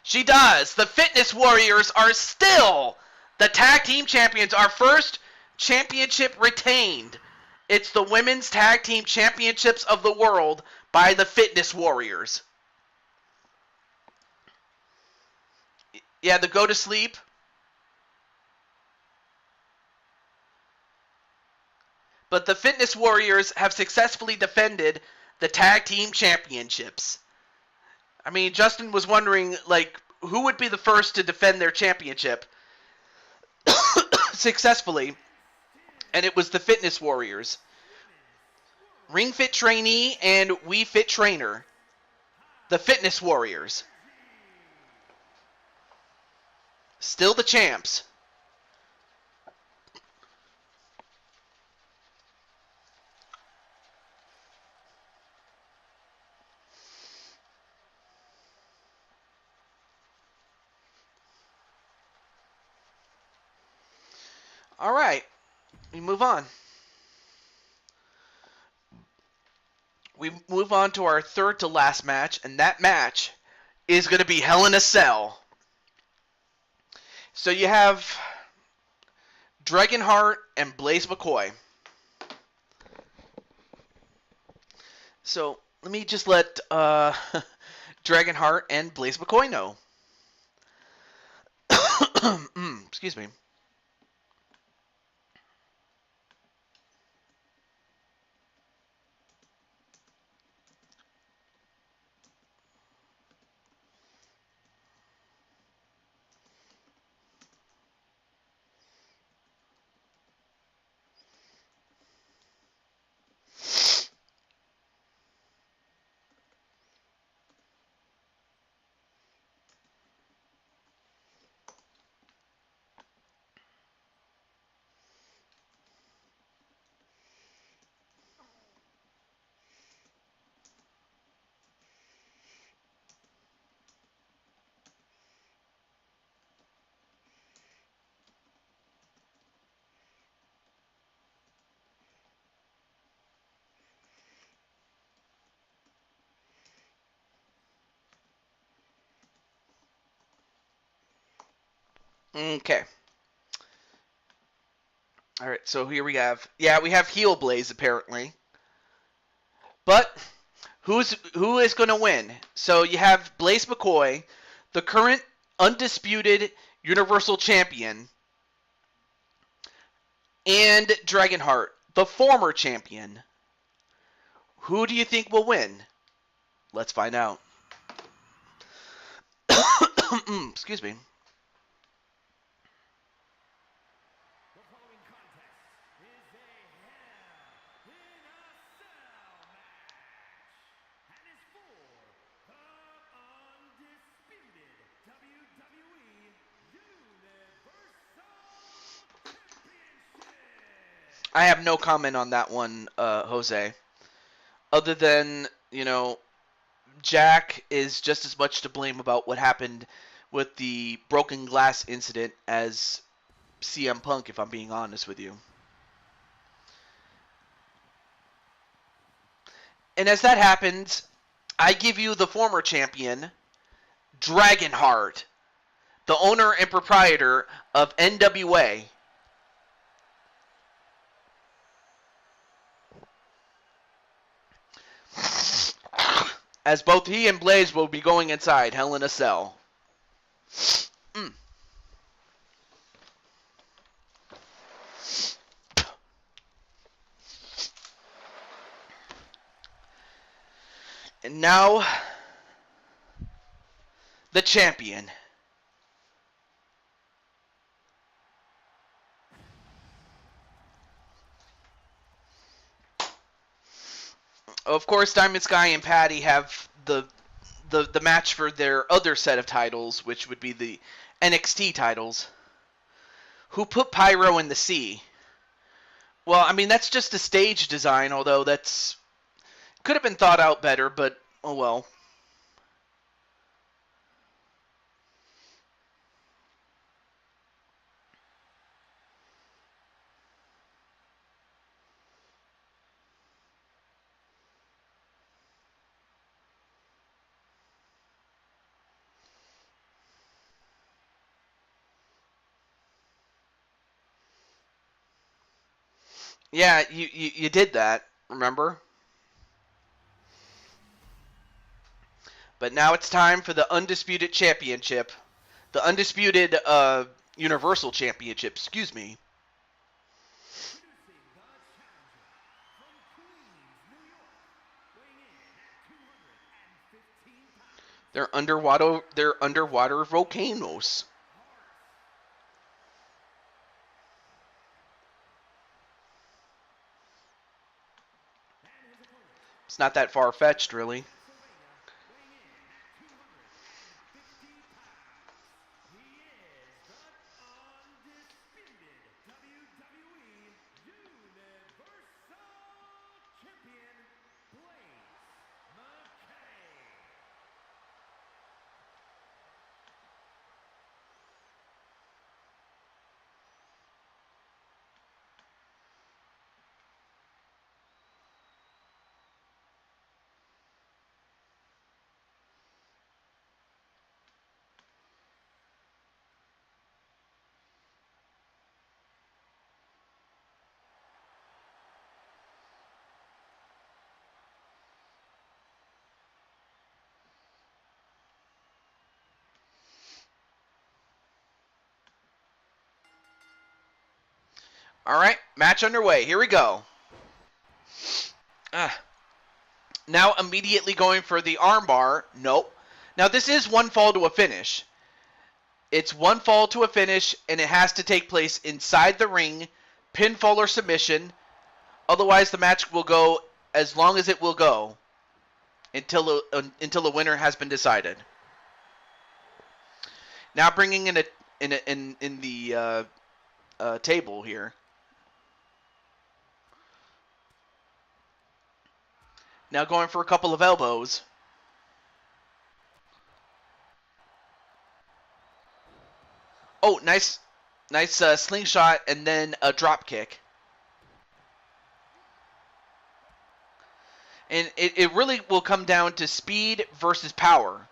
She does. The Fitness Warriors are still the tag team champions. Our first championship retained. It's the Women's Tag Team Championships of the World by the Fitness Warriors. Yeah, the go to sleep. But the Fitness Warriors have successfully defended the tag team championships. I mean, Justin was wondering, like, who would be the first to defend their championship successfully, and it was the Fitness Warriors. Ring Fit Trainee and We Fit Trainer. The Fitness Warriors. Still the champs. All right, we move on. We move on to our third to last match, and that match is going to be Hell in a Cell. So you have Dragonheart and Blaze McCoy. So let me just let Dragonheart and Blaze McCoy know. Excuse me. Okay. All right, so here we have, we have Heel Blaze apparently, but who is going to win? So you have Blaze McCoy, the current undisputed Universal Champion, and Dragonheart, the former champion. Who do you think will win? Let's find out. Excuse me. The following contest is a Hell in a Cell match and is for the undisputed WWE Universal Championship. I have no comment on that one, Jose. Other than, Jack is just as much to blame about what happened with the broken glass incident as CM Punk, if I'm being honest with you. And as that happens, I give you the former champion, Dragonheart, the owner and proprietor of NWA. As both he and Blaze will be going inside Hell in a Cell. Mm. And now, the champion. Of course, Diamond Sky and Patty have the match for their other set of titles, which would be the NXT titles. Who put Pyro in the sea? Well, I mean, that's just a stage design, although that's could have been thought out better, but oh well. Yeah, you did that, remember? But now it's time for the Undisputed Championship. The Undisputed Universal Championship, excuse me. Introducing the challenger from Queens, New York, weighing in at 215 pounds. They're underwater volcanoes. And his opponent, It's not that far-fetched, really. Pennsylvania, weighing in at 250 pounds. He is the undisputed WWE Universal Champion, Blaze McKay. Alright, match underway. Here we go. Ah. Now immediately going for the armbar. Nope. Now this is one fall to a finish. It's one fall to a finish, and it has to take place inside the ring, pinfall or submission. Otherwise, the match will go as long as it will go until the winner has been decided. Now bringing in the table here. Now going for a couple of elbows. Oh, nice slingshot and then a drop kick. And it really will come down to speed versus power.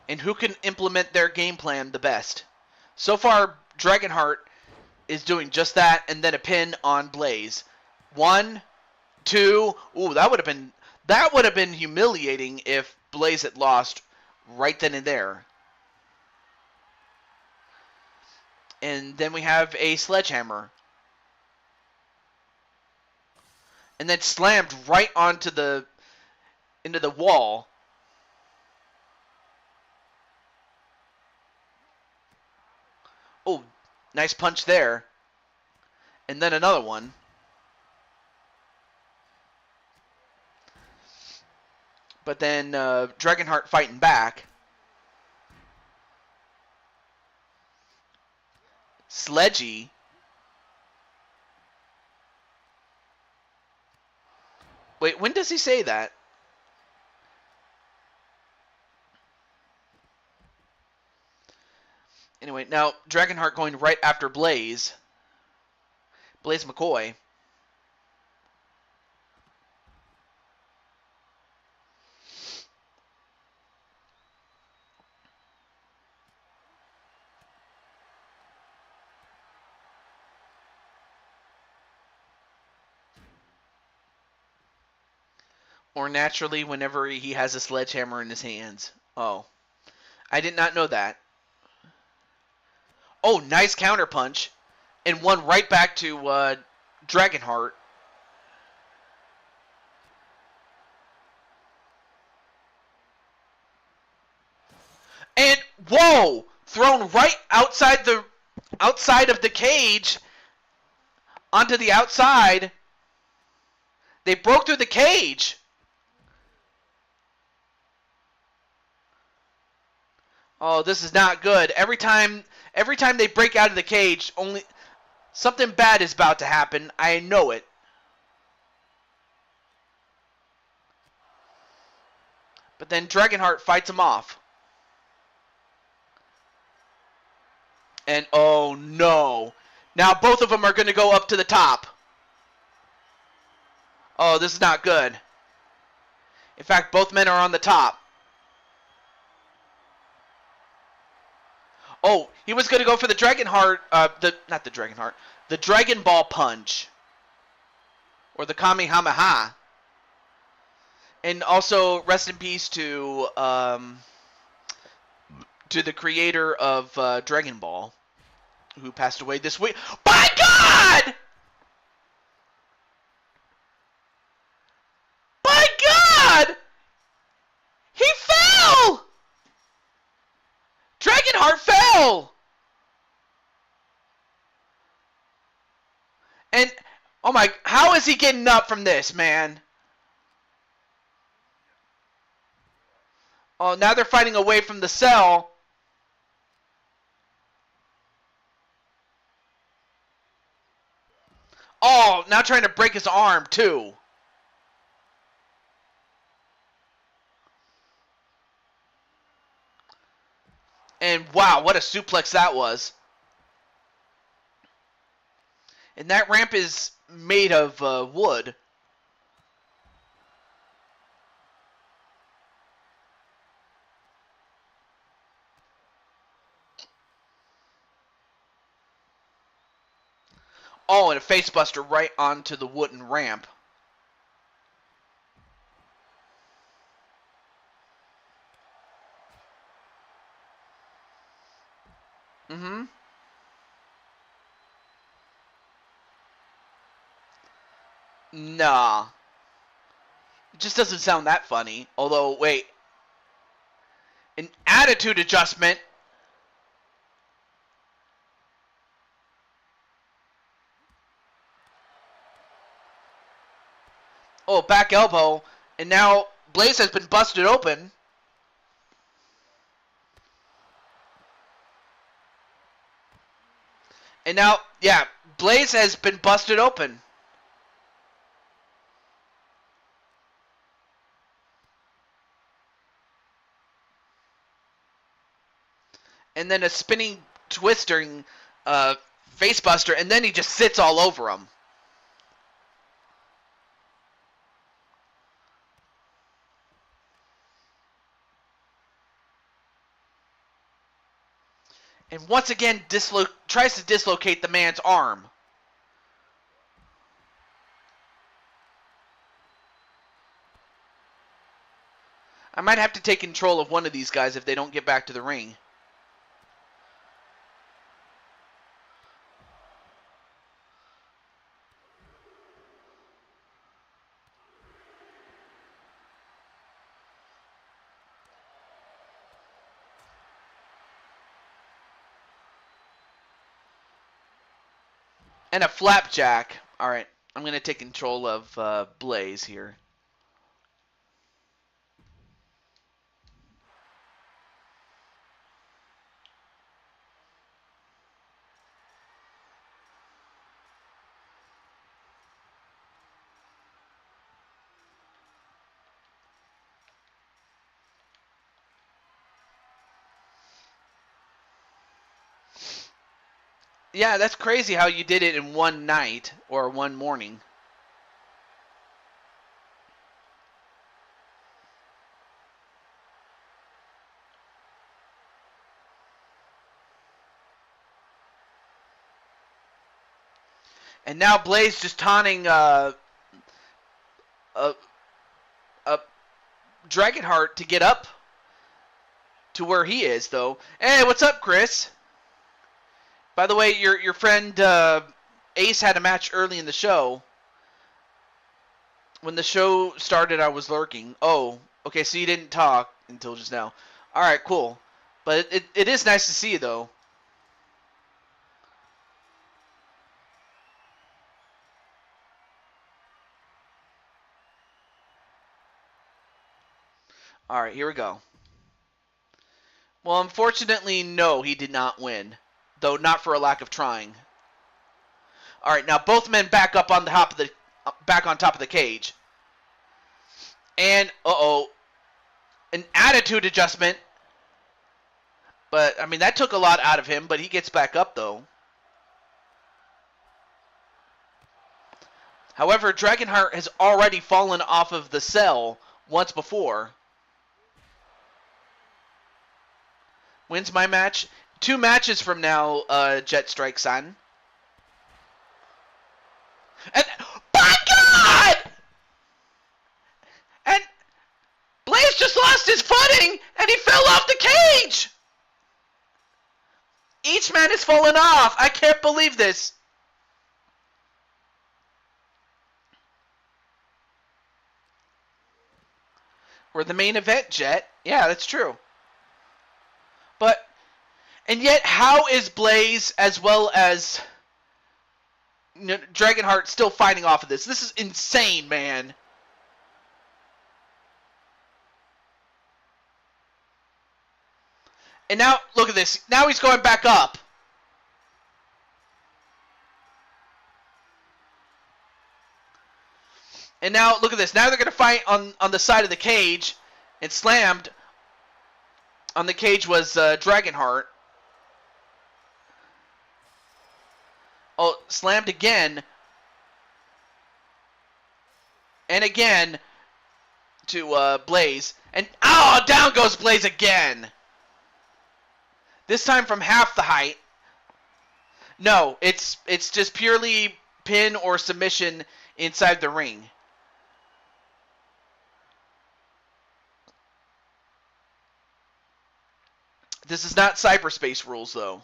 And who can implement their game plan the best. So far, Dragonheart is doing just that, and then a pin on Blaze. 1, 2. Ooh, that would have been humiliating if Blaze had lost right then and there. And then we have a sledgehammer. And then slammed right into the wall. Oh, nice punch there. And then another one. But then Dragonheart fighting back. Sledgy. Wait, when does he say that? Anyway, now Dragonheart going right after Blaze. Blaze McCoy. Or naturally whenever he has a sledgehammer in his hands. Oh. I did not know that. Oh, nice counterpunch. And one right back to Dragonheart. And whoa! Thrown right outside of the cage onto the outside. They broke through the cage. Oh, this is not good. Every time they break out of the cage, only something bad is about to happen. I know it. But then Dragonheart fights him off. And oh no. Now both of them are going to go up to the top. Oh, this is not good. In fact, both men are on the top. Oh, he was going to go for the Dragonheart, not the Dragonheart, the Dragon Ball punch. Or the Kamehameha. And also, rest in peace to the creator of Dragon Ball, who passed away this week. By God! By God! He fell! Dragonheart fell! And, oh my, how is he getting up from this, man? Oh, now they're fighting away from the cell. Oh, now trying to break his arm, too. And wow, what a suplex that was. And that ramp is made of wood. Oh, and a facebuster right onto the wooden ramp. Mm-hmm. Nah. It just doesn't sound that funny. Although, wait. An attitude adjustment. Oh, back elbow. And now Blaze has been busted open. And now, yeah, Blaze has been busted open. And then a spinning twisting facebuster, and then he just sits all over him. And once again, tries to dislocate the man's arm. I might have to take control of one of these guys if they don't get back to the ring. And a flapjack. Alright, I'm going to take control of Blaze here. Yeah, that's crazy how you did it in one night or one morning. And now Blaze just taunting Dragonheart to get up to where he is, though. Hey, what's up, Chris? By the way, your friend Ace had a match early in the show. When the show started, I was lurking. Oh, okay, so you didn't talk until just now. All right, cool. But it is nice to see you, though. All right, here we go. Well, unfortunately, no, he did not win, though not for a lack of trying. All right, now both men back up on the top of the back on top of the cage, and an attitude adjustment. But I mean, that took a lot out of him. But he gets back up though. However, Dragonheart has already fallen off of the cell once before. Wins my match. 2 matches from now, Jet Strike San. And, by God! And Blaze just lost his footing, and he fell off the cage! Each man has fallen off. I can't believe this. We're the main event, Jet. Yeah, that's true. But, and yet, how is Blaze as well as Dragonheart still fighting off of this? This is insane, man. And now, look at this. Now he's going back up. And now, look at this. Now they're going to fight on the side of the cage. And slammed on the cage was Dragonheart. Oh, slammed again. And again to Blaze. And, oh, down goes Blaze again. This time from half the height. No, it's just purely pin or submission inside the ring. This is not cyberspace rules, though.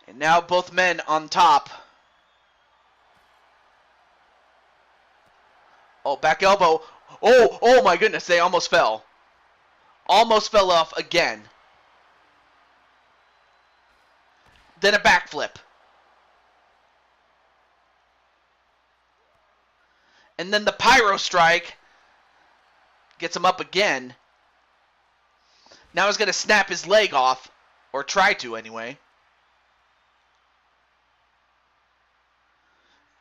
And now both men on top. Oh, back elbow. Oh my goodness, they almost fell. Almost fell off again. Then a backflip. And then the pyro strike gets him up again. Now he's going to snap his leg off. Or try to, anyway.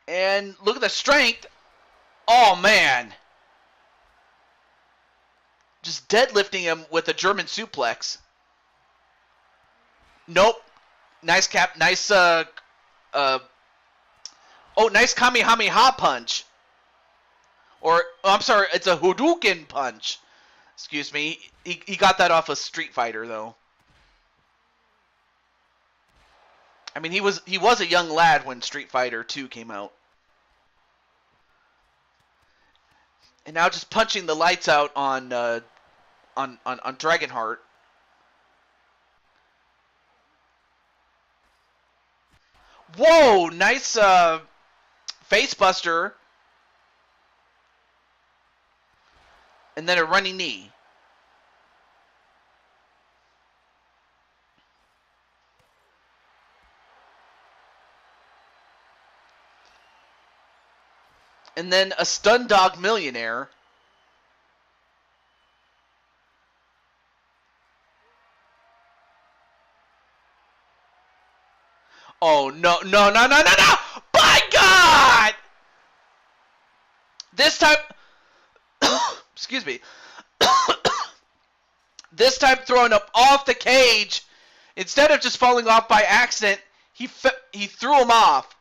And look at the strength. Oh, man. Just deadlifting him with a German suplex. Nope. Nice cap. Nice, nice Kamehameha punch. Or, I'm sorry, it's a Hadouken punch. Excuse me. He got that off a Street Fighter, though. I mean, he was a young lad when Street Fighter 2 came out. And now just punching the lights out on Dragonheart. Whoa, nice face buster. And then a running knee. And then a stun dog millionaire. Oh, no. By God! This time... Excuse me. This time throwing up off the cage. Instead of just falling off by accident, he threw him off.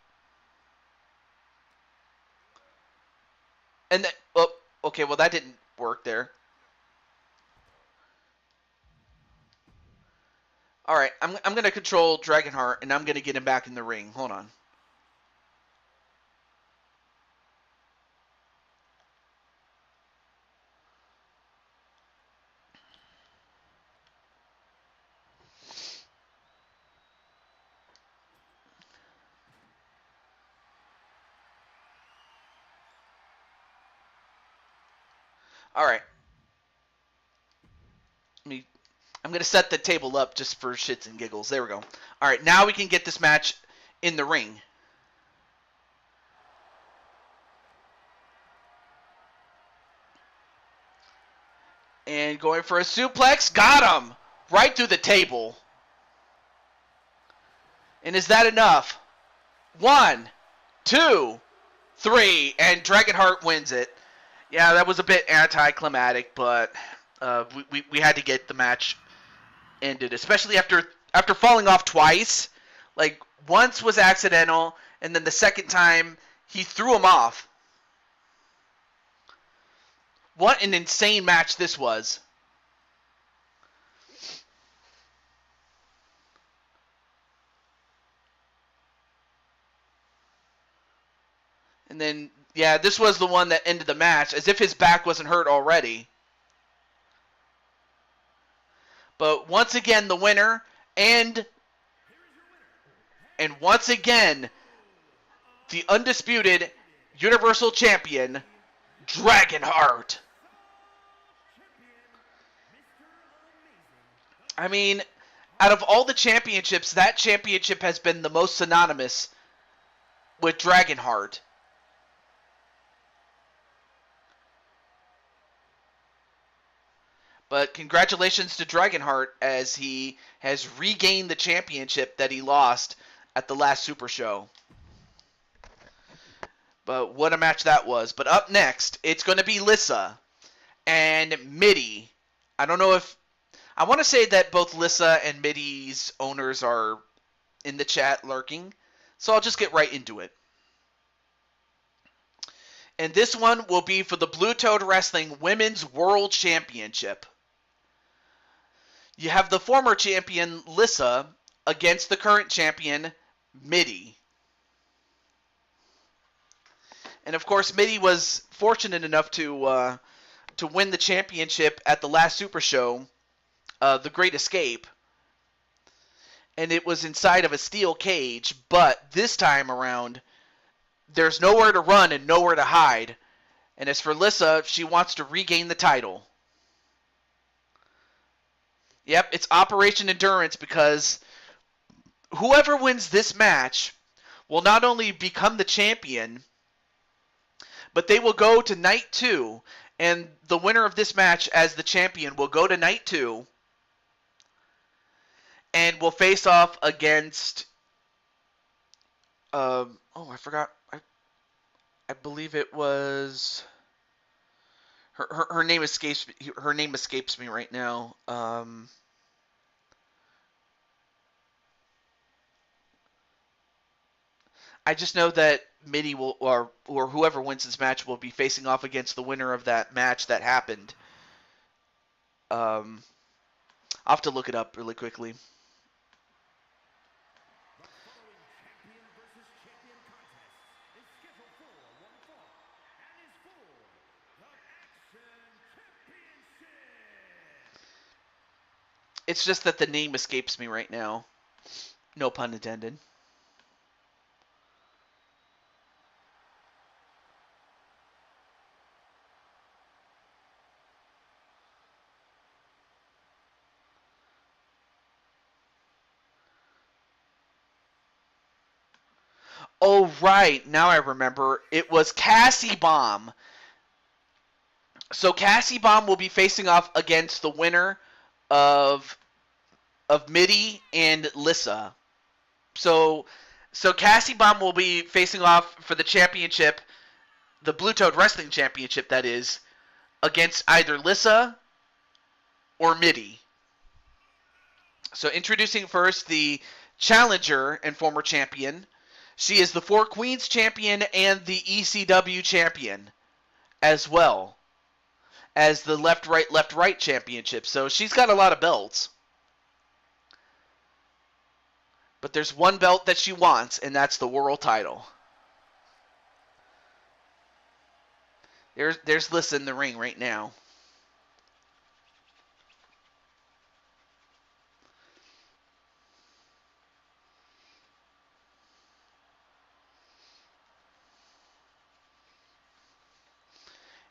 And then... Oh, okay, well, that didn't work there. All right, I'm gonna control Dragonheart, and I'm gonna get him back in the ring. Hold on. All right. I'm gonna set the table up just for shits and giggles. There we go. All right, now we can get this match in the ring. And going for a suplex, got him right through the table. And is that enough? 1, 2, 3, and Dragonheart wins it. Yeah, that was a bit anticlimactic, but we had to get the match ended, especially after falling off twice. Like, once was accidental, and then the second time he threw him off. What an insane match this was. And then, yeah, this was the one that ended the match, as if his back wasn't hurt already. But once again, the winner, and once again, the undisputed Universal Champion, Dragonheart. I mean, out of all the championships, that championship has been the most synonymous with Dragonheart. But congratulations to Dragonheart as he has regained the championship that he lost at the last Super Show. But what a match that was. But up next, it's going to be Lissa and Mitty. I don't know if... I want to say that both Lissa and Mitty's owners are in the chat lurking. So I'll just get right into it. And this one will be for the Blue Toad Wrestling Women's World Championship. You have the former champion, Lissa, against the current champion, Mitty. And of course, Mitty was fortunate enough to win the championship at the last Super Show, The Great Escape. And it was inside of a steel cage, but this time around, there's nowhere to run and nowhere to hide. And as for Lissa, she wants to regain the title. Yep, it's Operation Endurance, because whoever wins this match will not only become the champion, but they will go to Night 2, and the winner of this match as the champion will go to Night 2 and will face off against... I forgot. I believe it was... Her name escapes me. Her name escapes me right now. I just know that Mitty will, or whoever wins this match, will be facing off against the winner of that match that happened. I'll have to look it up really quickly. It's just that the name escapes me right now. No pun intended. Oh, right. Now I remember. It was Cassie Bomb. So Cassie Bomb will be facing off against the winner of Mitty and Lissa. So Cassie Bomb will be facing off for the championship, the Blue Toad Wrestling Championship, that is, against either Lissa or Mitty. So introducing first the challenger and former champion. She is the Four Queens champion and the ECW champion as well as the left right championship. So she's got a lot of belts. But there's one belt that she wants, and that's the world title. There's Lissa in the ring right now.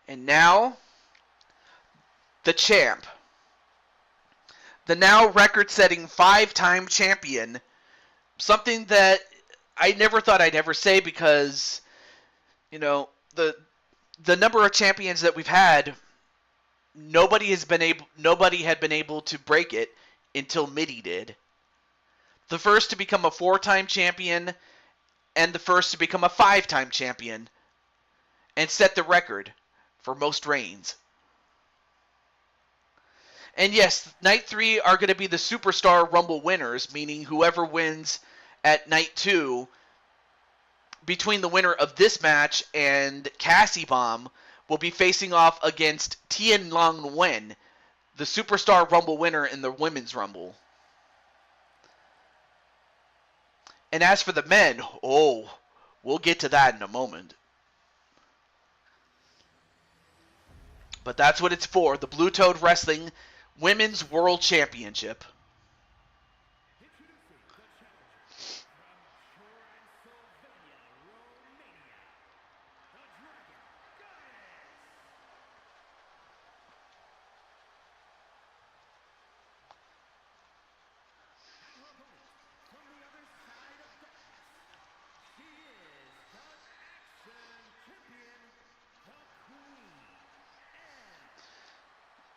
And now, the champ. The now record-setting 5-time champion. Something that I never thought I'd ever say because, you know, the number of champions that we've had, nobody had been able to break it until Mitty did. The first to become a 4-time champion and the first to become a 5-time champion and set the record for most reigns. And yes, Night 3 are going to be the Superstar Rumble winners, meaning whoever wins at Night 2 between the winner of this match and Cassie Bomb will be facing off against Tian Long Wen, the Superstar Rumble winner in the Women's Rumble. And as for the men, we'll get to that in a moment. But that's what it's for, the Blue Toad Wrestling Women's World Championship.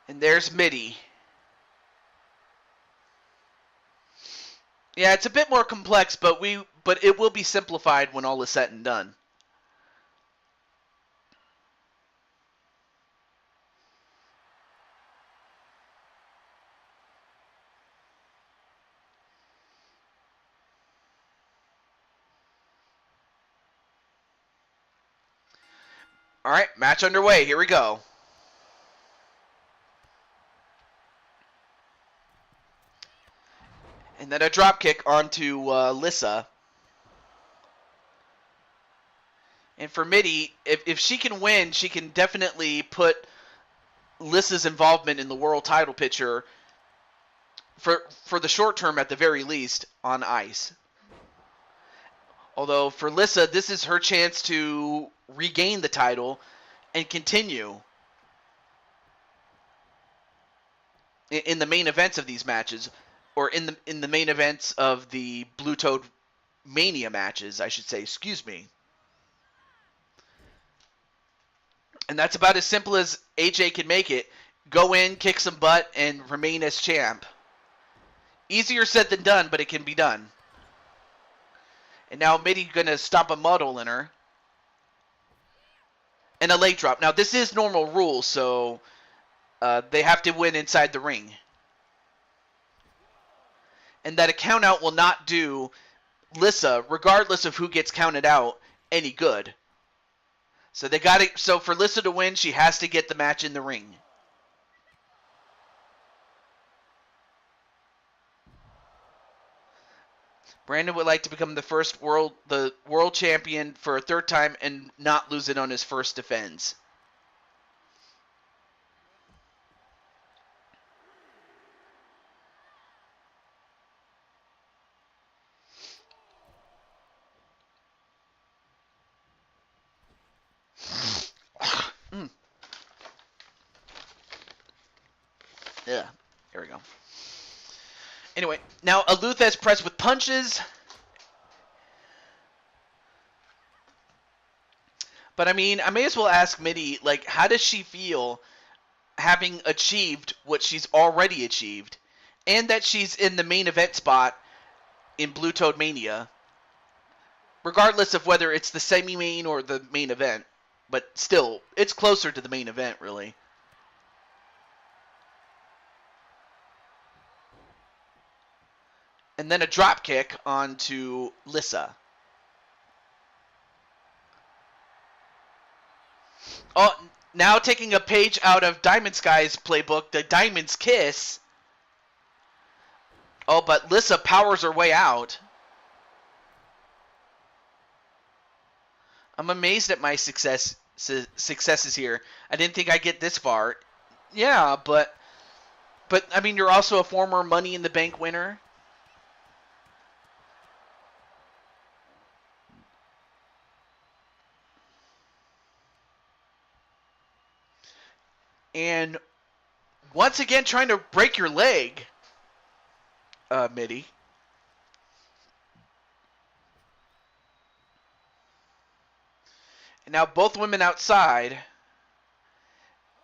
And there's Mitty. Yeah, it's a bit more complex, but it will be simplified when all is said and done. All right, match underway. Here we go. And then a dropkick onto Lissa. And for Mitty, if she can win, she can definitely put Lissa's involvement in the world title picture, for the short term at the very least, on ice. Although for Lissa, this is her chance to regain the title and continue in the main events of these matches, or in the main events of the Blue Toad Mania matches, I should say. Excuse me. And that's about as simple as AJ can make it. Go in, kick some butt, and remain as champ. Easier said than done, but it can be done. And now Mitty gonna stop a muddle in her. And a leg drop. Now this is normal rules, so they have to win inside the ring. And that a count out will not do Lissa, regardless of who gets counted out, any good. So so for Lissa to win, she has to get the match in the ring. Brandon would like to become the world champion for a 3rd time and not lose it on his first defense. Yeah, here we go. Anyway, now Alutha's pressed with punches. But I mean, I may as well ask Mitty, like, how does she feel having achieved what she's already achieved, and that she's in the main event spot in Blue Toad Mania, regardless of whether it's the semi-main or the main event. But still, it's closer to the main event, really. And then a drop kick onto Lissa. Oh, now taking a page out of Diamond Sky's playbook, the Diamond's Kiss. Oh, but Lissa powers her way out. I'm amazed at my successes here. I didn't think I'd get this far. Yeah, but I mean, you're also a former Money in the Bank winner. And once again, trying to break your leg, Mitty. And now both women outside.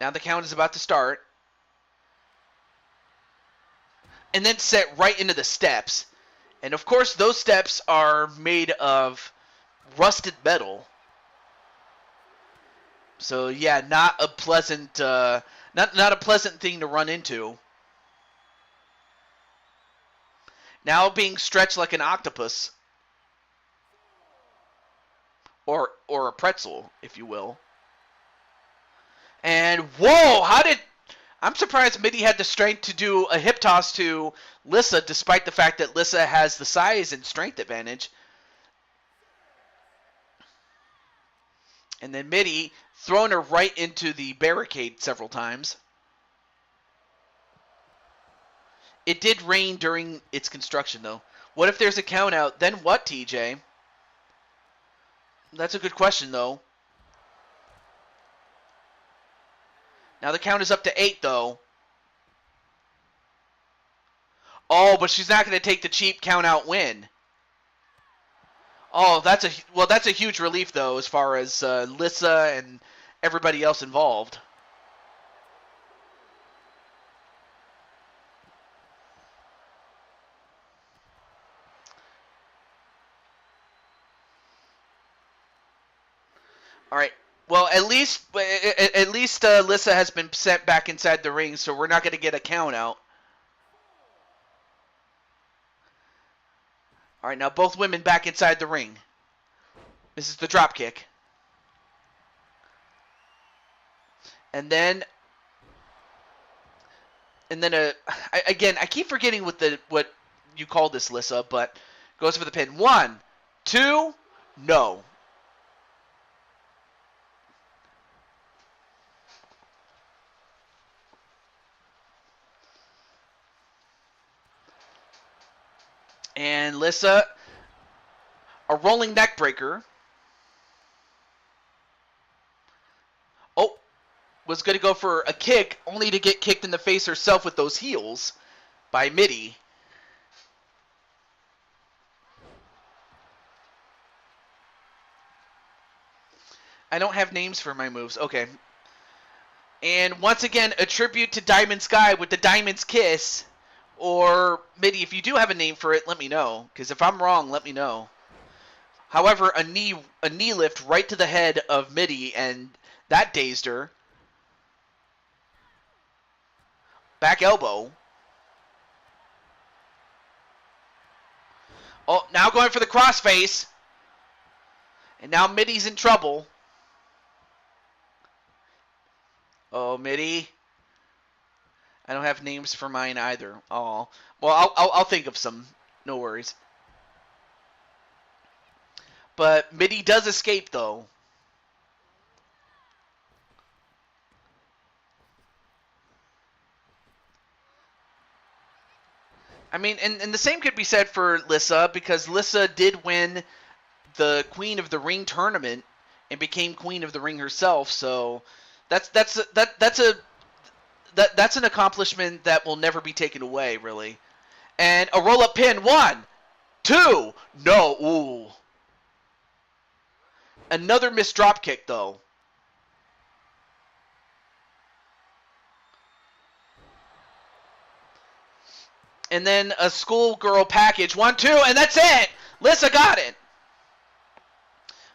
Now the count is about to start. And then set right into the steps. And of course, those steps are made of rusted metal. So yeah, not a pleasant, not a pleasant thing to run into. Now being stretched like an octopus, or a pretzel, if you will. And whoa, I'm surprised Mitty had the strength to do a hip toss to Lissa, despite the fact that Lissa has the size and strength advantage. And then Mitty throwing her right into the barricade several times. It did rain during its construction, though. What if there's a count out? Then what, TJ? That's a good question, though. Now the count is up to 8, though. Oh, but she's not going to take the cheap count out win. Oh, that's a huge relief, though, as far as Lissa and everybody else involved. All right. Well, at least Lissa has been sent back inside the ring, so we're not going to get a count out. All right, now both women back inside the ring. This is the drop kick. And then again, I keep forgetting what you call this, Lissa, but goes for the pin. 1, 2, no. And Lissa, a rolling neck breaker. Oh, was going to go for a kick, only to get kicked in the face herself with those heels by Mitty. I don't have names for my moves. Okay. And once again, a tribute to Diamond Sky with the Diamond's Kiss. Or, Mitty, if you do have a name for it, let me know. Because if I'm wrong, let me know. However, a knee lift right to the head of Mitty, and that dazed her. Back elbow. Oh, now going for the crossface. And now Mitty's in trouble. Oh, Mitty. I don't have names for mine either. Oh, well, I'll think of some. No worries. But Mitty does escape, though. I mean, and the same could be said for Lissa, because Lissa did win the Queen of the Ring tournament and became Queen of the Ring herself. So that's an accomplishment that will never be taken away, really. And a roll-up pin. 1, 2, no. Ooh. Another missed drop kick, though. And then a schoolgirl package. 1, 2, and that's it. Lissa got it.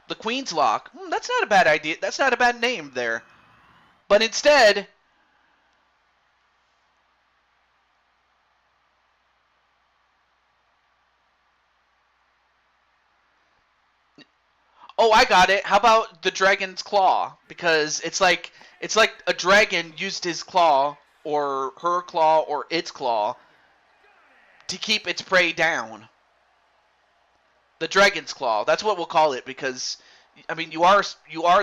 The Queen's Lock. That's not a bad idea. That's not a bad name there. But instead, oh, I got it. How about the Dragon's Claw? Because it's like a dragon used his claw or her claw or its claw to keep its prey down. The Dragon's Claw. That's what we'll call it, because I mean, you are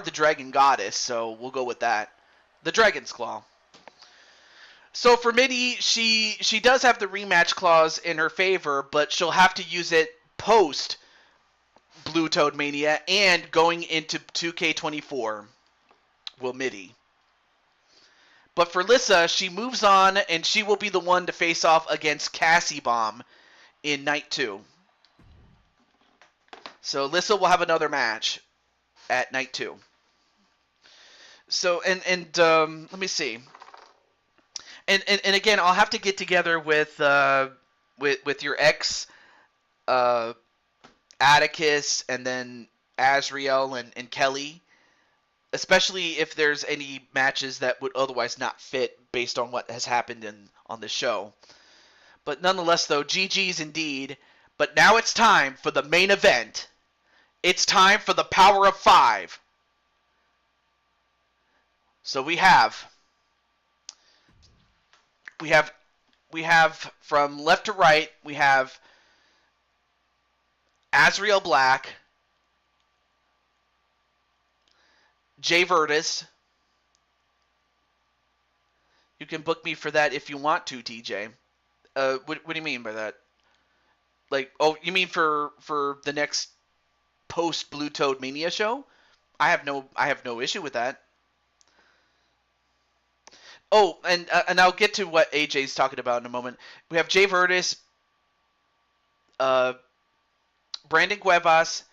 the dragon goddess, so we'll go with that. The dragon's claw. So for Mitty, she does have the rematch clause in her favor, but she'll have to use it post Blue Toad Mania and going into 2K24 will Mitty. But for Lissa, she moves on and she will be the one to face off against Cassie Bomb in Night 2. So Lissa will have another match at Night 2. So let me see. And again, I'll have to get together with your ex Atticus and then Azriel and Kelly, especially if there's any matches that would otherwise not fit based on what has happened on the show. But nonetheless, though, GG's indeed. But now it's time for the main event. It's time for the Power of 5. So we have from left to right, we have Azriel Black, Jay Virtus. You can book me for that if you want to, TJ. What do you mean by that? Like, oh, you mean for the next post Blue Toad Mania show? I have no issue with that. Oh, and I'll get to what AJ's talking about in a moment. We have Jay Virtus, Brandon Cuevas,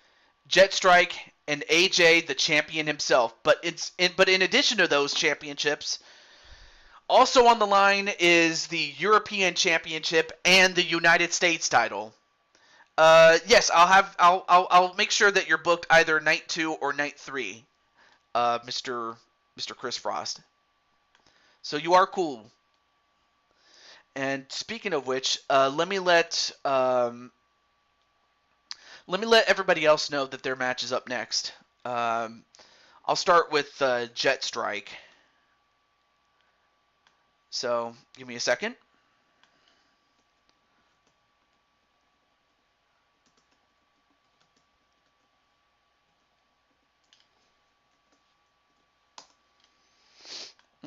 Jet Strike, and AJ, the champion himself. But in addition to those championships, also on the line is the European Championship and the United States title. Yes, I'll make sure that you're booked either night 2 or night 3, Mr. Chris Frost. So you are cool. And speaking of which, let me let everybody else know that their match is up next. I'll start with Jet Strike. So give me a second.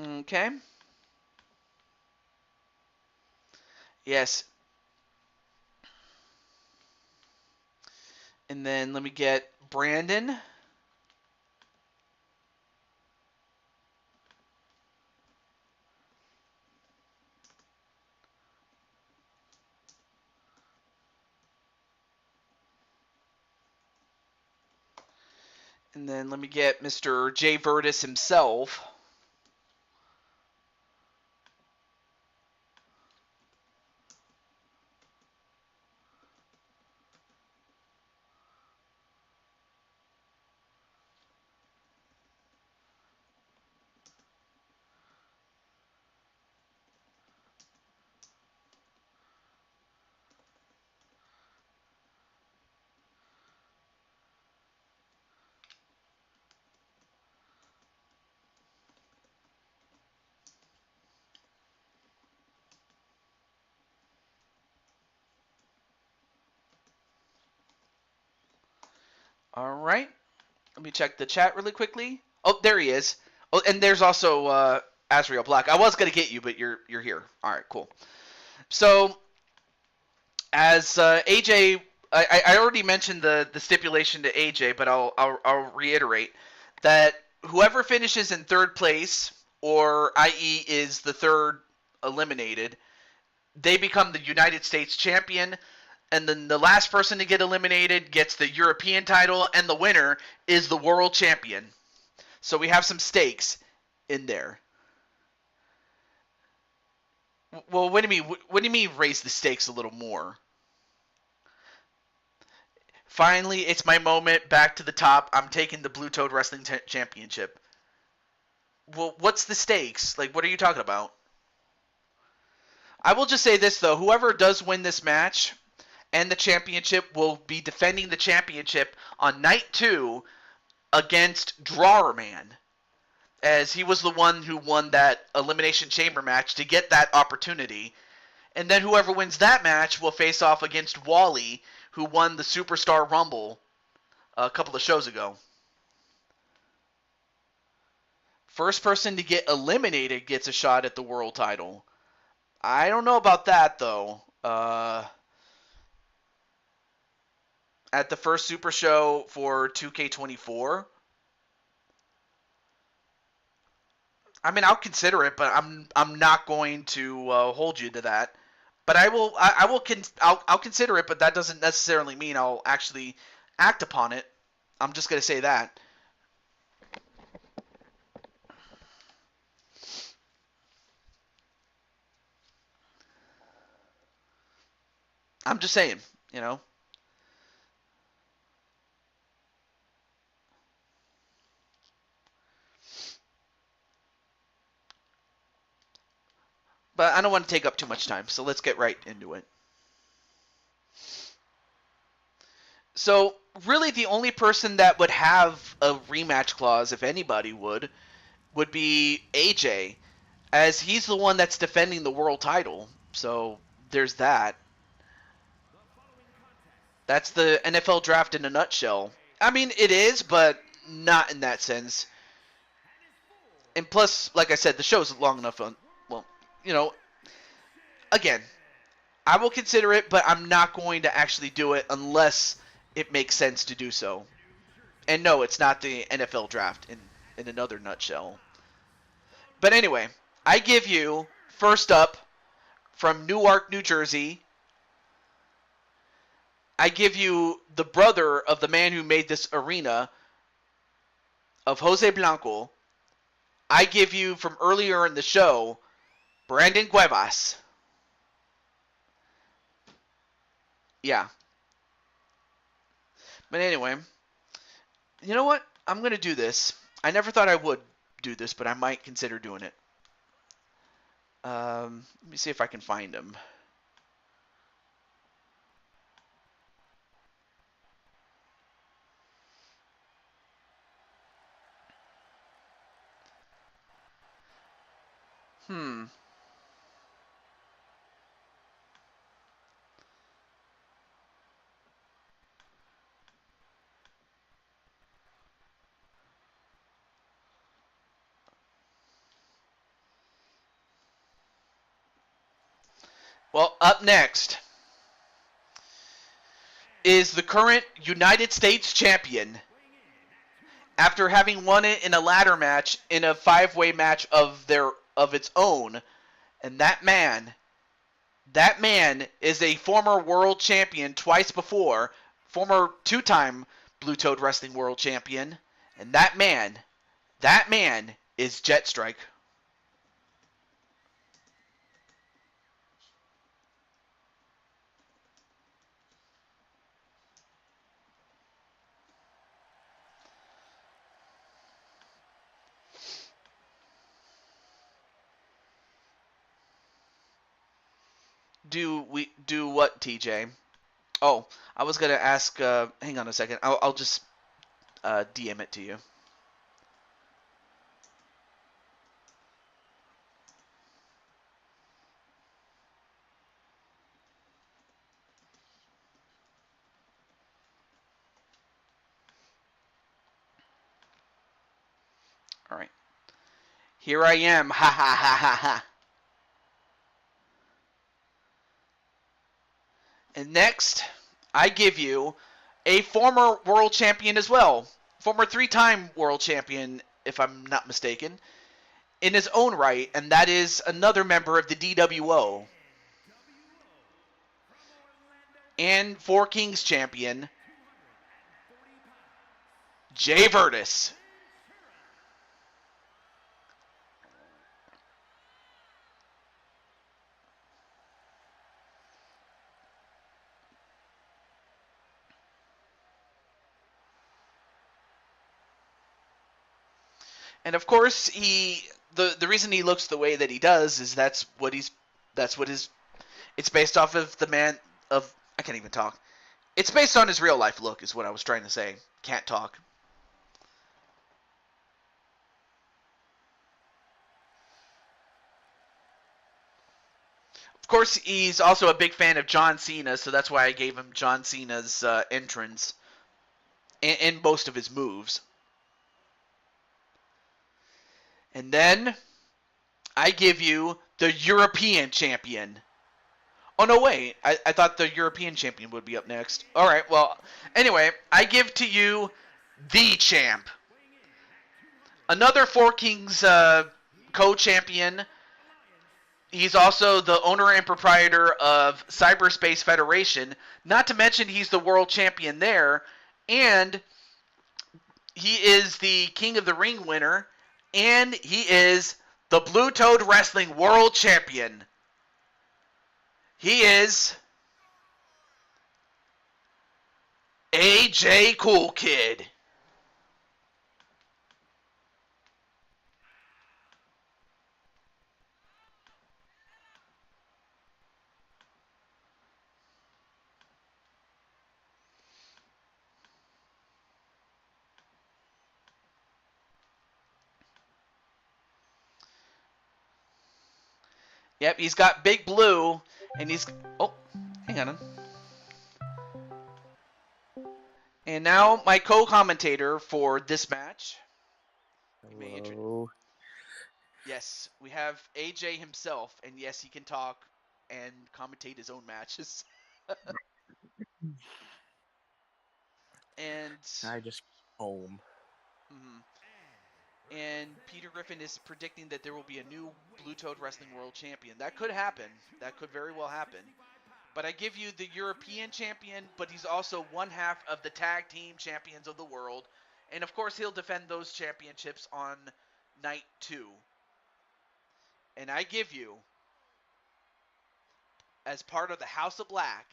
Okay. Yes. And then let me get Brandon. And then let me get Mr. Jay Virtus himself. All right. Let me check the chat really quickly. Oh, there he is. Oh, and there's also Azriel Black. I was gonna get you, but you're here. All right, cool. So as AJ, I already mentioned the stipulation to AJ, but I'll reiterate that whoever finishes in third place, or i.e. is the third eliminated, they become the United States champion. And then the last person to get eliminated gets the European title, and the winner is the world champion. So we have some stakes in there. Well, what do you mean? What do you mean raise the stakes a little more? Finally, it's my moment. Back to the top. I'm taking the Blue Toad Wrestling Championship. Well, what's the stakes? Like, what are you talking about? I will just say this, though. Whoever does win this match and the championship will be defending the championship on night 2 against Drawer Man, as he was the one who won that Elimination Chamber match to get that opportunity. And then whoever wins that match will face off against Wally, who won the Superstar Rumble a couple of shows ago. First person to get eliminated gets a shot at the world title. I don't know about that, though. At the first Super Show for 2K24, I mean, I'll consider it, but I'm not going to hold you to that. But I'll consider it, but that doesn't necessarily mean I'll actually act upon it. I'm just gonna say that. I'm just saying, you know. But I don't want to take up too much time, so let's get right into it. So really, the only person that would have a rematch clause, if anybody would be AJ, as he's the one that's defending the world title. So there's that. That's the NFL draft in a nutshell. I mean, it is, but not in that sense. And plus, like I said, the show's long enough. Well, you know, again, I will consider it, but I'm not going to actually do it unless it makes sense to do so. And no, it's not the NFL draft in another nutshell. But anyway, I give you, first up, from Newark, New Jersey, I give you the brother of the man who made this arena, of Jose Blanco. I give you, from earlier in the show, Brandon Cuevas. Yeah. But anyway, you know what? I'm going to do this. I never thought I would do this, but I might consider doing it. Let me see if I can find him. Well, up next is the current United States champion, after having won it in a ladder match in a 5-way match of its own. And that man is a former world champion twice before, former 2-time Blue Toad Wrestling World Champion, and that man is Jetstrike. Do what, TJ? Oh, I was gonna ask. Hang on a second. I'll just DM it to you. All right. Here I am. Ha ha ha ha ha. And next, I give you a former world champion as well. Former 3-time world champion, if I'm not mistaken, in his own right, and that is another member of the DWO. And 4 Kings champion, Jay Virtus. And of course, the reason he looks the way that he does is that's what his it's based off of the man of I can't even talk. It's based on his real life look is what I was trying to say. Can't talk. Of course, he's also a big fan of John Cena, so that's why I gave him John Cena's entrance and most of his moves. And then I give you the European champion. Oh, no, wait. I thought the European champion would be up next. All right, well, anyway, I give to you the champ. Weighing in at 200. Another Four Kings co-champion. He's also the owner and proprietor of Cyberspace Federation. Not to mention he's the world champion there. And he is the King of the Ring winner. And he is the Blue Toad Wrestling World Champion. He is AJ Cool Kid. Yep, he's got Big Blue, and he's... Oh, hang on. And now my co-commentator for this match. Hello. Yes, we have AJ himself, and yes, he can talk and commentate his own matches. And I just home. mhm. And Peter Griffin is predicting that there will be a new Blue Toad Wrestling World Champion. That could happen. That could very well happen. But I give you the European champion, but he's also one half of the tag team champions of the world. And of course, he'll defend those championships on night 2. And I give you, as part of the House of Black,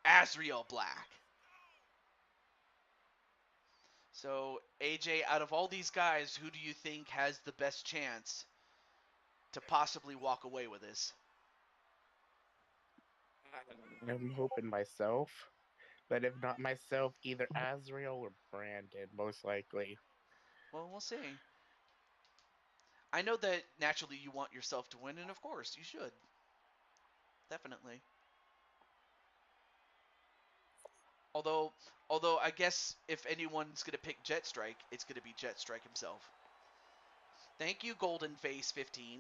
Azrael Black. So, AJ, out of all these guys, who do you think has the best chance to possibly walk away with this? I'm hoping myself, but if not myself, either Azrael or Brandon, most likely. Well, we'll see. I know that naturally you want yourself to win, and of course, you should. Definitely. Although I guess if anyone's going to pick Jetstrike, it's going to be Jetstrike himself. Thank you, Golden Face 15.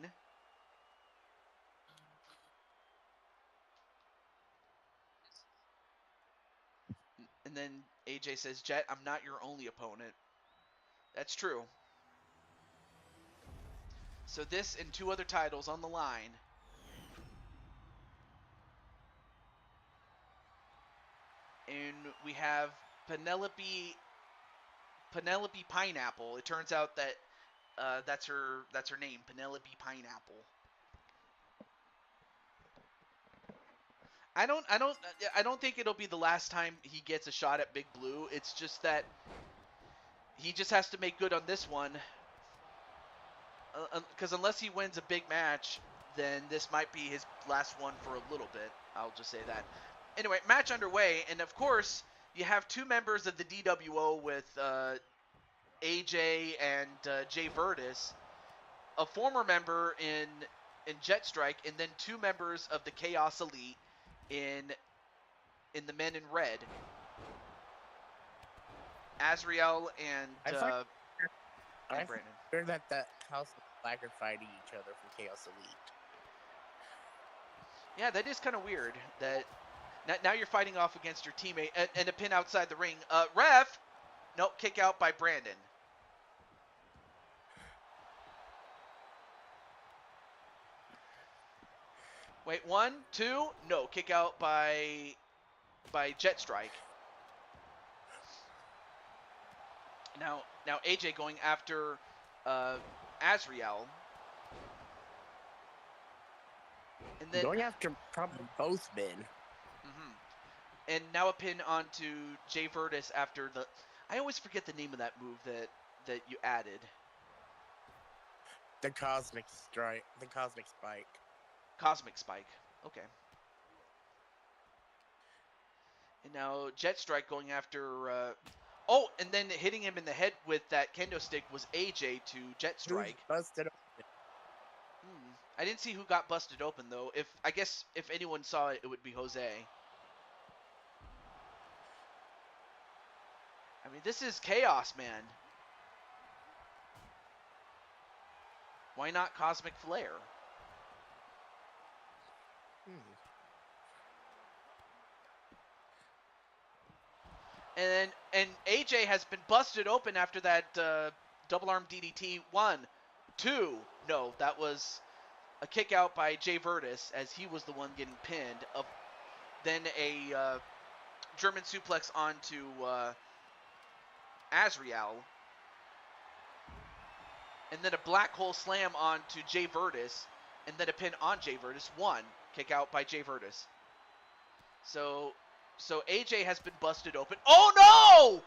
And then AJ says, Jet, I'm not your only opponent. That's true. So this and 2 other titles on the line. And we have Penelope Pineapple. It turns out that that's her name, Penelope Pineapple. I don't think it'll be the last time he gets a shot at Big Blue. It's just that he just has to make good on this one. Because unless he wins a big match, then this might be his last one for a little bit. I'll just say that. Anyway, match underway, and of course, you have 2 members of the DWO with AJ and Jay Virtus, a former member in Jetstrike, and then 2 members of the Chaos Elite in the Men in Red, Azrael and Brandon. Heard that the House of Black are fighting each other for Chaos Elite. Yeah, that is kind of weird. That now you're fighting off against your teammate and a pin outside the ring. Ref, nope, kick out by Brandon. Wait, 1, 2, no, kick out by Jetstrike. Now AJ going after Azrael. And then Going after probably both men. Mm-hmm. And now a pin onto Jay Virtus after the... I always forget the name of that move that you added. The Cosmic Strike. The Cosmic Spike. Cosmic Spike. Okay. And now Jetstrike going after... Oh, and then hitting him in the head with that kendo stick was AJ to Jetstrike. Busted open. I didn't see who got busted open, though. I guess if anyone saw it, it would be Jose. I mean, this is chaos, man. Why not Cosmic Flare? And AJ has been busted open after that double arm DDT. 1, 2. No, that was a kick out by Jay Virtus as he was the one getting pinned. Then a German suplex onto Azrael. And then a black hole slam onto Jay Virtus. And then a pin on Jay Virtus. 1, kick out by Jay Virtus. So AJ has been busted open. Oh no!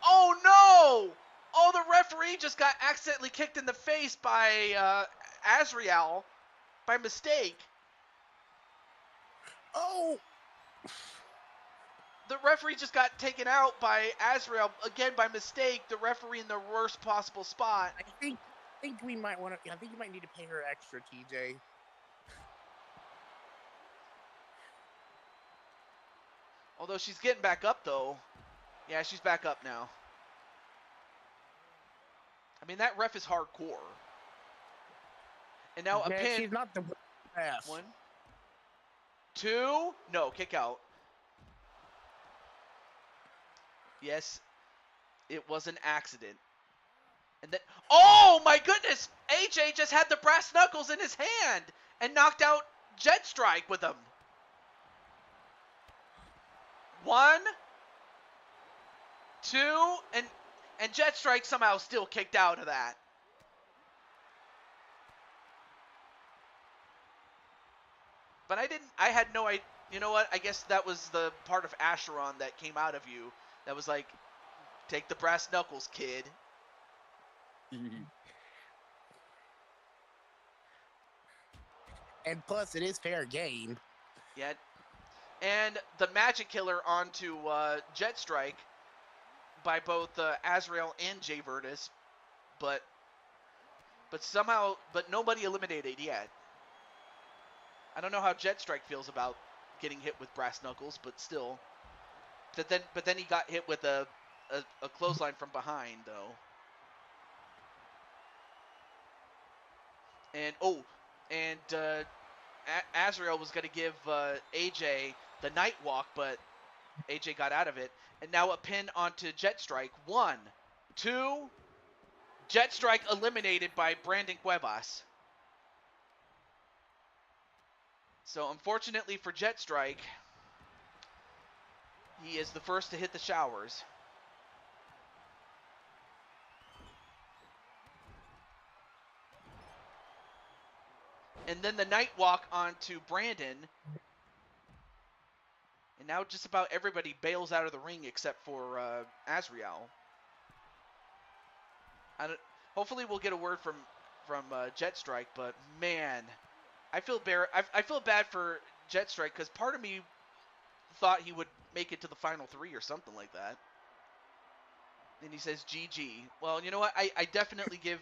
Oh no! Oh, the referee just got accidentally kicked in the face by Azrael by mistake. Oh! The referee just got taken out by Azrael again by mistake. The referee in the worst possible spot. I think we might want to. I think you might need to pay her extra, TJ. Although she's getting back up though. Yeah, she's back up now. I mean, that ref is hardcore. And now a pin. She's not the best. 1, 2. No, kick out. Yes, it was an accident. And then, oh my goodness! AJ just had the brass knuckles in his hand and knocked out Jet Strike with them. 1, 2, and Jet Strike somehow still kicked out of that. But I had no idea. You know what? I guess that was the part of Acheron that came out of you. That was like, take the brass knuckles, kid. And plus, it is fair game. Yeah. And the Magic Killer onto Jet Strike by both Azrael and Jay Virtus. But nobody eliminated yet. I don't know how Jet Strike feels about getting hit with brass knuckles, but still. But then he got hit with a clothesline from behind, though. And Azrael was going to give AJ the Night Walk, but AJ got out of it. And now a pin onto Jet Strike. 1, 2. Jet Strike eliminated by Brandon Cuevas. So unfortunately for Jet Strike, he is the first to hit the showers. And then the Night Walk onto Brandon. And now just about everybody bails out of the ring except for Azrael. Hopefully we'll get a word from Jet Strike, but man, I feel bad for Jet Strike because part of me thought he would make it to the final 3 or something like that. And he says GG. Well, you know what? I definitely give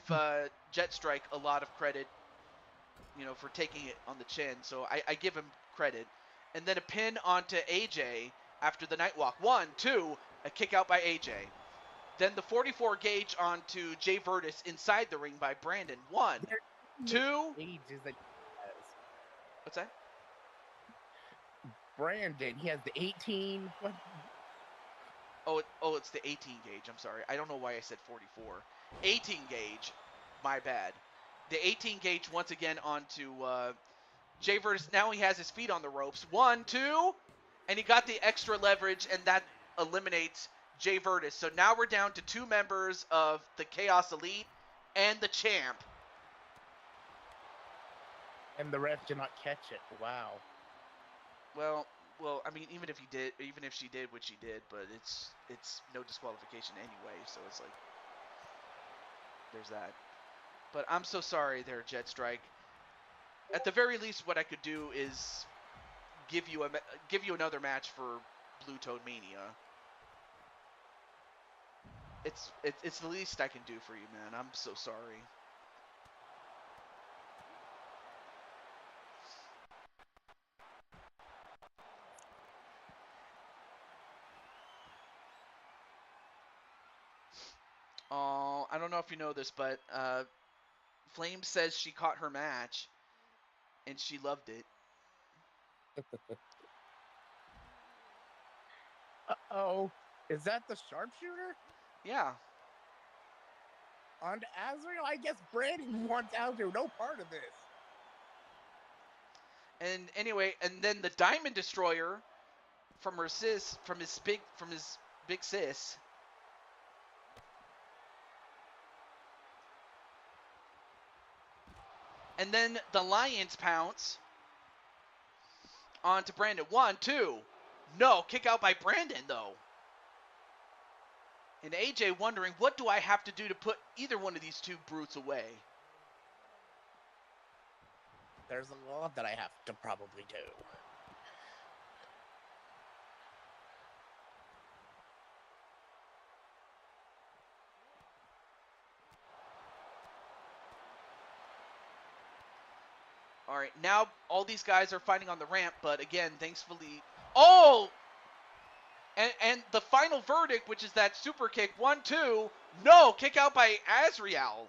Jet Strike a lot of credit, for taking it on the chin. So I give him credit. And then a pin onto AJ after the Night Walk. 1, 2, a kick out by AJ. Then the 44 gauge onto Jay Virtus inside the ring by Brandon. 1, 2. Ages that What's that? Brandon, he has the 18. What? Oh, it's the 18 gauge. I'm sorry. I don't know why I said 44. 18 gauge. My bad. The 18 gauge once again onto Jay Virtus. Now he has his feet on the ropes. 1, 2. And he got the extra leverage, and that eliminates Jay Virtus. So now we're down to 2 members of the Chaos Elite and the Champ. And the ref did not catch it. Wow. Well, I mean, even if she did what she did, but it's no disqualification anyway, so it's like there's that. But I'm so sorry there, Jet Strike. At the very least, what I could do is give you another match for Blue Toad Mania. It's the least I can do for you, man. I'm so sorry. Oh, I don't know if you know this, but Flame says she caught her match, and she loved it. Uh-oh. Is that the sharpshooter? Yeah. On to Azrael? I guess Brandon wants Azrael no part of this. And anyway, and then the Diamond Destroyer from her sis, from his big sis. And then the Lions pounce onto Brandon. 1, 2. No, kick out by Brandon though. And AJ wondering, what do I have to do to put either one of these two brutes away? There's a lot that I have to probably do. All right, now all these guys are fighting on the ramp, but again, thankfully... Oh! And the final verdict, which is that super kick, 1, 2. No, kick out by Azrael.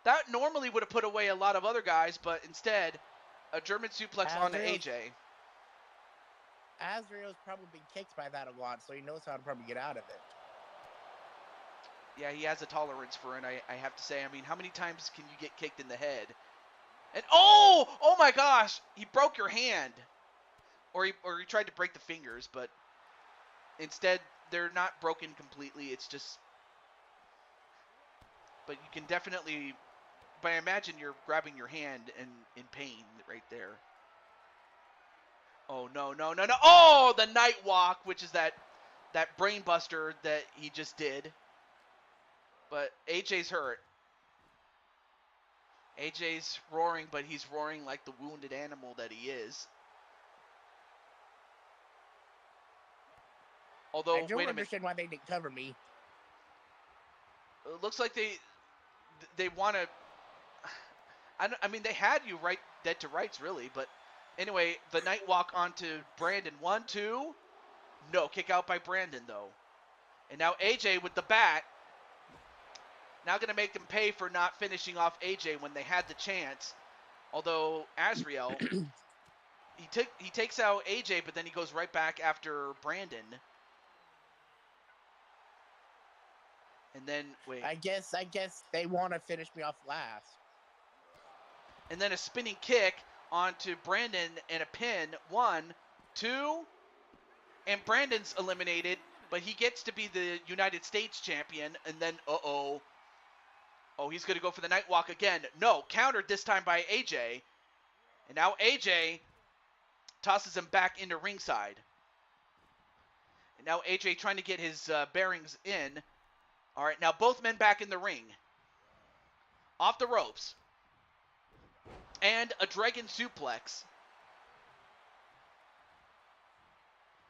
That normally would have put away a lot of other guys, but instead, a German suplex onto AJ. Azrael's probably been kicked by that a lot, so he knows how to probably get out of it. Yeah, he has a tolerance for it, I have to say. I mean, how many times can you get kicked in the head? And oh my gosh, he broke your hand. Or he tried to break the fingers, but instead, they're not broken completely. It's just... But you can definitely... But I imagine you're grabbing your hand in pain right there. Oh, no. Oh, the Night Walk, which is that brain buster that he just did. But AJ's hurt. AJ's roaring, but he's roaring like the wounded animal that he is. Although, I don't wait a understand why they didn't cover me. It looks like they want to... I mean, they had you right dead to rights, really. But anyway, the Night Walk onto Brandon. 1, 2. No, kick out by Brandon, though. And now AJ with the bat. Now going to make them pay for not finishing off AJ when they had the chance. Although Azrael, he takes out AJ, but then he goes right back after Brandon. And then, wait. I guess they want to finish me off last. And then a spinning kick onto Brandon and a pin. 1, 2. And Brandon's eliminated, but he gets to be the United States champion. And then, uh-oh. Oh, he's going to go for the Night Walk again. No, countered this time by AJ. And now AJ tosses him back into ringside. And now AJ trying to get his bearings in. All right, now both men back in the ring. Off the ropes. And a dragon suplex.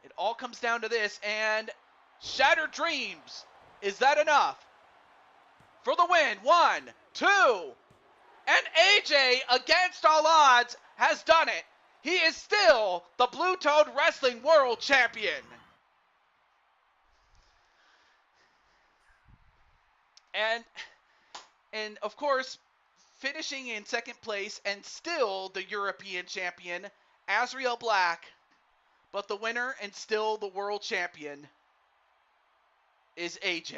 It all comes down to this, and Shattered Dreams. Is that enough? For the win. 1, 2. And AJ, against all odds, has done it. He is still the Blue Toad Wrestling World Champion. And of course, finishing in second place and still the European champion, Azrael Black. But the winner and still the world champion is AJ.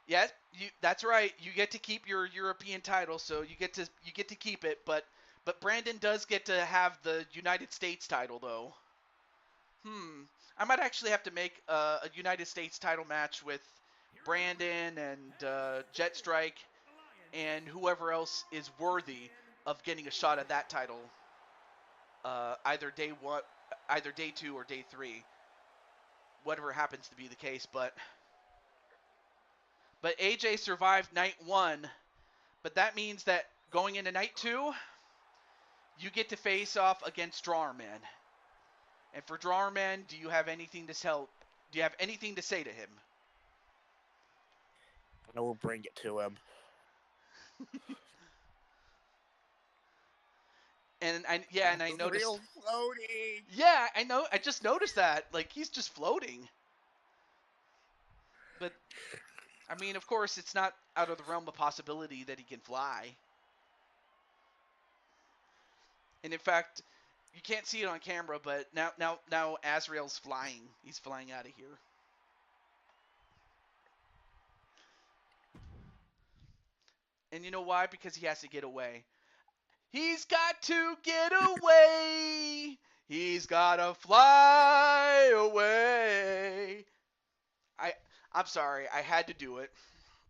Yes, that's right. You get to keep your European title, so you get to keep it. But Brandon does get to have the United States title, though. I might actually have to make a United States title match with Brandon and Jet Strike and whoever else is worthy of getting a shot at that title. Either day 2 or day 3, whatever happens to be the case. But AJ survived night 1, but that means that going into night 2, you get to face off against Drawerman. And for Drawerman, do you have anything to tell? Do you have anything to say to him? I will bring it to him. And I noticed. Real floating. Yeah, I know. I just noticed that. Like, he's just floating. But I mean, of course, it's not out of the realm of possibility that he can fly. And in fact, you can't see it on camera, but now Azrael's flying. He's flying out of here. And you know why? Because he has to get away. He's got to get away. He's gotta fly away. I I'm sorry. I had to do it.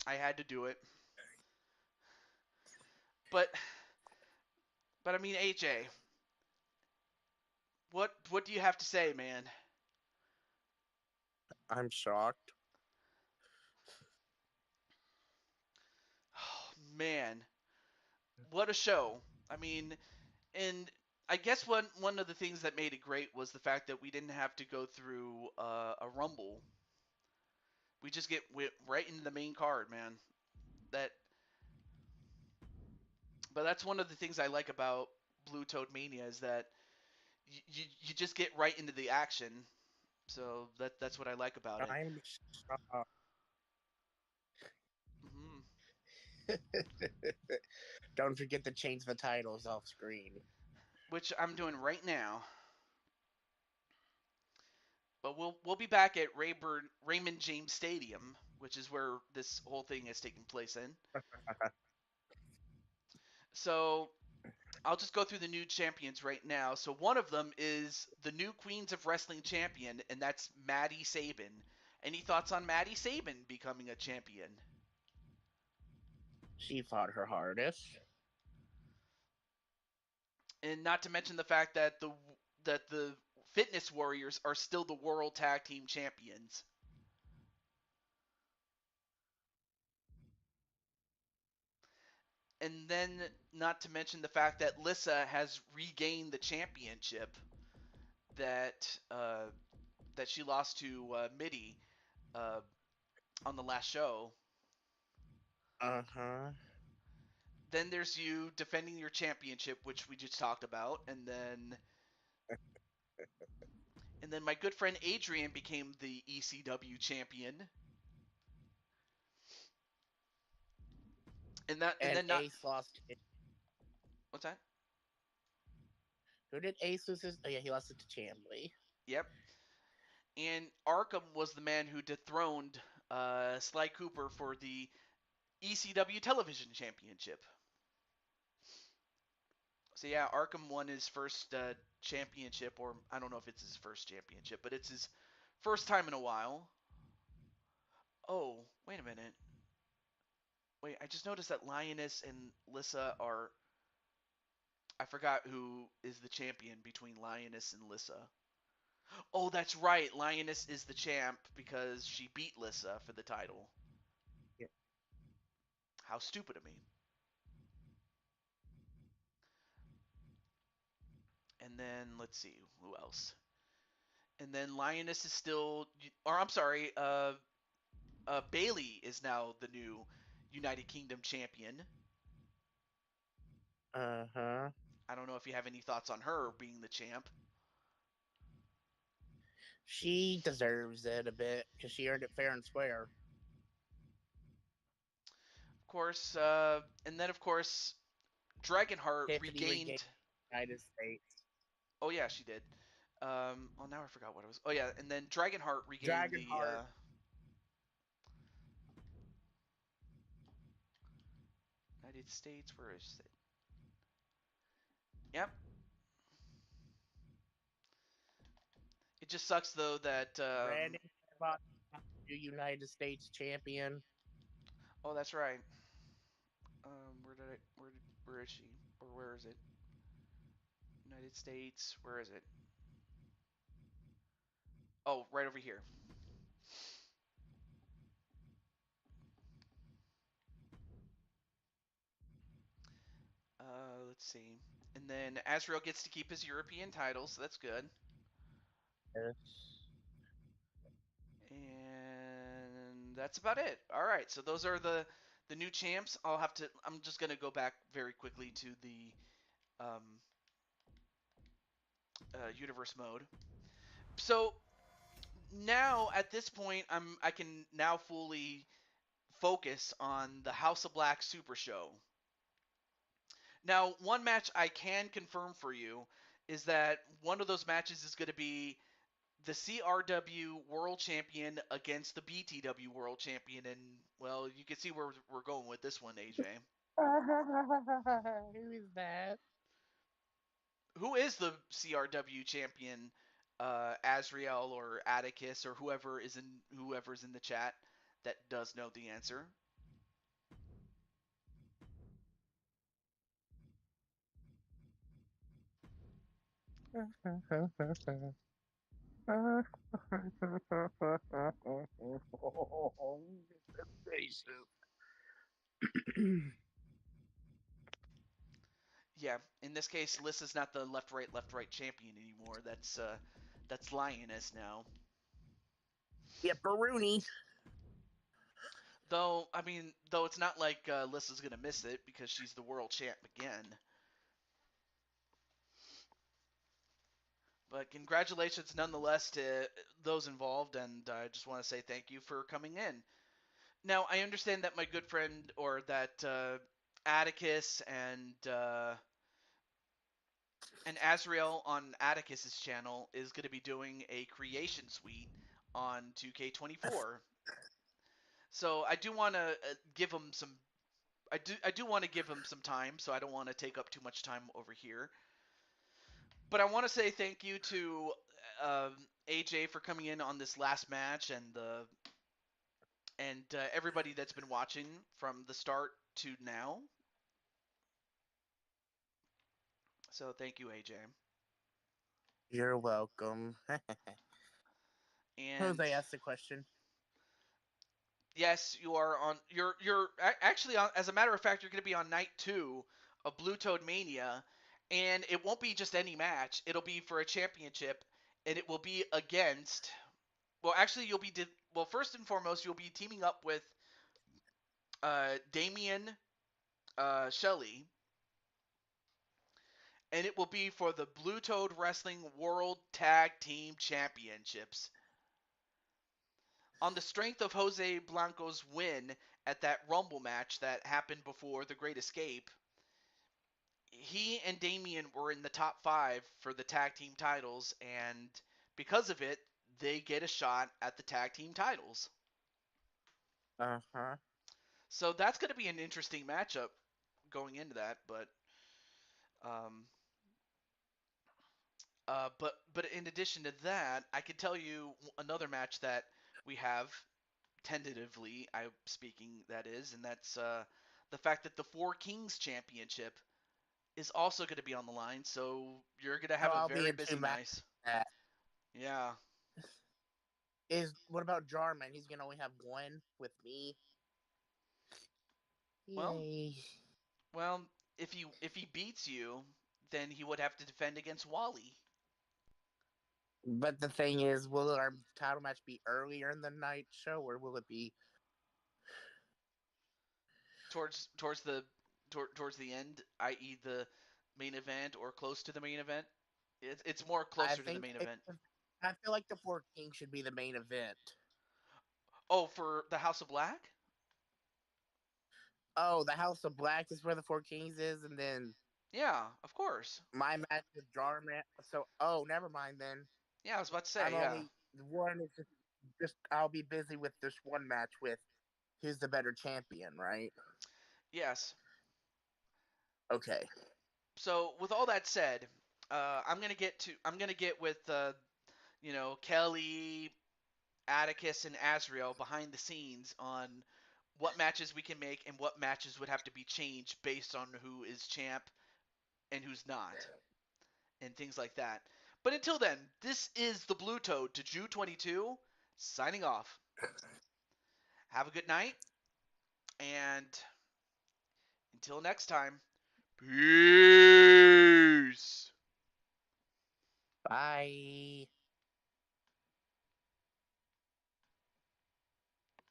I had to do it. But I mean, AJ, what do you have to say, man? I'm shocked. Oh, man, what a show. I mean, and I guess one of the things that made it great was the fact that we didn't have to go through a rumble. We just went right into the main card, man. That, but that's one of the things I like about Blue Toad Mania is that you just get right into the action. So that's what I like about it. I'm shocked. Hmm. Don't forget to change the titles off screen. Which I'm doing right now. But we'll be back at Raymond James Stadium, which is where this whole thing is taking place in. So I'll just go through the new champions right now. So one of them is the new Queens of Wrestling champion, and that's Maddie Sabin. Any thoughts on Maddie Sabin becoming a champion? She fought her hardest. And not to mention the fact that the Fitness Warriors are still the World Tag Team Champions. And then not to mention the fact that Lissa has regained the championship that she lost to Mitty uh, on the last show. Uh-huh. Then there's you defending your championship, which we just talked about, and then my good friend Adrian became the ECW champion. And And then not Ace lost. what's that? Who did Ace lose his? Oh, yeah, he lost it to Chambly. Yep. And Arkham was the man who dethroned Sly Cooper for the ECW Television Championship. So yeah, Arkham won his first championship, or I don't know if it's his first championship, but it's his first time in a while. Oh, wait a minute. Wait, I just noticed that Lioness and Lissa are. I forgot who is the champion between Lioness and Lissa. Oh, that's right. Lioness is the champ because she beat Lissa for the title. Yeah. How stupid of me. And then let's see who else. And then Lioness is still, or I'm sorry, Bailey is now the new United Kingdom champion. Uh-huh. I don't know if you have any thoughts on her being the champ. She deserves it a bit because she earned it fair and square. Of course, and then of course, Dragonheart Tiffany regained regained. the United States. Oh yeah, she did. Oh, now I forgot what it was. Oh yeah, and then Dragonheart regained the. Dragonheart. United States. Where is it? Yep. It just sucks though that. Brandon fought the United States champion. Oh, that's right. Where is she? Or where is it? United States. Where is it? Oh, right over here. Let's see. And then Azrael gets to keep his European title, so that's good. Yes. And that's about it. All right, so those are the new champs. I'm just gonna go back very quickly to the um, universe mode. So now at this point, I can now fully focus on the House of Black Super Show. Now, one match I can confirm for you is that one of those matches is going to be the CRW World Champion against the BTW World Champion, and well, you can see where we're going with this one, AJ. Who is that? Who is the CRW champion? Azrael or Atticus or whoever's in the chat that does know the answer. Yeah, in this case, Lissa's not the left right champion anymore. That's Lioness now. Yeah, Baruni. Though I mean, though it's not like Lissa's gonna miss it because she's the world champ again. But congratulations nonetheless to those involved, and I just want to say thank you for coming in. Now I understand that my good friend or that Atticus and Azrael on Atticus's channel is going to be doing a creation suite on 2K24. So I do want to give him some. I do want to give him some time, so I don't want to take up too much time over here. But I want to say thank you to AJ for coming in on this last match and everybody that's been watching from the start to now. So thank you, AJ. You're welcome. And Jose asked the question. yes, you are on. You're actually on. As a matter of fact, you're going to be on night 2 of Blue Toad Mania, and it won't be just any match. It'll be for a championship, and it will be against. Well, actually, you'll be. Well, first and foremost, you'll be teaming up with Damian Shelley, and it will be for the Blue Toad Wrestling World Tag Team Championships. On the strength of Jose Blanco's win at that Rumble match that happened before the Great Escape, he and Damian were in the top 5 for the tag team titles, and because of it, they get a shot at the tag team titles. Uh-huh. So that's going to be an interesting matchup going into that, um, but in addition to that, I can tell you another match that we have tentatively, I speaking that is, and that's the fact that the Four Kings Championship is also going to be on the line. So you're going to So have a I'll be very in 2 busy matches. night. Yeah. What about Jarman? He's gonna only have one with me. Well, Yay. well, if he beats you, then he would have to defend against Wally. But the thing is, will our title match be earlier in the night show, or will it be towards the end, i.e. the main event or close to the main event? It's more I closer to the think main event. I feel like the Four Kings should be the main event. Oh, for the House of Black? Oh, the House of Black is where the Four Kings is, and then Yeah, of course. my match with Jarman. So, never mind then. Yeah, I was about to I'm say, yeah. only one is just I'll be busy with this one match with who's the better champion, right? Yes. Okay. So with all that said, I'm gonna get with Kelly, Atticus, and Azrael behind the scenes on what matches we can make and what matches would have to be changed based on who is champ and who's not, and things like that. But until then, this is the Blue Toad to Jew 22 signing off. Have a good night, and until next time, peace. Bye.